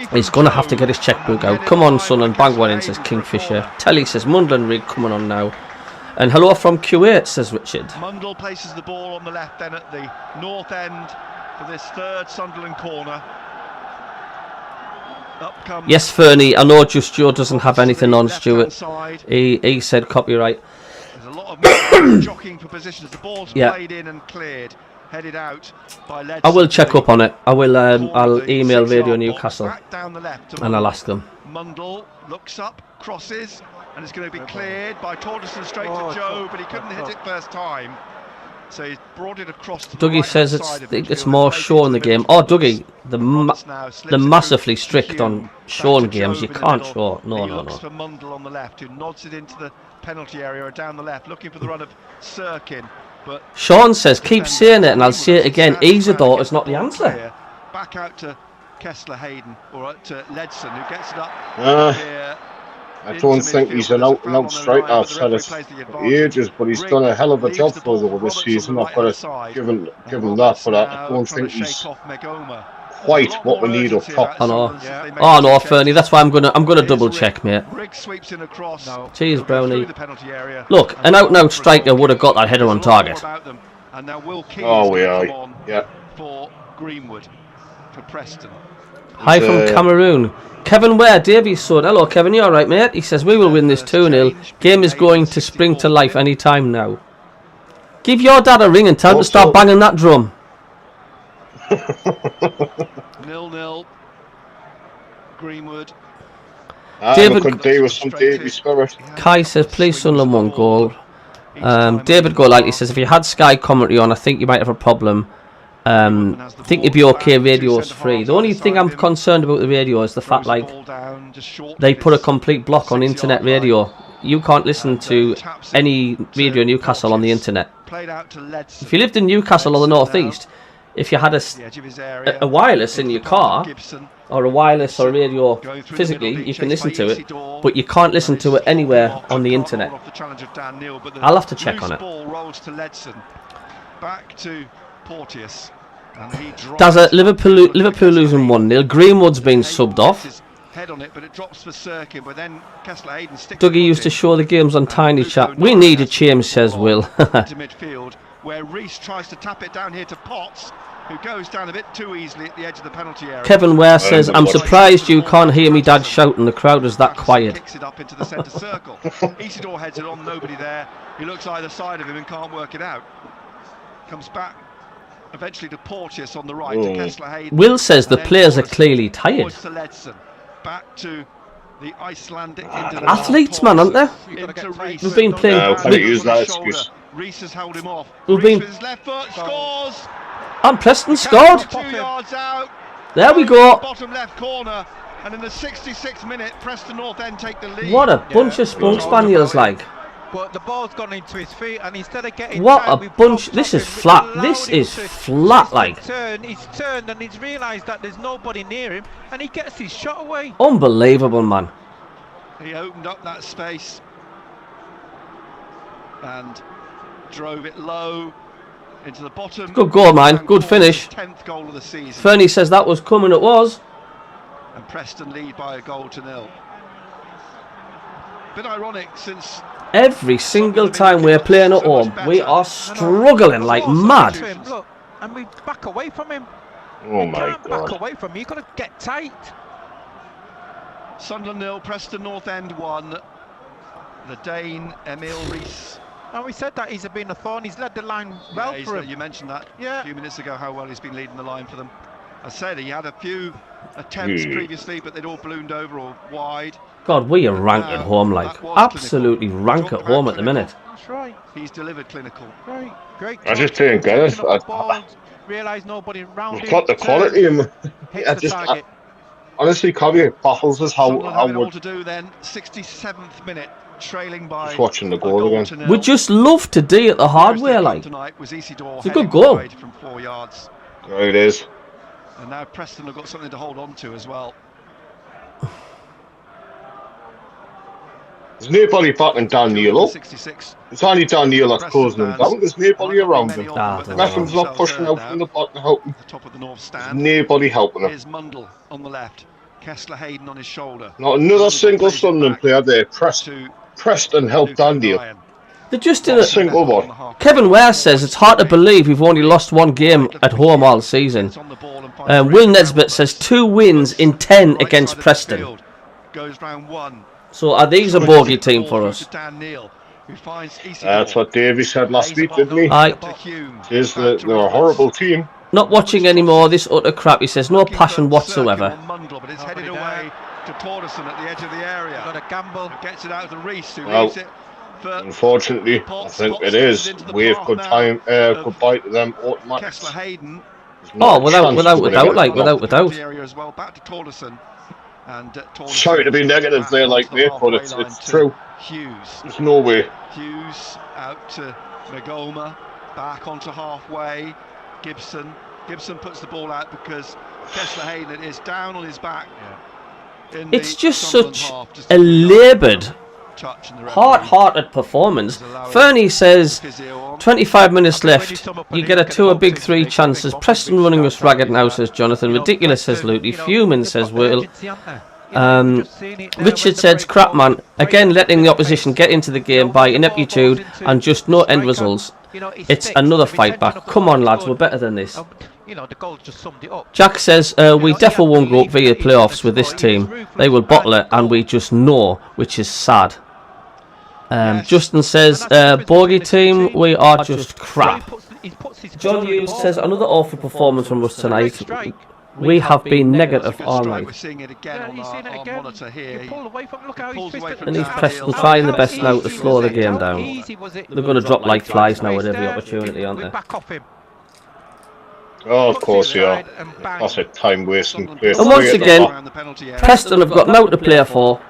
he's going to have to get his checkbook out. Come on, son, and bang one in, says Kingfisher. Telly says, Mundle and Rig coming on now. And hello from Kuwait, says Richard. Mundle places the ball on the left then at the north end for this third Sunderland corner. Yes, Fernie, I know Just Joe doesn't have anything on, Stuart. He said copyright. There's a lot of jockeying for positions. The ball's Yeah. played in and cleared, headed out by Ledson. I will check up on it. I will. I'll The email 6-yard Radio box, Newcastle back down the left to and I'll Mundle. ask them. Mundle looks up, crosses, and it's going to be cleared by Torderson straight Oh, to Joe, but he couldn't hit it first time. So he's brought it across to the Dougie right-hand says side of it's midfield more and plays Shaw it in the to game. middle Oh, towards Dougie, Roberts now slips they're it massively through strict Hume. on Back Shaw to games. Jobe You in the can't middle. Shaw. No, He no, looks no. for Mundle on the left, who nods it into the penalty area or down the left, looking for the run of Sirkin. But Sean says, keep saying it and I'll say it again. Isidore is not the answer. Back out to Kessler Hayden or to Ledson, who gets it up here. I don't think he's an out-and-out striker. I've said it for ages, but he's done a hell of a job for us over this season. I've got to give him that, but I don't think he's quite what we need up top. I know. Oh no, Fernie, that's why I'm gonna double check, mate. Cheers, Brownie. Look, an out-and-out striker would have got that header on target. Oh, we are. Yeah. For Greenwood, for Preston. Hi from Cameroon. Kevin Ware, Davies' son. Hello, Kevin. You alright, mate? He says, we will win this 2-0. Game is going to spring to life any time now. Give your dad a ring and tell him to start banging that drum. 0-0. Greenwood. David could do with some Davies spirit. Kai says, please Sunderland 1 goal. David Golightly says, if you had Sky commentary on, I think you might have a problem. I think it'd be okay, radio's free. The only thing I'm concerned about the radio is the fact, like, they put a complete block on internet radio. You can't listen to any Radio Newcastle on the internet. If you lived in Newcastle or the North East, if you had a wireless in your car, or a wireless or a radio physically, you can listen to it, but you can't listen to it anywhere on the internet. I'll have to check on it. Back to Porteous. Does Liverpool losing 1-0? Greenwood's been subbed off. Head on it, but it drops for Sirkin, but then Kessler Hayden sticks. Dougie used to show the games on Tiny Chat. We need a change, says Will. To midfield, where Reese tries to tap it down here to Potts, who goes down a bit too easily at the edge of the penalty area. Kevin Ware says, I'm surprised you can't hear me dad shouting. The crowd is that quiet. Kicks it up into the centre circle. Isidore heads it on, nobody there. He looks either side of him and can't work it out. Comes back eventually to Porteous on the right, to Kessler Hayden. Will says the players are clearly tired. Back to the Icelandic athletes, man, aren't they? We've been playing. I can't use that excuse. Reese has held him off. We've been. With his left foot scores. And Preston scored. 2 yards out. There we go. Bottom left corner, and in the 66th minute, Preston North End take the lead. What a bunch of spunk spaniels, like. But the ball's gone into his feet, and instead of getting what a bunch. This is flat. This is flat, like. He's turned and he's realised that there's nobody near him, and he gets his shot away. Unbelievable, man. He opened up that space and drove it low into the bottom. Good goal, man. Good finish. 10th goal of the season. Fernie says that was coming. It was. And Preston lead by a goal to 0. Bit ironic since every single time we're playing at home, we are struggling like mad. Look, and we back away from him. Oh my God! Back away from him. You've got to get tight. Sunderland 0, Preston North End 1. The Dane Emil Rees. And we said that he's been a thorn. He's led the line well for him. You mentioned that a few minutes ago, how well he's been leading the line for them. I said he had a few attempts previously, but they'd all ballooned over or wide. God, we are rank at home, like absolutely rank at home at the minute. That's right. He's delivered clinical. Right, great. I just didn't get it. Realise nobody around him. Got the quality. Honestly, Covey baffles us how would to do then. 67th minute, trailing by. Just watching the goal again. We just love to do it the hard way, like. It's a good goal. From 4 yards. There it is. And now Preston have got something to hold on to as well. There's nobody backing Dan Neil up. 66. It's only Dan Neil that's closing him down. There's nobody around him. Mackem's not pushing out from the back to help him. The top of the north stand. There's nobody helping him. Here's Mundle on the left. Kessler Hayden on his shoulder. Not another single Sunderland player there. Preston helped Dan Neil. They're just in a single one. Kevin Ware says it's hard to believe we've only lost 1 game at home all season. Will Nesbitt says 2 wins in 10 against Preston. Goes round 1. So are these a bogey team for us? Dan Neil. who finds That's what Davey said last week, didn't he? Aye. Says that they're a horrible team. Not watching anymore. This utter crap. He says no passion whatsoever. Mundle, but it's headed away to Torderson at the edge of the area. Got a gamble. Gets it out to Reese, who Well, leaves it. Unfortunately, I think it is. Wave goodbye to them automatically. Kessler Hayden. Oh, without doubt. Back to Torderson. Sorry to be negative there like that, but it's true. Hughes. There's no way. Hughes out to Magoma. Back onto halfway. Gibson puts the ball out because Kessler Hayden is down on his back. It's just such a laboured, hard-hearted performance. Fernie says 25 minutes left. You get a big 3 chances. Preston running us ragged now, says Jonathan. Ridiculous, says Lukey. Fuming, says Will. Richard says, crap man, again letting the opposition get into the game by ineptitude and just no end results. It's another fight back. Come on lads, we're better than this. The goal just summed it up. Jack says, we definitely won't go up via playoffs with this team. They will bottle it and we just know, which is sad. Justin says, bogey team, we are just crap. John Hughes says, another awful performance from us tonight. We have been negative all night. We're seeing it again on our monitor here. And he's Preston trying the best now to slow the game down. They're going to drop like flies now at every opportunity, aren't they? Oh, of course they are. Classic time wasting. And once again, Preston have got now to play for.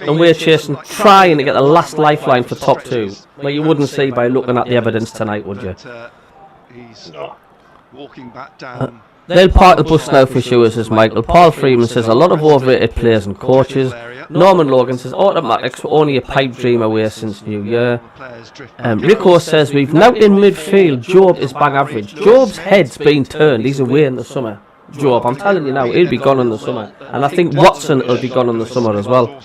And we're trying to get the last lifeline for top 2. Well, you wouldn't see by looking at the evidence tonight, would you? No. Walking back down. They'll park the bus now for sure, says Michael. Paul Freeman says a lot of overrated players and coaches. Norman Logan says automatics were only a pipe dream away since New Year. Rico says we've now in midfield. Job is bang average. Job's head's been turned. He's away in the summer. Job, I'm telling you now, he'll be gone in the summer. And I think Watson will be gone in the summer as well.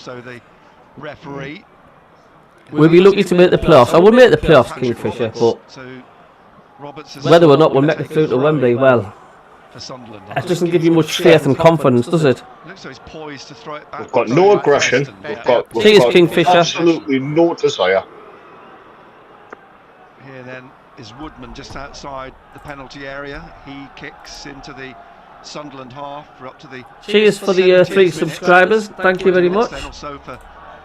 We'll be lucky to make the playoffs. I would make the playoffs, Kingfisher, but whether or not we'll make it through to Wembley, well, that doesn't give you much faith and confidence, does it? We've got no aggression. We've got Kingfisher. Absolutely no desire. Here then is Woodman just outside the penalty area. He kicks into the Sunderland half. We're up to the. Cheers for the 3 subscribers. Thank you very much. Then also for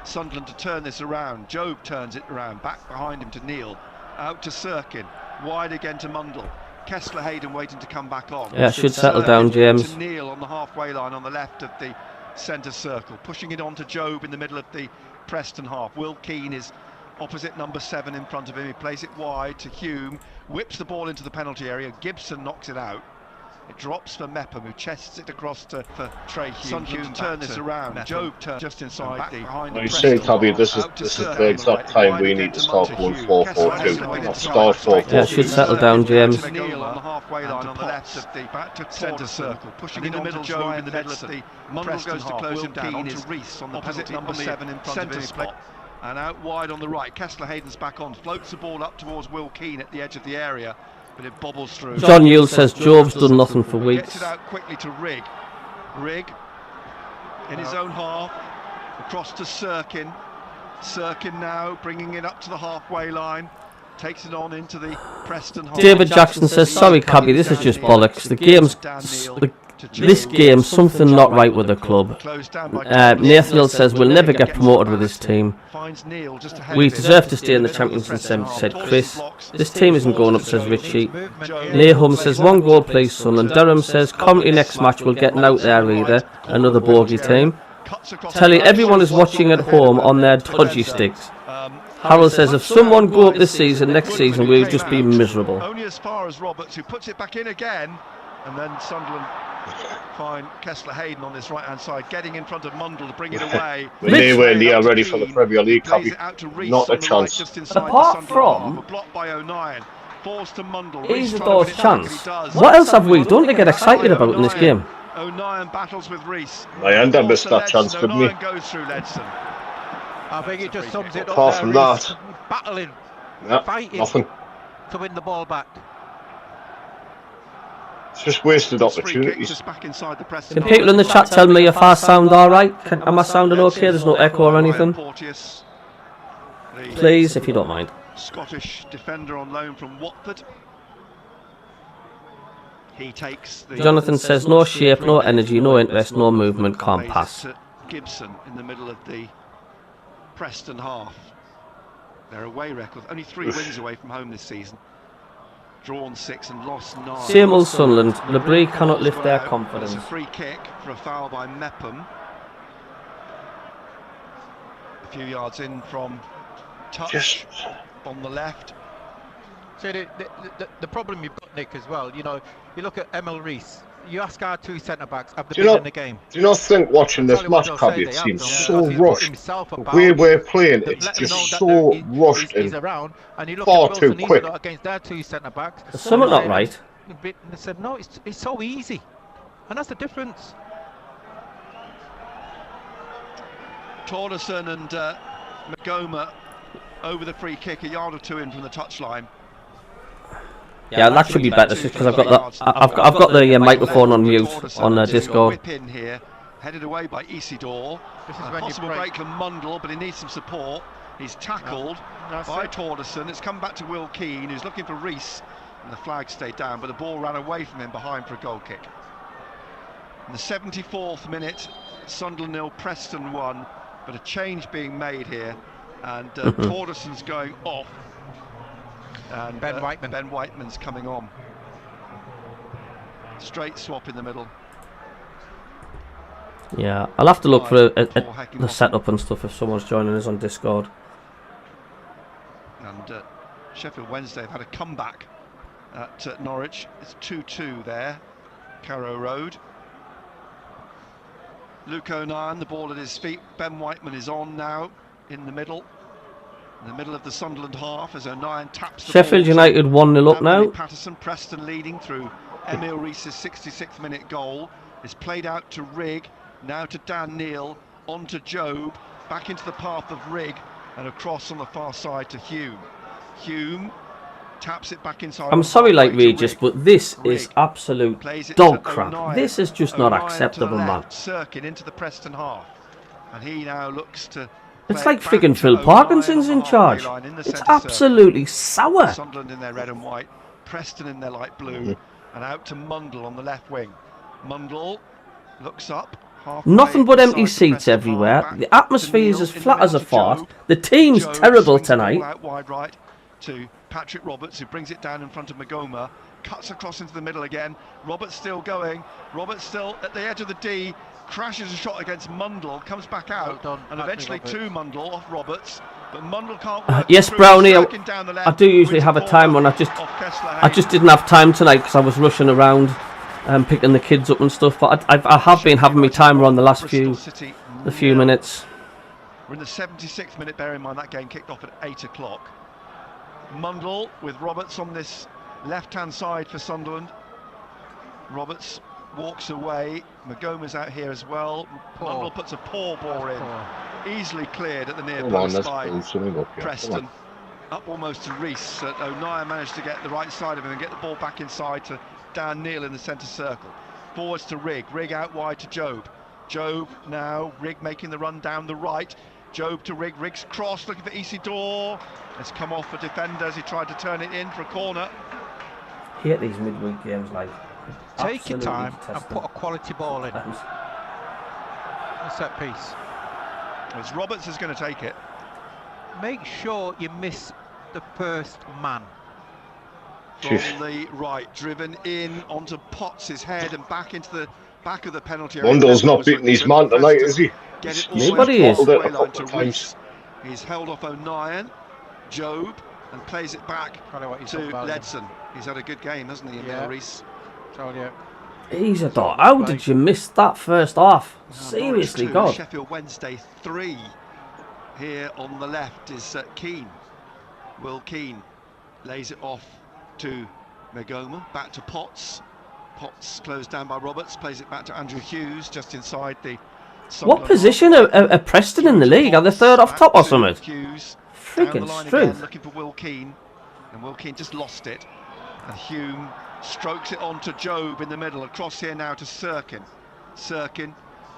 Sunderland to turn this around. Job turns it around. Back behind him to Neil. Out to Sirkin. Wide again to Mundle. Kessler Hayden waiting to come back on. Yeah, should settle down, James. To Neil on the halfway line on the left of the centre circle. Pushing it on to Job in the middle of the Preston half. Will Keane is opposite number 7 in front of him. He plays it wide to Hume. Whips the ball into the penalty area. Gibson knocks it out. It drops for Mepham, who chests it across for Trey Hume. Hume turn this around. Mepham. Job turns just inside behind. I say, Tabby, this is the exact time we need to start going 4-4-2, not start 4-4-2. Yeah, should settle down, James. Neil on the halfway line on the left of the back to centre circle, pushing in the middle. Job in the middle of the Mundle goes to close him down onto Reese on the opposite number 7 in front of him. And out wide on the right, Kessler Hayden's back on, floats the ball up towards Will Keane at the edge of the area. But it bobbles through. John Yule says Job's done nothing for weeks. Gets it out quickly to Rigg. Rigg in his own half, across to Sirkin. Sirkin now bringing it up to the halfway line. Takes it on into the Preston half. David Jackson says, sorry Cabby, this is just bollocks. This game, something not right with the club. Nathaniel says we'll never get promoted with this team. We deserve to stay in the Championship, said Chris. This team isn't going up, says Richie. Nahum says 1 goal please son. And Durham says Comedy next match will get out there either. Another bogey team. Telly everyone is watching at home on their dodgy sticks. Harold says if someone go up this season, next season we'll just be miserable. Only as far as Roberts, who puts it back in again. And then Sunderland find Kessler Hayden on this right-hand side, getting in front of Mundle to bring it away. Anywhere near ready for the Premier League, Cabby. Not a chance. Apart from blocked by O'Nien, falls to Mundle. Isadore's chance, what else have we done to get excited about in this game? O'Nien battles with Reese. Nyanda missed that chance, didn't he? Goes through Ledson. I think it just sums it up. Apart from that, battling, fighting nothing. To win the ball back. It's just wasted opportunities. Can people in the chat tell me if I sound alright? Am I sounding okay? There's no echo or anything? Please, if you don't mind. Scottish defender on loan from Watford. He takes the Jonathan says no shape, no energy, no interest, no movement, can't plays it pass. to Gibson in the middle of the Preston half. Their away record, only 3 wins away from home this season. Drawn 6 and lost 9. Same old Sunderland. Labrie cannot lift their confidence. It's a free kick for a foul by MACKEM. A few yards in from touch on the left. So the problem you've got, Nick, as well, you know, you look at Emil Rees, you ask our 2 centre-backs, have they been in the game? Do you not think watching this match, Cabby, it seems so rushed? The way we're playing, it's just so rushed and around, and you look far at too Wilson, quick. He's not against their 2 centre-backs. There's something not right. And they said, no, it's so easy. And that's the difference. Torderson and Magoma over the free kick, a yard or 2 in from the touchline. Yeah, that should be better because I've got the microphone on mute on Discord. Whip in here, headed away by Isidore. This is when possible break from Mundle, but he needs some support. He's tackled by Torderson. It's come back to Will Keane, who's looking for Rees, and the flag stayed down, but the ball ran away from him behind for a goal kick. In the 74th minute, Sunderland 0, Preston 1, but a change being made here, and Torderson's going off. And Ben Whiteman's coming on. Straight swap in the middle. Yeah, I'll have to look for the setup and stuff if someone's joining us on Discord. And Sheffield Wednesday have had a comeback at Norwich. It's 2-2 there, Carrow Road. Luke O'Nien, the ball at his feet. Ben Whiteman is on now in the middle. In the middle of the Sunderland half as O'Nien taps the Sheffield ball. United 1-0 up now. Patterson, Preston leading through Emil Rees' 66th minute goal. It's played out to Rigg, now to Dan Neil, on to Job, back into the path of Rigg and across on the far side to Hume. Hume taps it back inside. I'm sorry, like Regis, but this is absolute dog crap. This is just not acceptable, man. Sirkin into the Preston half, and he now looks to. It's like friggin' Phil Parkinson's in charge. It's absolutely sour. Sunderland in their red and white, Preston in their light blue, and out to Mundle on the left wing. Mundle looks up. Nothing but empty seats everywhere. The atmosphere is as flat as a fart. The team's terrible tonight. Out wide right to Patrick Roberts, who brings it down in front of Magoma. Cuts across into the middle again. Roberts still going. Roberts still at the edge of the D. Crashes a shot against Mundle, comes back out, and eventually to Mundle off Roberts, but Mundle can't work. Yes, Brownie, I do usually have a time when I just didn't have time tonight because I was rushing around and picking the kids up and stuff. But I have been having my timer on the last few minutes. We're in the 76th minute. Bear in mind that game kicked off at 8 o'clock. Mundle with Roberts on this left-hand side for Sunderland. Roberts walks away. Magoma's out here as well. Mundle puts a poor ball in. Easily cleared at the near post by Preston. Up almost to Rees. O'Nien managed to get the right side of him and get the ball back inside to Dan Neil in the centre circle. Forwards to Rigg. Rigg out wide to Job. Job now. Rigg making the run down the right. Job to Rigg. Rigg's cross looking for Isidore. It's come off for defenders. He tried to turn it in for a corner. Hate these midweek games, like. Take your time and put a quality ball in. A set piece. As Roberts is going to take it. Make sure you miss the first man. From the right, driven in onto Potts' head and back into the back of the penalty area. Mundle's not beating his man tonight, is he? Nobody is. He's held off O'Nien, Job, and plays it back to Ledson. He's had a good game, hasn't he, in Rees? He's a dog. How did you miss that first half? Seriously, God. Sheffield Wednesday 3. Here on the left is Keane. Will Keane lays it off to Magoma. Back to Potts. Potts closed down by Roberts. Plays it back to Andrew Hughes just inside the. What position are Preston in the league? Are they third off top or something? Freaking Struth. Looking for Will Keane, and Will Keane just lost it. And Hume strokes it on to Job in the middle. Across here now to Sirkin. Sirkin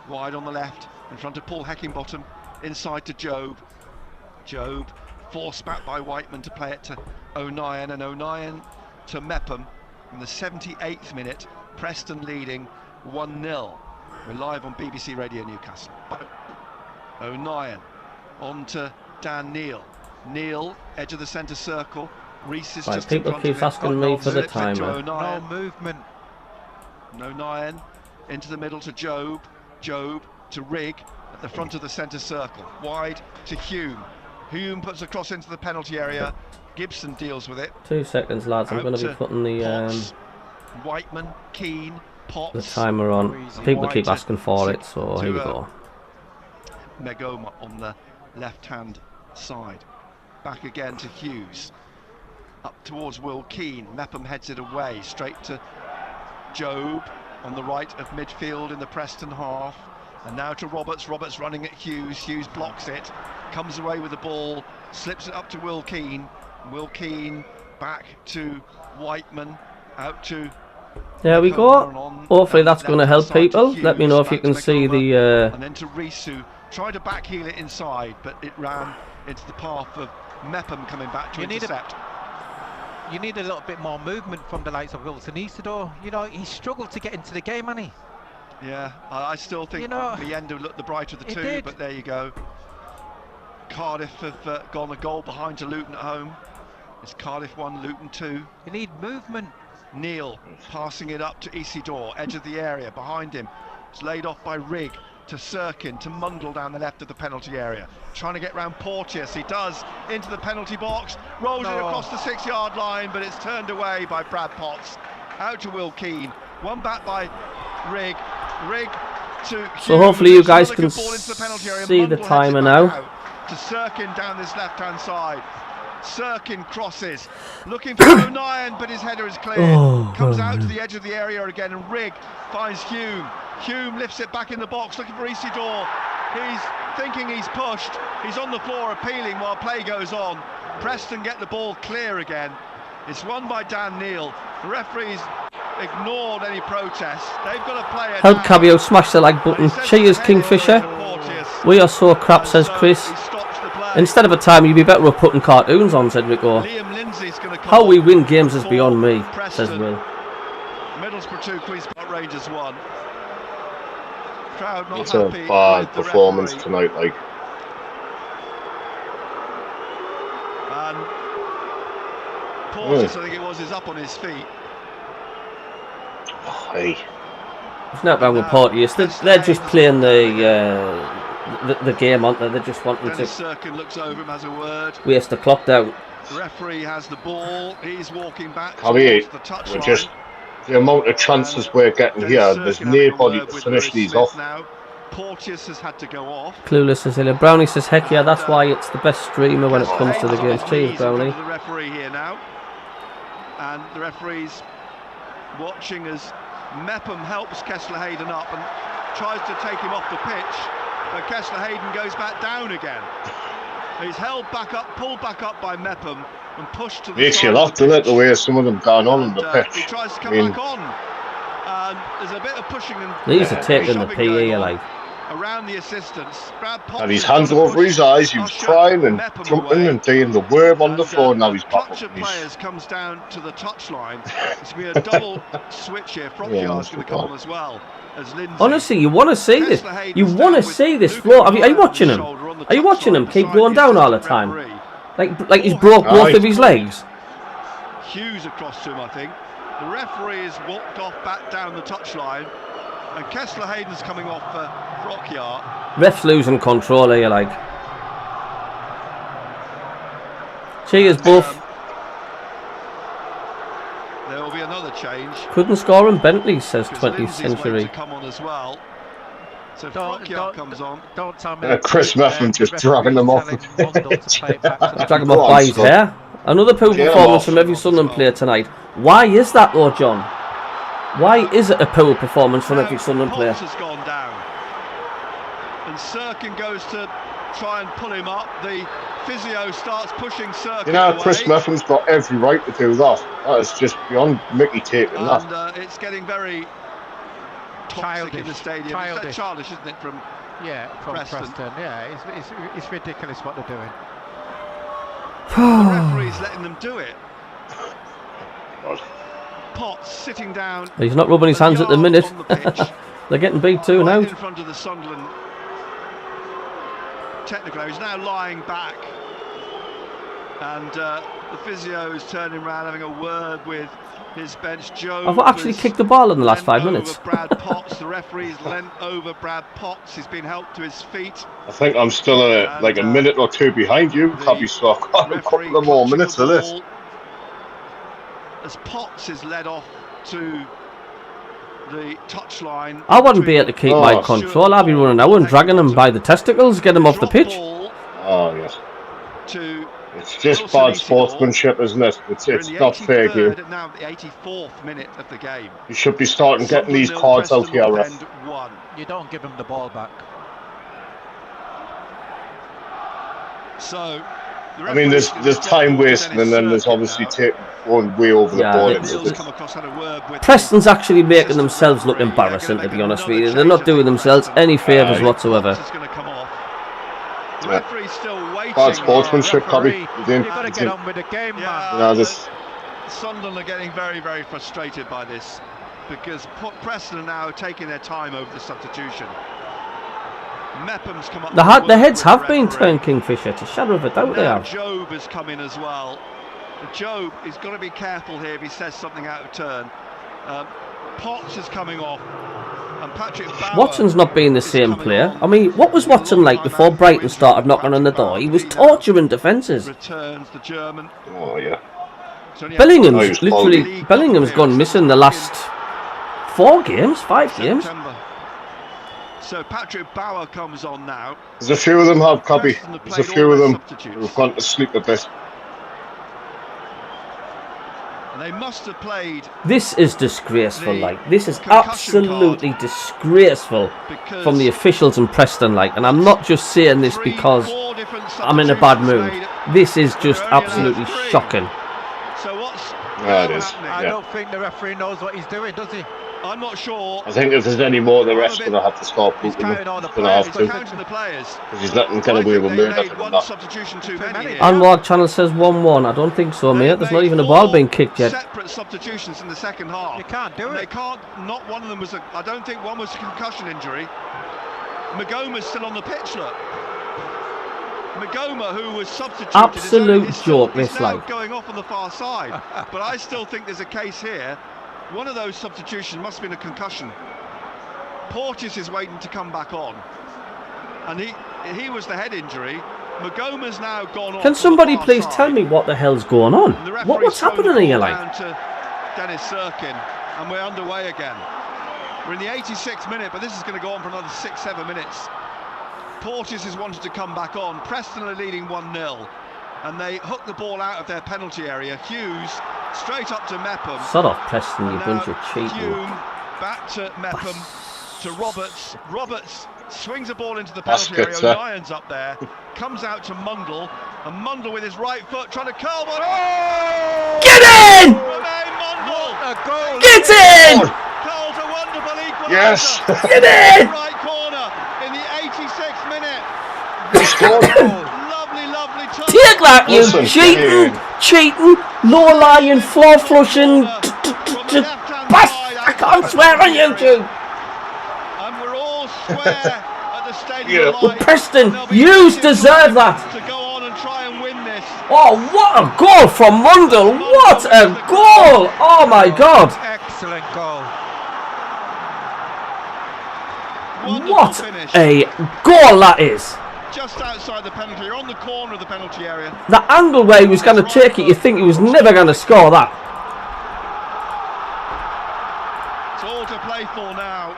wide on the left in front of Paul Heckingbottom. Inside to Job. Job Forced back by Whiteman to play it to O'Nien, and O'Nien to Mepham in the 78th minute. Preston leading 1-0. We're live on BBC Radio Newcastle. O'Nien on to Dan Neil. Neil, edge of the centre circle. Reese is just people keep asking me for the timer. No movement. O'Nien into the middle to Job. Job to Rigg at the front of the centre circle. Wide to Hume. Hume puts a cross into the penalty area. Gibson deals with it. 2 seconds, lads. I'm going to be putting the Whiteman, Keane, Potts, the timer on. People keep asking for it, so here we go. Megoma on the left-hand side. Back again to Hughes. Up towards Will Keane. Mepham heads it away. Straight to Job on the right of midfield in the Preston half. And now to Roberts. Roberts running at Hughes. Hughes blocks it. Comes away with the ball. Slips it up to Will Keane. Will Keane back to Whiteman. Out to... There we go. Hopefully that's going to help people. Let me know if you can see the... And then to Risu. Tried to backheel it inside, but it ran into the path of Mepham coming back to intercept. You need a little bit more movement from the likes of Wilson Isidore. You know, he struggled to get into the game, hasn't he? Yeah, I still think Liendo looked the brighter of the two, but there you go. Cardiff have gone a goal behind to Luton at home. It's Cardiff 1, Luton 2. You need movement. Neil passing it up to Isidore, edge of the area, behind him. It's laid off by Rigg to Sirkin, to Mundle down the left of the penalty area. Trying to get round Porteous, he does, into the penalty box, rolls it across the 6-yard line, but it's turned away by Brad Potts. Out to Will Keane, one back by Rigg. Rigg to Hughes. So hopefully you guys can see the timer now. To Sirkin down this left-hand side. Sirkin crosses, looking for O'Nien, but his header is cleared. Comes out to the edge of the area again, and Rigg finds Hume. Hume lifts it back in the box, looking for Isidore. He's thinking he's pushed. He's on the floor appealing while play goes on. Preston get the ball clear again. It's won by Dan Neil. The referees ignored any protest. They've got to play it. Help Cabio smash the like button. Cheers, Kingfisher. We are so crap, says Chris. Instead of a time, you'd be better off putting cartoons on, said Rico. How we win games is beyond me, says Will. Middlesbrough 2, Queen's Park Rangers 1. Crowd not it's a bad performance tonight, like. And Porteous, I think it was, is up on his feet. Hey. It's not wrong with Porteous. They're just playing the game, aren't they? They just want to Sirkin looks over him, has a word. Waste the clock down. The referee has the ball. He's walking back towards the touch line. Just the amount of chances we're getting here. There's nobody to finish these off. Now. Porteous has had to go off. Clueless says here. Brownie says, heck yeah, that's why it's the best streamer when it comes to the games. Cheers, Brownie. The referee here now, and the referee's watching as Mepham helps Kessler Hayden up and tries to take him off the pitch. But Kessler Hayden goes back down again. He's held back up, pulled back up by Mepham and pushed to the Makes side. you laugh, doesn't it, the way some of them gone on the pitch. He tries to come back on. And there's a bit of pushing and these are taking the PE like. Around the assistants. And his hands over his eyes, he was crying and jumping and doing the worm on the floor. Now he's back Clutch up. of players comes down to the touchline. It's going to be a double switch here. Frockyard's going to come on as well. Honestly, you want to see this. You want to see this floor. Are you watching him? Are you watching him keep going down all the time? Like he's broke both of his legs. Hughes across to him, I think. The referee has walked off back down the touchline, and Kessler Hayden's coming off for Frockyard. Ref's losing control here, like. Cheers, Buff. There will be another change. Couldn't score in Bentley, says 20th Century. Come on as well. So Frockyard comes on. Don't tell me. Chris Mepham just dragging them off. Dragging him off by his hair. Another poor performance from every Sunderland player tonight. Why is that though, John? Why is it a poor performance from every Sunderland player? Has gone down. And Sirkin goes to try and pull him up. The physio starts pushing Sirkin. You know, away. Chris Mepham's got every right to do that. That is just beyond Mickey taking that. And it's getting very toxic in the stadium. It's childish, isn't it, from Preston. Yeah, it's ridiculous what they're doing. The referee's letting them do it. God. Potts sitting down. He's not rubbing his hands at the minute. on the pitch. They're getting beat 2 now. In front of the Sunderland technical area. He's now lying back. And the physio is turning around having a word with his bench. Joe I've actually kicked the ball in the last 5 minutes. Brad Potts. The referee's leant over Brad Potts. He's been helped to his feet. I think I'm still like a minute or 2 behind you, Cabby, so I've got a couple of more minutes of this. As Potts is led off to the touchline. I wouldn't be able to keep my control. I'd be running out and dragging him by the testicles, get him off the pitch. Oh, yes. It's just bad sportsmanship, isn't it? It's not fair game. Now the 84th minute of the game. You should be starting getting these cards out here, ref. You don't give him the ball back. So, I mean, there's time wasting, and then there's obviously going way over the ball. Preston's actually making themselves look embarrassing, to be honest with you. They're not doing themselves any favours whatsoever. Bad sportsmanship, Cabby. You've got to get on with the game, man. Sunderland are getting very, very frustrated by this because Preston are now taking their time over the substitution. Meppem's come up. The heads have been turned Kingfisher, to shadow of a doubt they have. Job has come in as well. Job is got to be careful here if he says something out of turn. Potts is coming off. And Patrick Bauer, Watson's not being the same player. I mean, what was Watson like before Brighton started knocking on the door? He was torturing defences. Returns the German. Oh, yeah. Bellingham's gone missing the last 5 games. So Patrick Bauer comes on now. There's a few of them have, Cabby. There's a few of them who've gone to sleep a bit. They must have played. This is disgraceful, this is absolutely disgraceful from the officials in Preston, and I'm not just saying this because I'm in a bad mood. This is just absolutely shocking. So what's it is. I don't think the referee knows what he's doing, does he? I'm not sure. I think if there's any more, the ref's going to have to start booting him. He's going to have to. Because he's letting get away with murder from that. Anwar Channel says 1-1. I don't think so, mate. There's not even a ball being kicked yet. Separate substitutions in the second half. You can't do it. They can't. Not one of them was. I don't think one was a concussion injury. Magoma's still on the pitch. Look. Magoma, who was substituted, absolute joke. This going off on the far side. But I still think there's a case here. One of those substitutions must have been a concussion. Porteous is waiting to come back on, and he was the head injury. Magoma's now gone off. Can somebody please tell me what the hell's going on? What's happening here, Down to Dennis Sirkin, and we're underway again. We're in the 86th minute, but this is going to go on for another 6-7 minutes. Porteous has wanted to come back on. Preston are leading 1-0. And they hook the ball out of their penalty area. Hughes straight up to Meppem. Shut off, Preston, you bunch of cheating. Hume back to Meppem, to Roberts. Roberts swings a ball into the penalty area. O'Nien's up there, comes out to Mundle, and Mundle with his right foot trying to curl one. Oh! Get in! Romain Mundle! What a goal! Get in! Curls a wonderful equaliser. Yes! Get in! Right corner in the 86th minute. He scored. Take that, you cheating, low-lying, floor-flushing I can't swear on YouTube. And we're all square at the stadium. Well, Preston, you deserve that. To go on and try and win this. Oh, what a goal from Mundle. What a goal. Oh, my God. Excellent goal. What a goal that is. Just outside the penalty, you're on the corner of the penalty area. The angle where he was going to take it, you think he was never going to score that. It's all to play for now.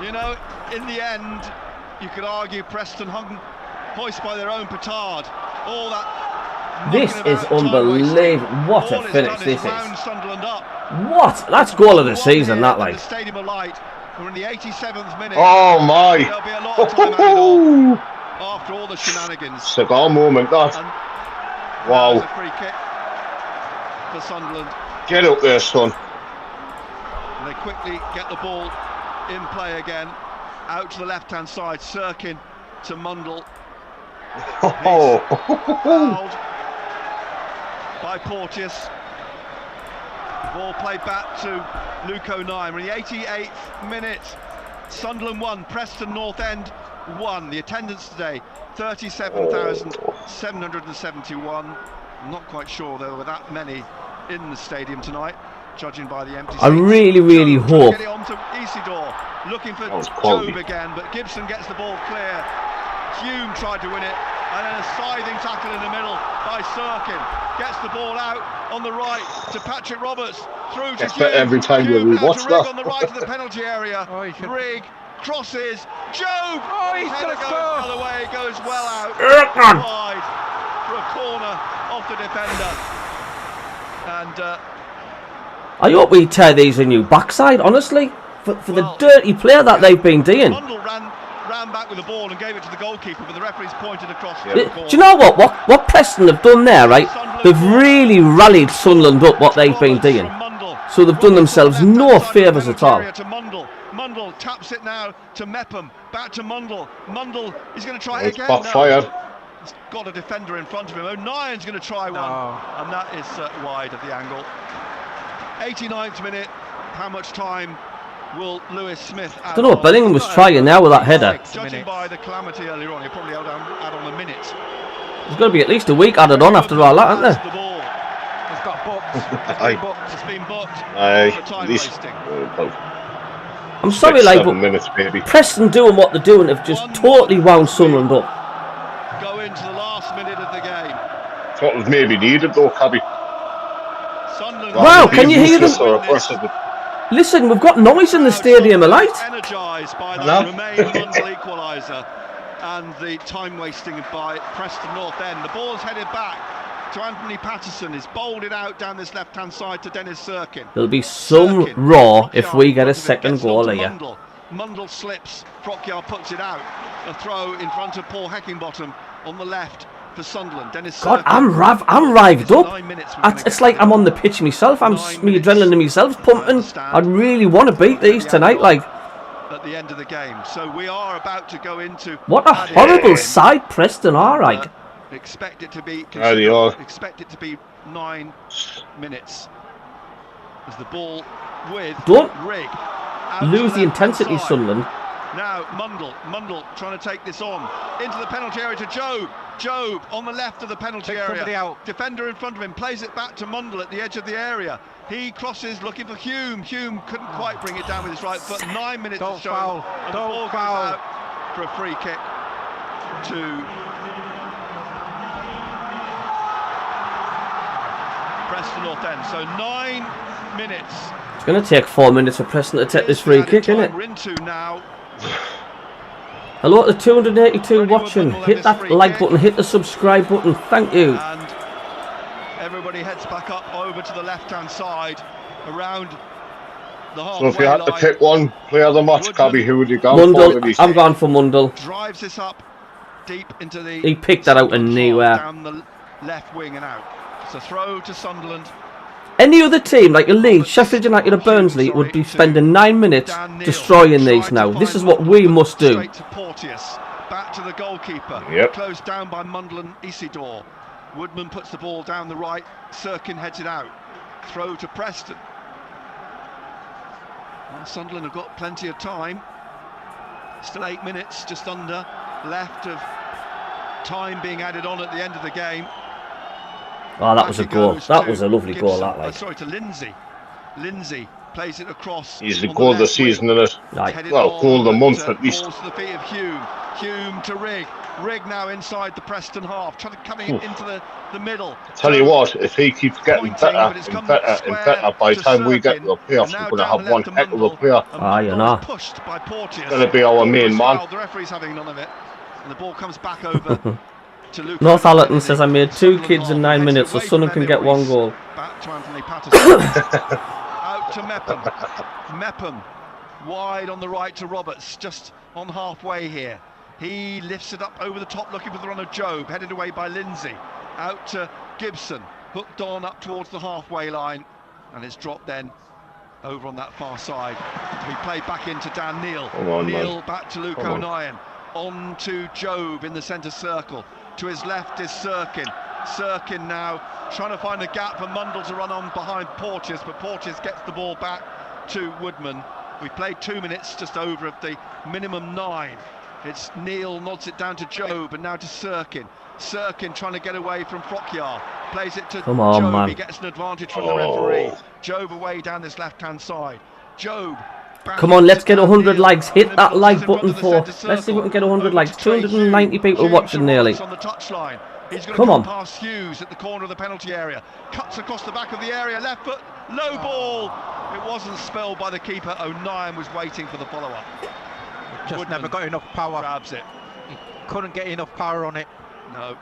You know, in the end, you could argue Preston hung hoist by their own petard. All that. This is unbelievable. What a finish this is. Sunderland up. What? That's goal of the season, that like. The Stadium of Light. We're in the 87th minute. Oh my! There'll be a lot of time added on. After all the shenanigans. Cigar moment, that. Wow. A free kick for Sunderland. Get up there, son. And they quickly get the ball in play again. Out to the left-hand side. Sirkin to Mundle. Oh. Fouled. by Porteous. Ball played back to Luke O'Nien. We're in the 88th minute. Sunderland 1, Preston North End 1. The attendance today, 37,771. I'm not quite sure there were that many in the stadium tonight, judging by the empty seats. I really hope. Get it on to Isidore, looking for Job again, but Gibson gets the ball clear. Hume tried to win it, and then a scything tackle in the middle by Sirkin. Gets the ball out on the right to Patrick Roberts, through to Hume. Every time Hume we watch that. on the right of the penalty area. Rigg crosses. Job! Oh, he's going to score! The other way, goes well out. Wide for a corner off the defender. And I hope we tear these a new backside, honestly, for the dirty play that they've been doing. Mundle ran back with the ball and gave it to the goalkeeper, but the referee's pointed across the Do you know what Preston have done there, right? They've really rallied Sunderland up what they've been doing. So they've done themselves no favours at all. Mundle taps it now to Mepham, back to Mundle. Mundle is going to try it again. Backfired. He's got a defender in front of him. O'Nien's going to try one, and that is wide of the angle. 89th minute. How much time will Lewis Smith add? I don't know what Bellingham was trying now with that header. Judging by the calamity earlier on, he'll probably add on a minute. There's got to be at least a week added on after all that, isn't there? The ball. It's got booked. It's been booked. For time wasting. I'm sorry, like, but minutes, maybe. Preston doing what they're doing have just totally wound Sunderland up. Go into the last minute of the game. Thought it was maybe needed though, Cabby. Wow, can you hear them? Listen, we've got noise in the stadium, alight. Energised by that Remain Mundle equaliser and the time wasting by Preston North End. The ball's headed back to Anthony Patterson. Is bowled it out down this left-hand side to Dennis Sirkin. There'll be some raw if we get a second goal here. Mundle slips. Prockyard puts it out. A throw in front of Paul Heckingbottom on the left for Sunderland. Dennis God, Sirkin. I'm rived up. It's like I'm on the pitch myself. My adrenaline in myself's pumping. I really want to beat these tonight, like. At the end of the game, so we are about to go into. What a horrible side Preston are, like. Expect it to be. Expect it to be 9 minutes. As the ball with Rigg. Lose the intensity, Sunderland. Now Mundle trying to take this on into the penalty area to Job. Job on the left of the penalty area. Defender in front of him plays it back to Mundle at the edge of the area. He crosses looking for Hume. Hume couldn't quite bring it down with his right foot. 9 minutes to show. Don't foul. Out for a free kick to Preston North End. So 9 minutes. It's going to take 4 minutes for Preston to take this free kick, isn't it? We're into now. Hello to the 282 watching. Hit that like button, hit the subscribe button. Thank you. And everybody heads back up over to the left-hand side, around the halfway line. So if you had to pick one player of the match, Cabby, who would you go Mundle. for? I'm going for Mundle. Drives this up deep into the. He picked that out of nowhere. Down the left wing and out. It's a throw to Sunderland. Any other team, like a Leeds, Sheffield United or Burnley, would be spending 9 minutes destroying these now. This is what we must do. Straight to Porteous, back to the goalkeeper. Closed down by Mundle and Isidore. Woodman puts the ball down the right. Sirkin heads it out. Throw to Preston. Well, Sunderland have got plenty of time. Still 8 minutes, just under, left of time being added on at the end of the game. Oh, that was a goal. That was a lovely goal, that, like. Sorry, to Lindsay. Lindsay plays it across. He's the goal of the season, isn't it? Right. Well, goal of the month at least. Balls to the feet of Hume. Hume to Rigg. Rigg now inside the Preston half, coming into the middle. Tell you what, if he keeps getting better and better, by the time we get to the playoffs, we're going to have one heck of a player. You know. Pushed by Porteous. Going to be our main man. The referee's having none of it, and the ball comes back over. Northallerton says I made 2 kids in 9 minutes, so Sunderland can get 1 goal. Back to Anthony Patterson. Out to Mepham. Mepham wide on the right to Roberts, just on halfway here. He lifts it up over the top, looking for the run of Job, headed away by Lindsay. Out to Gibson, hooked on up towards the halfway line, and it's dropped then over on that far side. To be played back into Dan Neal. Neal back to Luke O'Nien. On to Job in the centre circle. To his left is Sirkin. Sirkin now trying to find a gap for Mundle to run on behind Porteous, but Porteous gets the ball back to Woodman. We played 2 minutes, just over of the minimum 9. It's Neil, nods it down to Job, and now to Sirkin. Sirkin trying to get away from Frockyar, plays it to Job, man. He gets an advantage from the referee. Job away down this left-hand side. Job. Come on, let's get 100 likes. Hit that like button for. Let's see if we can get 100 likes. 290 people watching nearly. On the touchline. He's going to come on. Past Hughes at the corner of the penalty area. Cuts across the back of the area. Left foot. Low ball. It wasn't spelled by the keeper. O'Nien was waiting for the follow-up. Just Woodman never got enough power. Grabs it. He couldn't get enough power on it. No.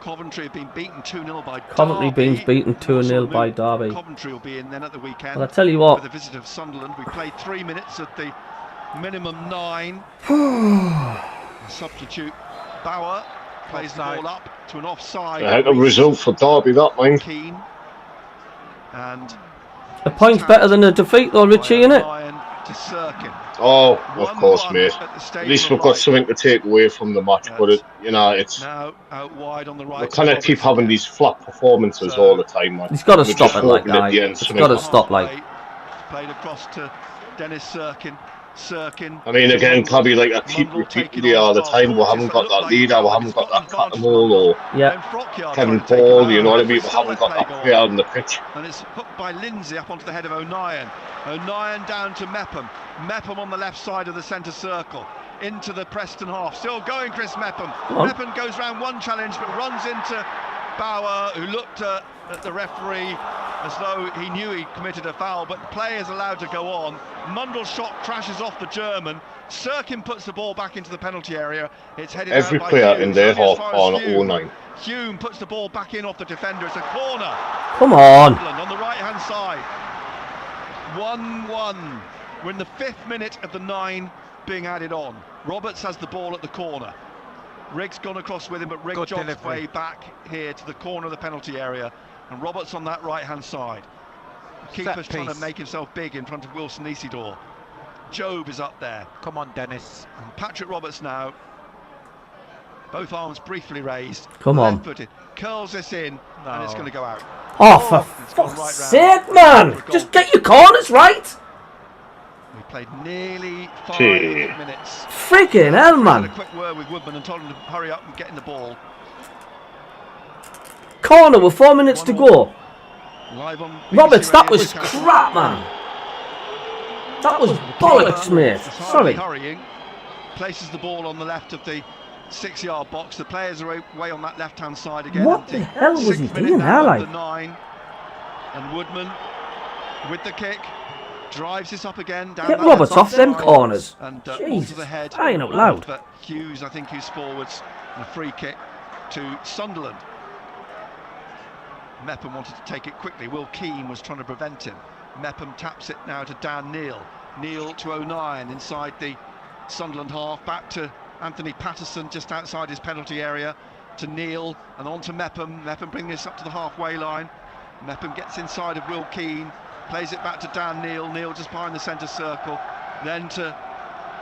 Coventry have been beaten 2-0 by Coventry Derby. being beaten 2-0 by Derby. Coventry will be in then at the weekend. Well, I tell you what. With the visit of Sunderland, we played 3 minutes at the minimum 9. Substitute Bauer plays the ball up to an offside. I had a result for Derby, that man. Keane. And a point's better than a defeat, though, Richie, innit? To Sirkin. Oh, of course, mate. At least we've got something to take away from the match, but it's now out wide on the right. We kind of keep having these flat performances all the time, man. He's got to stop it like that. He's got to stop like. Played across to Dennis Sirkin. I mean, again, Clubby, like I keep repeating it all the time. We haven't got that leader, we haven't got that Catamol or Kevin Paul. You know what I mean? We haven't got that player on the pitch. And it's hooked by Lindsay up onto the head of O'Nien. O'Nien down to Mepham. Mepham on the left side of the centre circle. Into the Preston half. Still going, Chris Mepham. Mepham goes round one challenge, but runs into Bauer, who looked at the referee as though he knew he'd committed a foul, but play is allowed to go on. Mundle's shot crashes off the German. Sirkin puts the ball back into the penalty area. It's headed every out by player Hume. in their half on 09. Hume puts the ball back in off the defender. It's a corner. Come on. On the right-hand side. 1-1. We're in the 5th minute of the 9 being added on. Roberts has the ball at the corner. Riggs gone across with him, but Riggs jogs way back here to the corner of the penalty area. And Roberts on that right-hand side. The keeper's trying to make himself big in front of Wilson Isidore. Job is up there. Come on, Dennis. And Patrick Roberts now. Both arms briefly raised. Come on. Left-footed. Curls this in, and it's going to go out. Oh, for fuck's sake, man! Just get your corners right! We played nearly 5 minutes. Freaking hell, man! A quick word with Woodman and told him to hurry up and get in the ball. Corner with 4 minutes to go. Roberts, that was crap, man. That was bollocks, mate. Sorry. Hurrying, places the ball on the left of the 6-yard box. The players are away on that left-hand side again. What the hell was he doing, Harley? And Woodman with the kick drives this up again. Down Get Roberts off them corners. And Jesus, the head. crying out loud. But Hughes, I think, who's forwards, and a free kick to Sunderland. Mepham wanted to take it quickly. Will Keane was trying to prevent him. Mepham taps it now to Dan Neil. Neil to O'Nien inside the Sunderland half. Back to Anthony Patterson just outside his penalty area. To Neil and on to Mepham. Mepham bringing this up to the halfway line. Mepham gets inside of Will Keane. Plays it back to Dan Neil. Neil just behind the centre circle. Then to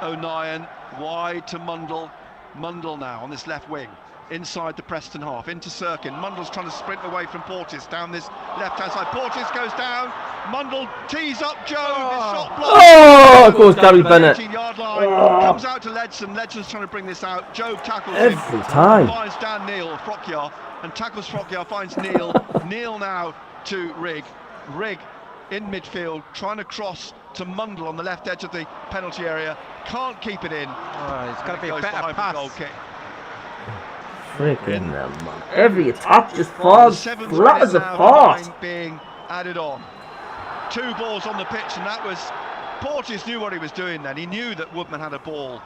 O'Nien. Wide to Mundle. Mundle now on this left wing. Inside the Preston half, into Sirkin. Mundle's trying to sprint away from Porteous down this left-hand side. Porteous goes down. Mundle tees up Job. His shot blocked. Oh, goes Gary Bennett. 18-yard line. Comes out to Ledson. Ledson's trying to bring this out. Job tackles every him. time. Finds Dan Neil, Frockyar, and tackles Frockyar. Finds Neil. Neil now to Rigg. Rigg in midfield, trying to cross to Mundle on the left edge of the penalty area. Can't keep it in. It's got to be a better pass. Goal kick. Freaking hell, man. Every attack just falls flat as a pass. Being added on. 2 balls on the pitch, and that was... Porteous knew what he was doing then. He knew that Woodman had a ball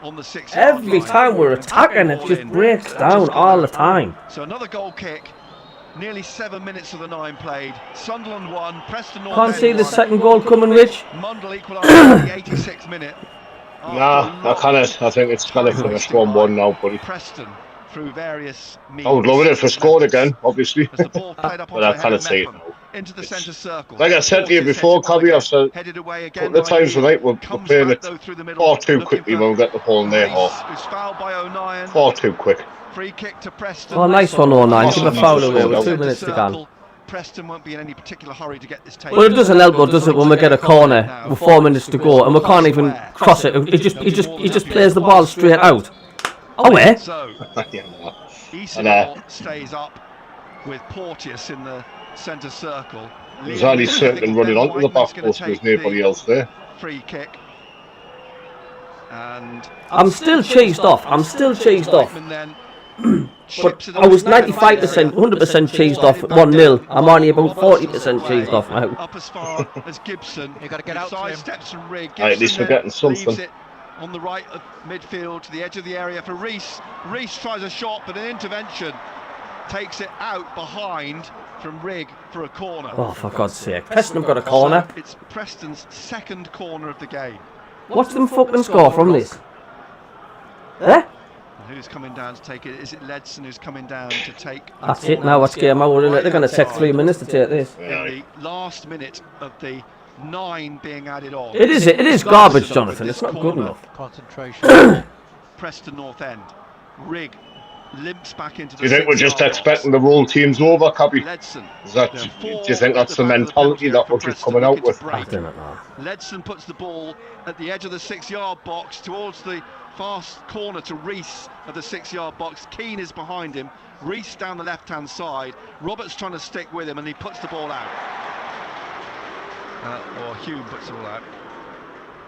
on the 6-yard line. Every time we're attacking, it just breaks down all the time. So another goal kick. Nearly 7 minutes of the 9 played. Sunderland 1, Preston North. Can't see the second goal coming, Rich. Mundle equalised in the 86th minute. Nah, I think it's got to finish 1-1 now, buddy. Preston through various means. I would love it if it scored again, obviously. As the ball played up but I kind of see it now. Into the centre circle. Like I said to you before, Cobby, I've said a couple of times tonight, we're playing it far too quickly when we get the ball in their half. Who's fouled by O'Nien. Far too quick. Free kick to Preston. Oh, nice one, 09. Give a foul away with 2 minutes to go. Preston won't be in any particular hurry to get this taken. Well, it doesn't help, though, does it, when we get a corner with 4 minutes to go and we can't even cross it. He just plays the ball straight out. Oh, where? So, Isidore stays up with Porteous in the centre circle. There's only certain running onto the back post. There's nobody else there. Free kick. And I'm still cheesed off. But I was 95%, 100% cheesed off at 1-0. I'm only about 40% cheesed off now. Up as far as Gibson. You got to get out to him. Steps and Rig. At least we're getting something. It on the right of midfield to the edge of the area for Rees. Rees tries a shot, but an intervention takes it out behind from Rig for a corner. Oh, for God's sake. Preston have got a corner. So it's Preston's second corner of the game. Watch them fucking score from this. Eh? Who's coming down to take it? Is it Ledson who's coming down to take? That's it now, what's game over, isn't it? They're going to take 3 minutes to take this. In the last minute of the 9 being added on. It is garbage, Jonathan. It's not good enough. Concentration. Preston North End. Rig limps back into the. Do you think we're just expecting the roll teams over, Cabby? Ledson. Do you think that's the mentality that we're just coming out with? I don't know. Ledson puts the ball at the edge of the 6-yard box towards the fast corner to Rees at the 6-yard box. Keane is behind him. Rees down the left-hand side. Roberts trying to stick with him, and he puts the ball out. Or Hume puts the ball out.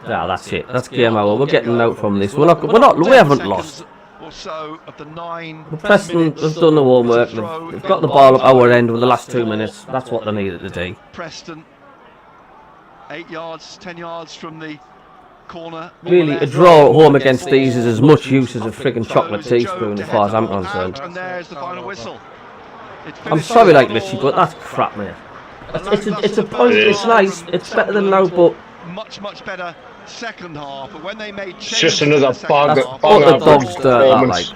Yeah, that's it. That's game over. We're getting out from this. We haven't lost. Or so of the 9. Preston has done the homework. They've got the ball up our end with the last 2 minutes. That's what they needed to do. Preston 8 yards, 10 yards from the corner. Really, a draw at home against these is as much use as a frigging chocolate teaspoon as far as I'm concerned. And there's the final whistle. I'm sorry, like Richie, but that's crap, mate. It's a point. It's nice. It's better than now, but much better second half. But when they made it's just another bang average performance.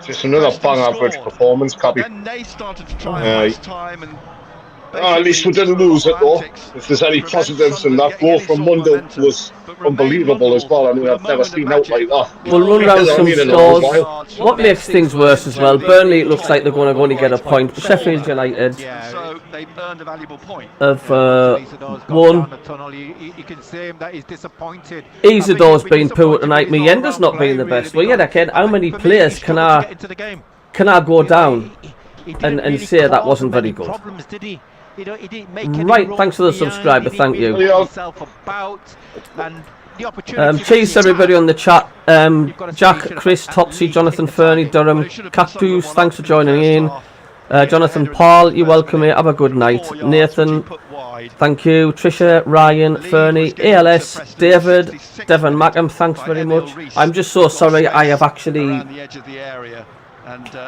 Just another bang average performance, Cabby. Then they started to try and waste time and. At least we didn't lose it though. If there's any positives in that goal from Mundo was unbelievable as well. I mean, I've never seen out like that. We'll run round some scores. What makes things worse as well, Burnley, it looks like they're going to only get a point. Sheffield United have won. You can see him that he's disappointed. Isidore's been poor tonight. Mienda's not been the best. Well, yeah, again, how many players can I go down and say that wasn't very good? Right, thanks for the subscriber, thank you. Cheers everybody on the chat. Jack, Chris, Topsy, Jonathan, Fernie, Durham, Cactus, thanks for joining in. Jonathan Paul, you're welcome here, have a good night. Nathan, thank you. Trisha, Ryan, Fernie, ALS, David, Devon Mackham, thanks very much. I'm just so sorry I have actually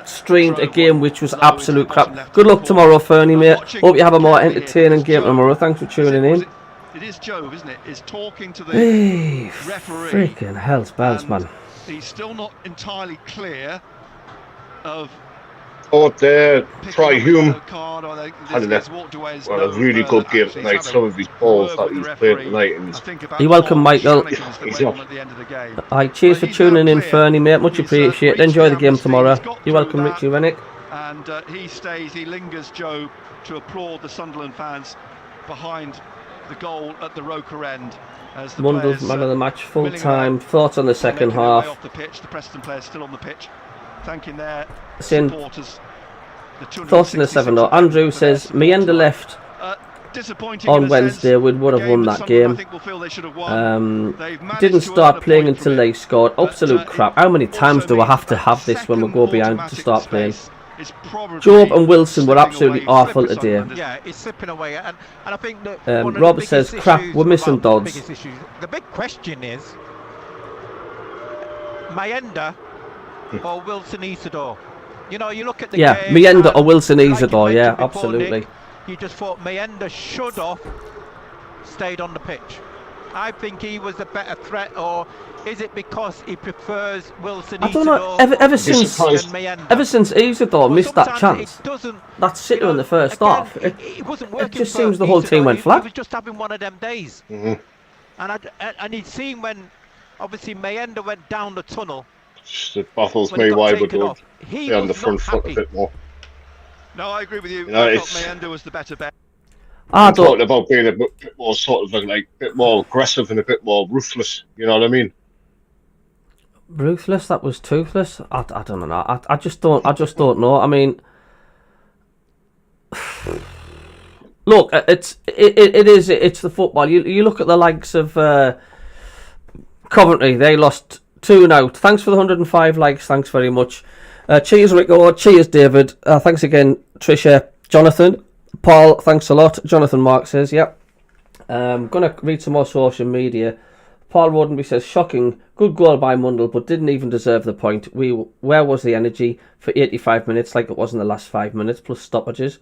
streamed a game which was absolute crap. Good luck tomorrow, Fernie, mate. Hope you have a more entertaining game tomorrow. Thanks for tuning in. It is Jove, isn't it? Is talking to the referee. Freaking hell's bells, man. He's still not entirely clear of. Oh, there, Try Hume had a really good game tonight. Some of his balls that he's played tonight. And you're welcome, Michael. Cheers for tuning in, Fernie, mate. Much appreciated. Enjoy the game tomorrow. You're welcome, Richie Rennick. And he lingers, Joe, to applaud the Sunderland fans behind the goal at the Roker end. As the Mundell's man of the match, full time. Thoughts on the second half? Off the pitch, the Preston players still on the pitch, thanking their Sin supporters. Thoughts in the 7-0. Andrew says Mienda left on Wednesday. We would have won that game. Didn't start playing until they scored. Absolute crap. How many times do I have to have this when we go behind to start playing? Job and Wilson were absolutely awful today. Yeah, it's slipping away, and I think that Rob says crap. We're missing Dodds. The big question is Mienda or Wilson Isidore. You know, you look at the game, Mienda or Wilson Isidore. Yeah, absolutely. Nick, you just thought Mienda should have stayed on the pitch. I think he was a better threat, or is it because he prefers Wilson Isidore? I don't know. Ever since Isidore missed that chance, that sitter in the first half, it wasn't working. It just seems the whole team went flat. He was just having one of them days. And he'd seen when, obviously, Mienda went down the tunnel. Just, it baffles me why we don't be on the front foot a bit more. No, I agree with you. You know, I thought Mayenda was the better bet. I'm talking about being a bit more sort of like a bit more aggressive and a bit more ruthless. You know what I mean? Ruthless? That was toothless. I don't know. I just don't know. I mean, look, it's the football. You look at the likes of Coventry. They lost 2-0. Thanks for the 105 likes. Thanks very much. Cheers, Rico. Cheers, David. Thanks again, Trisha, Jonathan. Paul, thanks a lot. Jonathan Mark says, yep. Gonna read some more social media. Paul Rodenby says, shocking. Good goal by Mundle, but didn't even deserve the point. Where was the energy for 85 minutes like it was in the last 5 minutes, plus stoppages?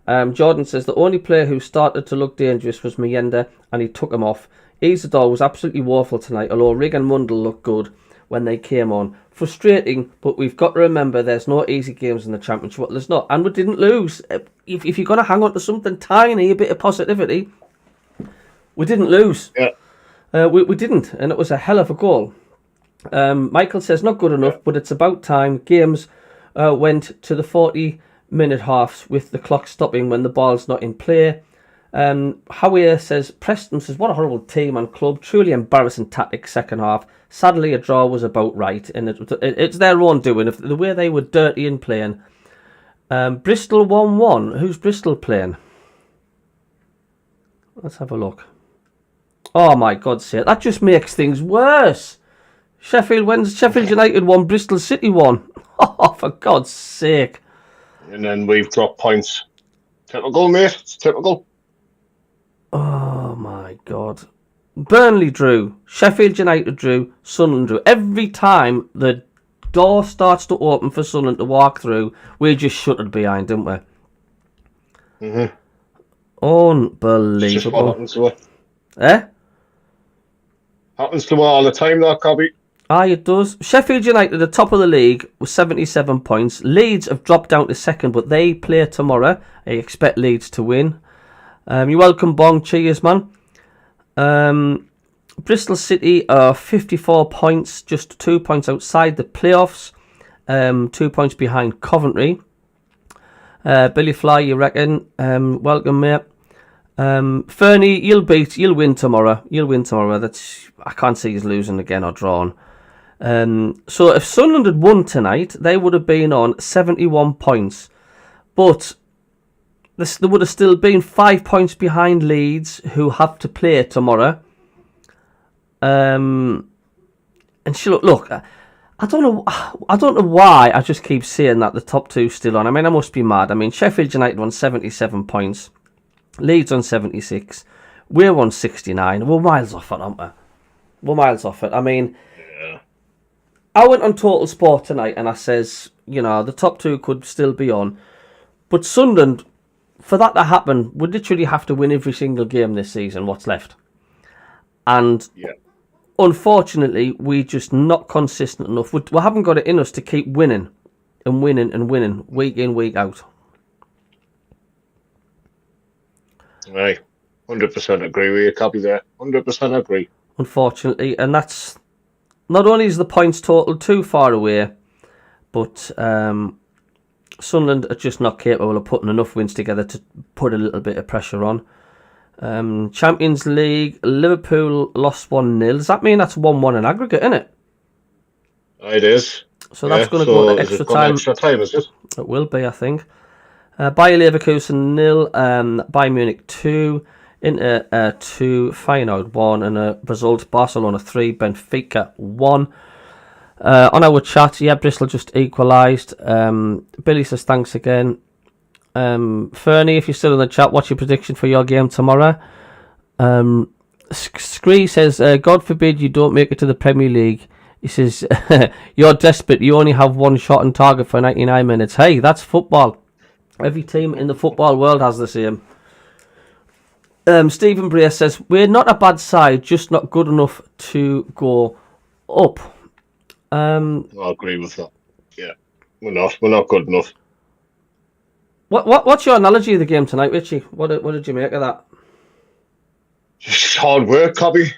Jordan says, the only player who started to look dangerous was Mayenda, and he took him off. Isidore was absolutely woeful tonight, although Rig and Mundle looked good when they came on. Frustrating, but we've got to remember there's no easy games in the Championship. Well, there's not, and we didn't lose. If you're going to hang on to something tiny, a bit of positivity, we didn't lose. Yeah. We didn't, and it was a hell of a goal. Michael says, not good enough, but it's about time. Games went to the 40-minute halves with the clock stopping when the ball's not in play. Howie says, Preston says, what a horrible team and club. Truly embarrassing tactics second half. Sadly, a draw was about right, and it's their own doing. If the way they were dirty in playing. Bristol 1-1. Who's Bristol playing? Let's have a look. Oh my God's sake, that just makes things worse. Sheffield United won, Bristol City won. Oh, for God's sake. And then we've dropped points. Typical, mate. It's typical. Oh my God. Burnley drew, Sheffield United drew, Sunderland drew. Every time the door starts to open for Sunderland to walk through, we just shuttered behind, didn't we? Mm-hmm. Unbelievable. It's just what happens to it. Eh? Happens to it all the time, that Cobby. Aye, it does. Sheffield United, the top of the league, with 77 points. Leeds have dropped down to second, but they play tomorrow. I expect Leeds to win. You're welcome, Bong. Cheers, man. Bristol City are 54 points, just 2 points outside the playoffs. 2 points behind Coventry. Billy Fly, you reckon? Welcome, mate. Fernie, you'll win tomorrow. You'll win tomorrow. I can't see you losing again or drawn. So if Sunderland had won tonight, they would have been on 71 points. But there would have still been 5 points behind Leeds, who have to play tomorrow. And look, I don't know why I just keep saying that the top two still on. I mean, I must be mad. I mean, Sheffield United won 77 points, Leeds on 76, we're on 69. We're miles off it, aren't we? We're miles off it. I mean, yeah. I went on Total Sport tonight and I says, you know, the top two could still be on, but Sunderland, for that to happen, would literally have to win every single game this season, what's left. And unfortunately, we're just not consistent enough. We haven't got it in us to keep winning and winning and winning week in, week out. Right. 100% agree with you, Copy there. 100% agree. Unfortunately, and that's not only is the points total too far away, but Sunderland are just not capable of putting enough wins together to put a little bit of pressure on. Champions League, Liverpool lost 1-0. Does that mean that's 1-1 in aggregate, isn't it? It is. So that's going to go to extra time. Extra time, is it? It will be, I think. Bayer Leverkusen 0, Bayern Munich 2, Inter 2, Feyenoord 1, and a result Barcelona 3, Benfica 1. On our chat, yeah, Bristol just equalised. Billy says thanks again. Fernie, if you're still in the chat, what's your prediction for your game tomorrow? Scree says, God forbid you don't make it to the Premier League. He says, you're desperate. You only have one shot on target for 99 minutes. Hey, that's football. Every team in the football world has the same. Stephen Brea says, we're not a bad side, just not good enough to go up. I agree with that. Yeah, we're not good enough. What's your analogy of the game tonight, Richie? What did you make of that? Just hard work, Cobby.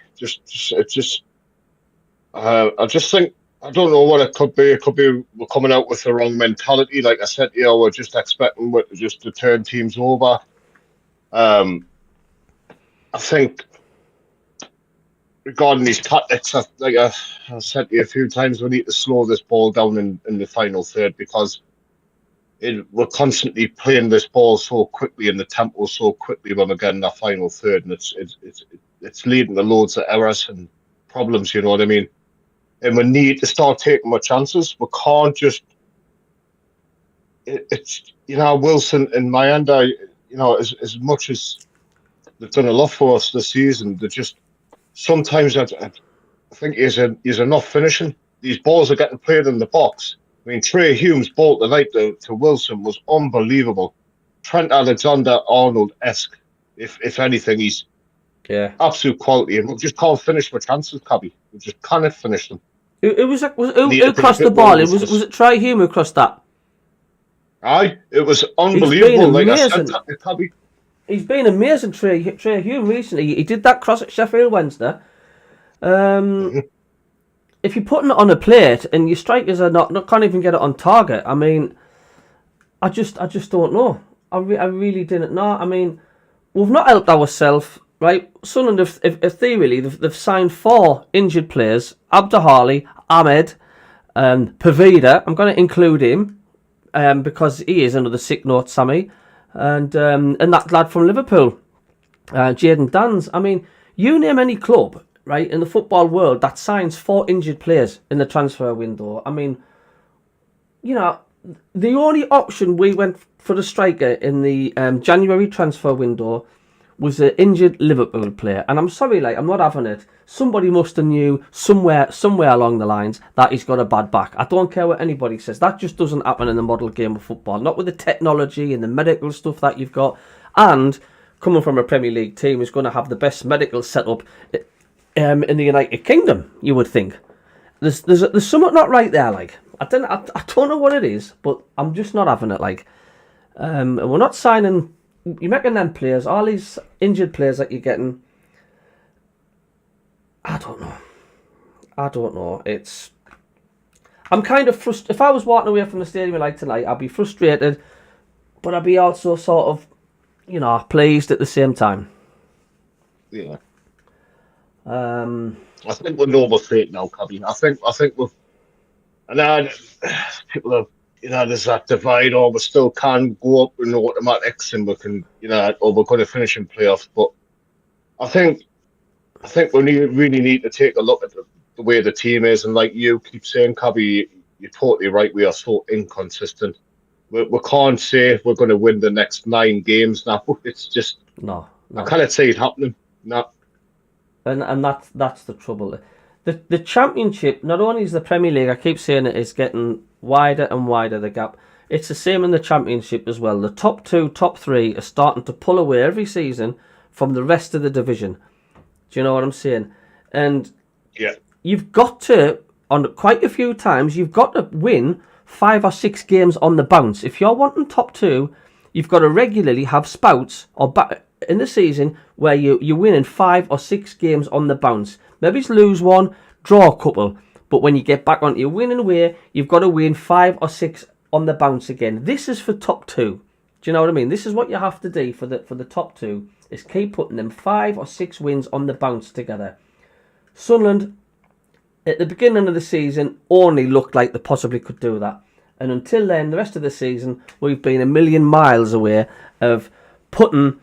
I just think I don't know what it could be. It could be we're coming out with the wrong mentality. Like I said, we're just expecting just to turn teams over. I think regarding these tactics, like I said to you a few times, we need to slow this ball down in the final third because we're constantly playing this ball so quickly and the tempo so quickly when we're getting that final third, and it's leading to loads of errors and problems. You know what I mean? And we need to start taking more chances. We can't just. It's Wilson and Miranda. As much as they've done a lot for us this season, they just sometimes I think he's enough finishing. These balls are getting played in the box. I mean, Trey Hume's ball tonight to Wilson was unbelievable. Trent Alexander-Arnold-esque. If anything, he's absolute quality, and we just can't finish with chances, Cabby. We just cannot finish them. Who crossed the ball? Was it Trey Hume who crossed that? Aye, it was unbelievable. Like I said, Cabby. He's been amazing, Trey Hume, recently. He did that cross at Sheffield Wednesday. If you're putting it on a plate and your strikers are not can't even get it on target, I mean, I just don't know. I really didn't know. I mean, we've not helped ourselves, right? Sunderland, if they've signed 4 injured players: Abdahali, Ahmed, Pavida. I'm going to include him because he is another sick note, Sammy, and that lad from Liverpool, Jayden Dans. I mean, you name any club, right, in the football world that signs 4 injured players in the transfer window. I mean, the only option we went for the striker in the January transfer window was an injured Liverpool player. And I'm sorry, I'm not having it. Somebody must have knew somewhere along the lines that he's got a bad back. I don't care what anybody says. That just doesn't happen in the model game of football. Not with the technology and the medical stuff that you've got. And coming from a Premier League team who's going to have the best medical setup in the United Kingdom, you would think. There's something not right there, I don't know what it is, but I'm just not having it, and we're not signing. You're making them players, all these injured players that you're getting. I don't know. I'm kind of frustrated. If I was walking away from the stadium like tonight, I'd be frustrated, but I'd be also sort of, pleased at the same time. Yeah. I think we're overfit now, Cabby. I think we've. And then people have, there's that divide, or we still can go up in automatics and we can, or we're going to finish in playoffs. But I think we really need to take a look at the way the team is. And like you keep saying, Cabby, you're totally right. We are so inconsistent. We can't say we're going to win the next 9 games now. It's just no. I can't see it happening. No. And that's the trouble. The Championship, not only is the Premier League, I keep saying it, is getting wider and wider, the gap. It's the same in the Championship as well. The top 2, top 3 are starting to pull away every season from the rest of the division. Do you know what I'm saying? And you've got to, on quite a few times, you've got to win 5 or 6 games on the bounce. If you're wanting top 2, you've got to regularly have spouts or in the season where you're winning 5 or 6 games on the bounce. Maybe it's lose 1, draw a couple, but when you get back onto your winning way, you've got to win 5 or 6 on the bounce again. This is for top 2. Do you know what I mean? This is what you have to do for the top 2, is keep putting them 5 or 6 wins on the bounce together. Sunderland, at the beginning of the season, only looked like they possibly could do that. And until then, the rest of the season, we've been a million miles away of putting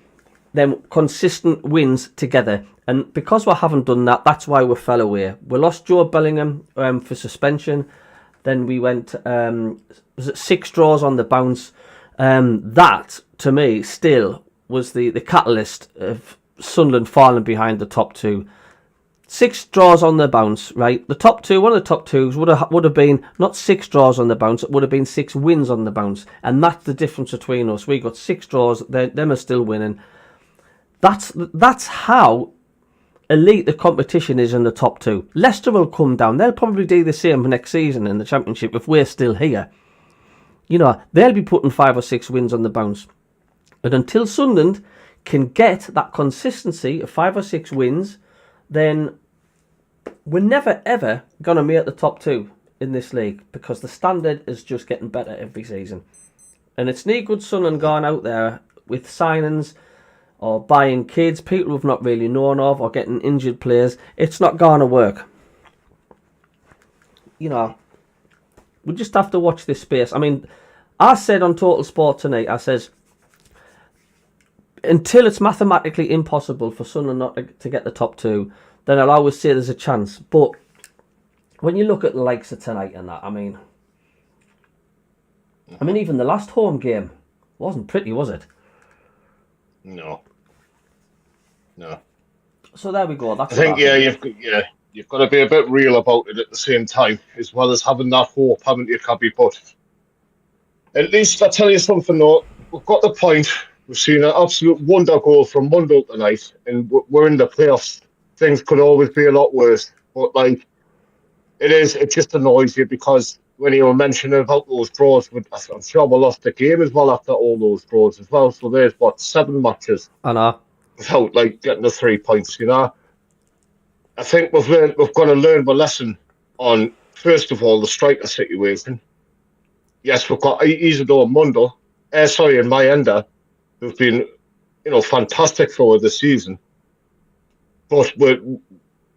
them consistent wins together. And because we haven't done that, that's why we fell away. We lost Joe Bellingham for suspension. Then we went, was it 6 draws on the bounce? That, to me, still was the catalyst of Sunderland falling behind the top 2. 6 draws on the bounce, right? The top 2, one of the top 2s would have been not 6 draws on the bounce, it would have been 6 wins on the bounce. And that's the difference between us. We got 6 draws, them are still winning. That's how elite the competition is in the top 2. Leicester will come down. They'll probably do the same next season in the Championship if we're still here. They'll be putting 5 or 6 wins on the bounce. But until Sunderland can get that consistency of 5 or 6 wins, then we're never ever going to make the top 2. in this league because the standard is just getting better every season. And it's no good Sunderland going out there with signings or buying kids, people we've not really known of, or getting injured players. It's not going to work. You know, we just have to watch this space. I mean, I said on Total Sport tonight, I says, until it's mathematically impossible for Sunderland not to get the top two, then I'll always say there's a chance. But when you look at the likes of tonight and that, I mean, even the last home game wasn't pretty, was it? No. So there we go. That's I think you've got to be a bit real about it at the same time, as well as having that hope, haven't you, Cabby? But at least I tell you something though, we've got the point. We've seen an absolute wonder goal from Mundell tonight, and we're in the playoffs. Things could always be a lot worse, but like it just annoys you because when you were mentioning about those draws, I'm sure we lost the game as well after all those draws as well. So there's 7 matches. I know. Without getting the 3 points, you know. I think we've got to learn the lesson on, first of all, the striker situation. Yes, we've got Isidore and Mundell, and Mayenda, who've been, fantastic for the season. But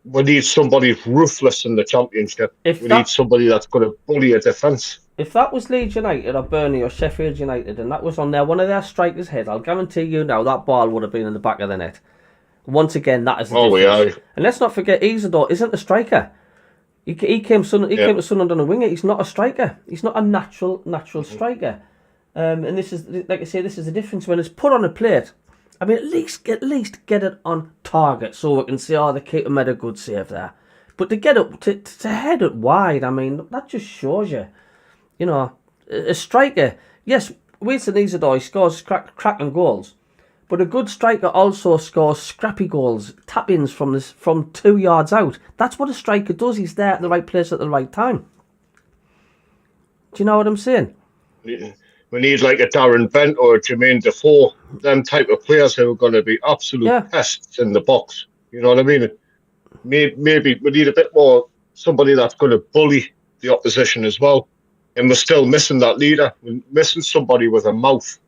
we need somebody ruthless in the Championship. We need somebody that's going to bully a defence. If that was Leeds United or Burnley or Sheffield United and that was on one of their strikers' head, I'll guarantee you now that ball would have been in the back of the net. Once again, that is the difference. Yeah. And let's not forget, Isidore isn't a striker. He came to Sunderland on a winger. He's not a striker. He's not a natural striker. And this is, like I say, this is the difference when it's put on a plate. I mean, at least get it on target so we can say, the keeper made a good save there. But to get it to head it wide, I mean, that just shows you. A striker, yes, Winston Isidore scores cracking goals, but a good striker also scores scrappy goals, tap-ins from 2 yards out. That's what a striker does. He's there at the right place at the right time. Do you know what I'm saying? We need like a Darren Bent or a Jermaine Defoe, them type of players who are going to be absolute pests in the box. You know what I mean? Maybe we need a bit more, somebody that's going to bully the opposition as well. And we're still missing that leader. We're missing somebody with a mouth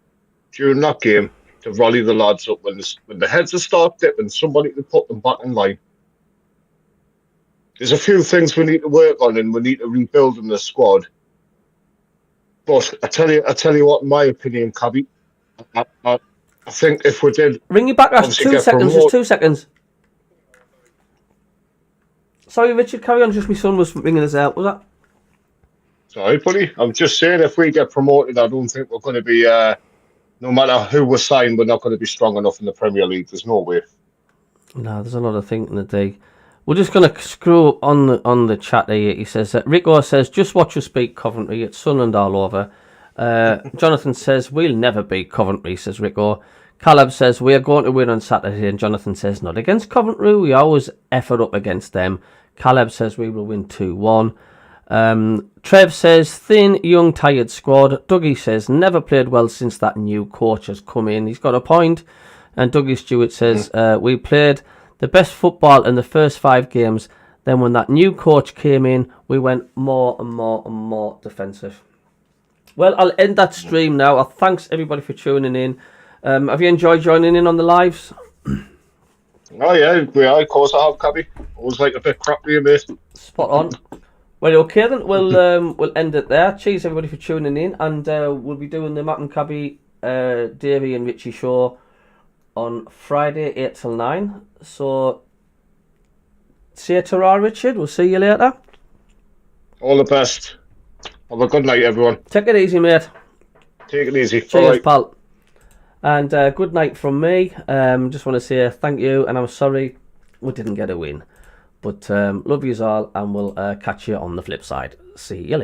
during that game to rally the lads up when the heads are start dipping, somebody to put them back in line. There's a few things we need to work on and we need to rebuild in the squad. But I tell you what, in my opinion, Cabby, I think if we did... Ring you back after 2 seconds, just 2 seconds. Sorry, Richard, carry on. Just my son was ringing us out, was that? Sorry, buddy. I'm just saying, if we get promoted, I don't think we're going to be, no matter who we're signed, we're not going to be strong enough in the Premier League. There's no way. No, there's another thing in the day. We're just going to scroll on the chat here. He says, Rico says, just watch us beat Coventry. It's Sunderland all over. Jonathan says, we'll never beat Coventry, says Rico. Caleb says, we are going to win on Saturday. And Jonathan says, not against Coventry. We always effort up against them. Caleb says, we will win 2-1. Trev says, thin, young, tired squad. Dougie says, never played well since that new coach has come in. He's got a point. And Dougie Stewart says, we played the best football in the first 5 games. Then when that new coach came in, we went more and more defensive. Well, I'll end that stream now. Thanks everybody for tuning in. Have you enjoyed joining in on the lives? Oh yeah, of course I have, Cabby. Always like a bit crap with you, mate. Spot on. Well, okay then, we'll end it there. Cheers everybody for tuning in, and we'll be doing the MACKEM Cabby, Davey and Richie show on Friday 8 till 9. So, see you tomorrow, Richard. We'll see you later. All the best. Have a good night, everyone. Take it easy, mate. Take it easy. Cheers, pal. And good night from me. Just want to say thank you, and I'm sorry we didn't get a win. But love yous all, and we'll catch you on the flip side. See you later.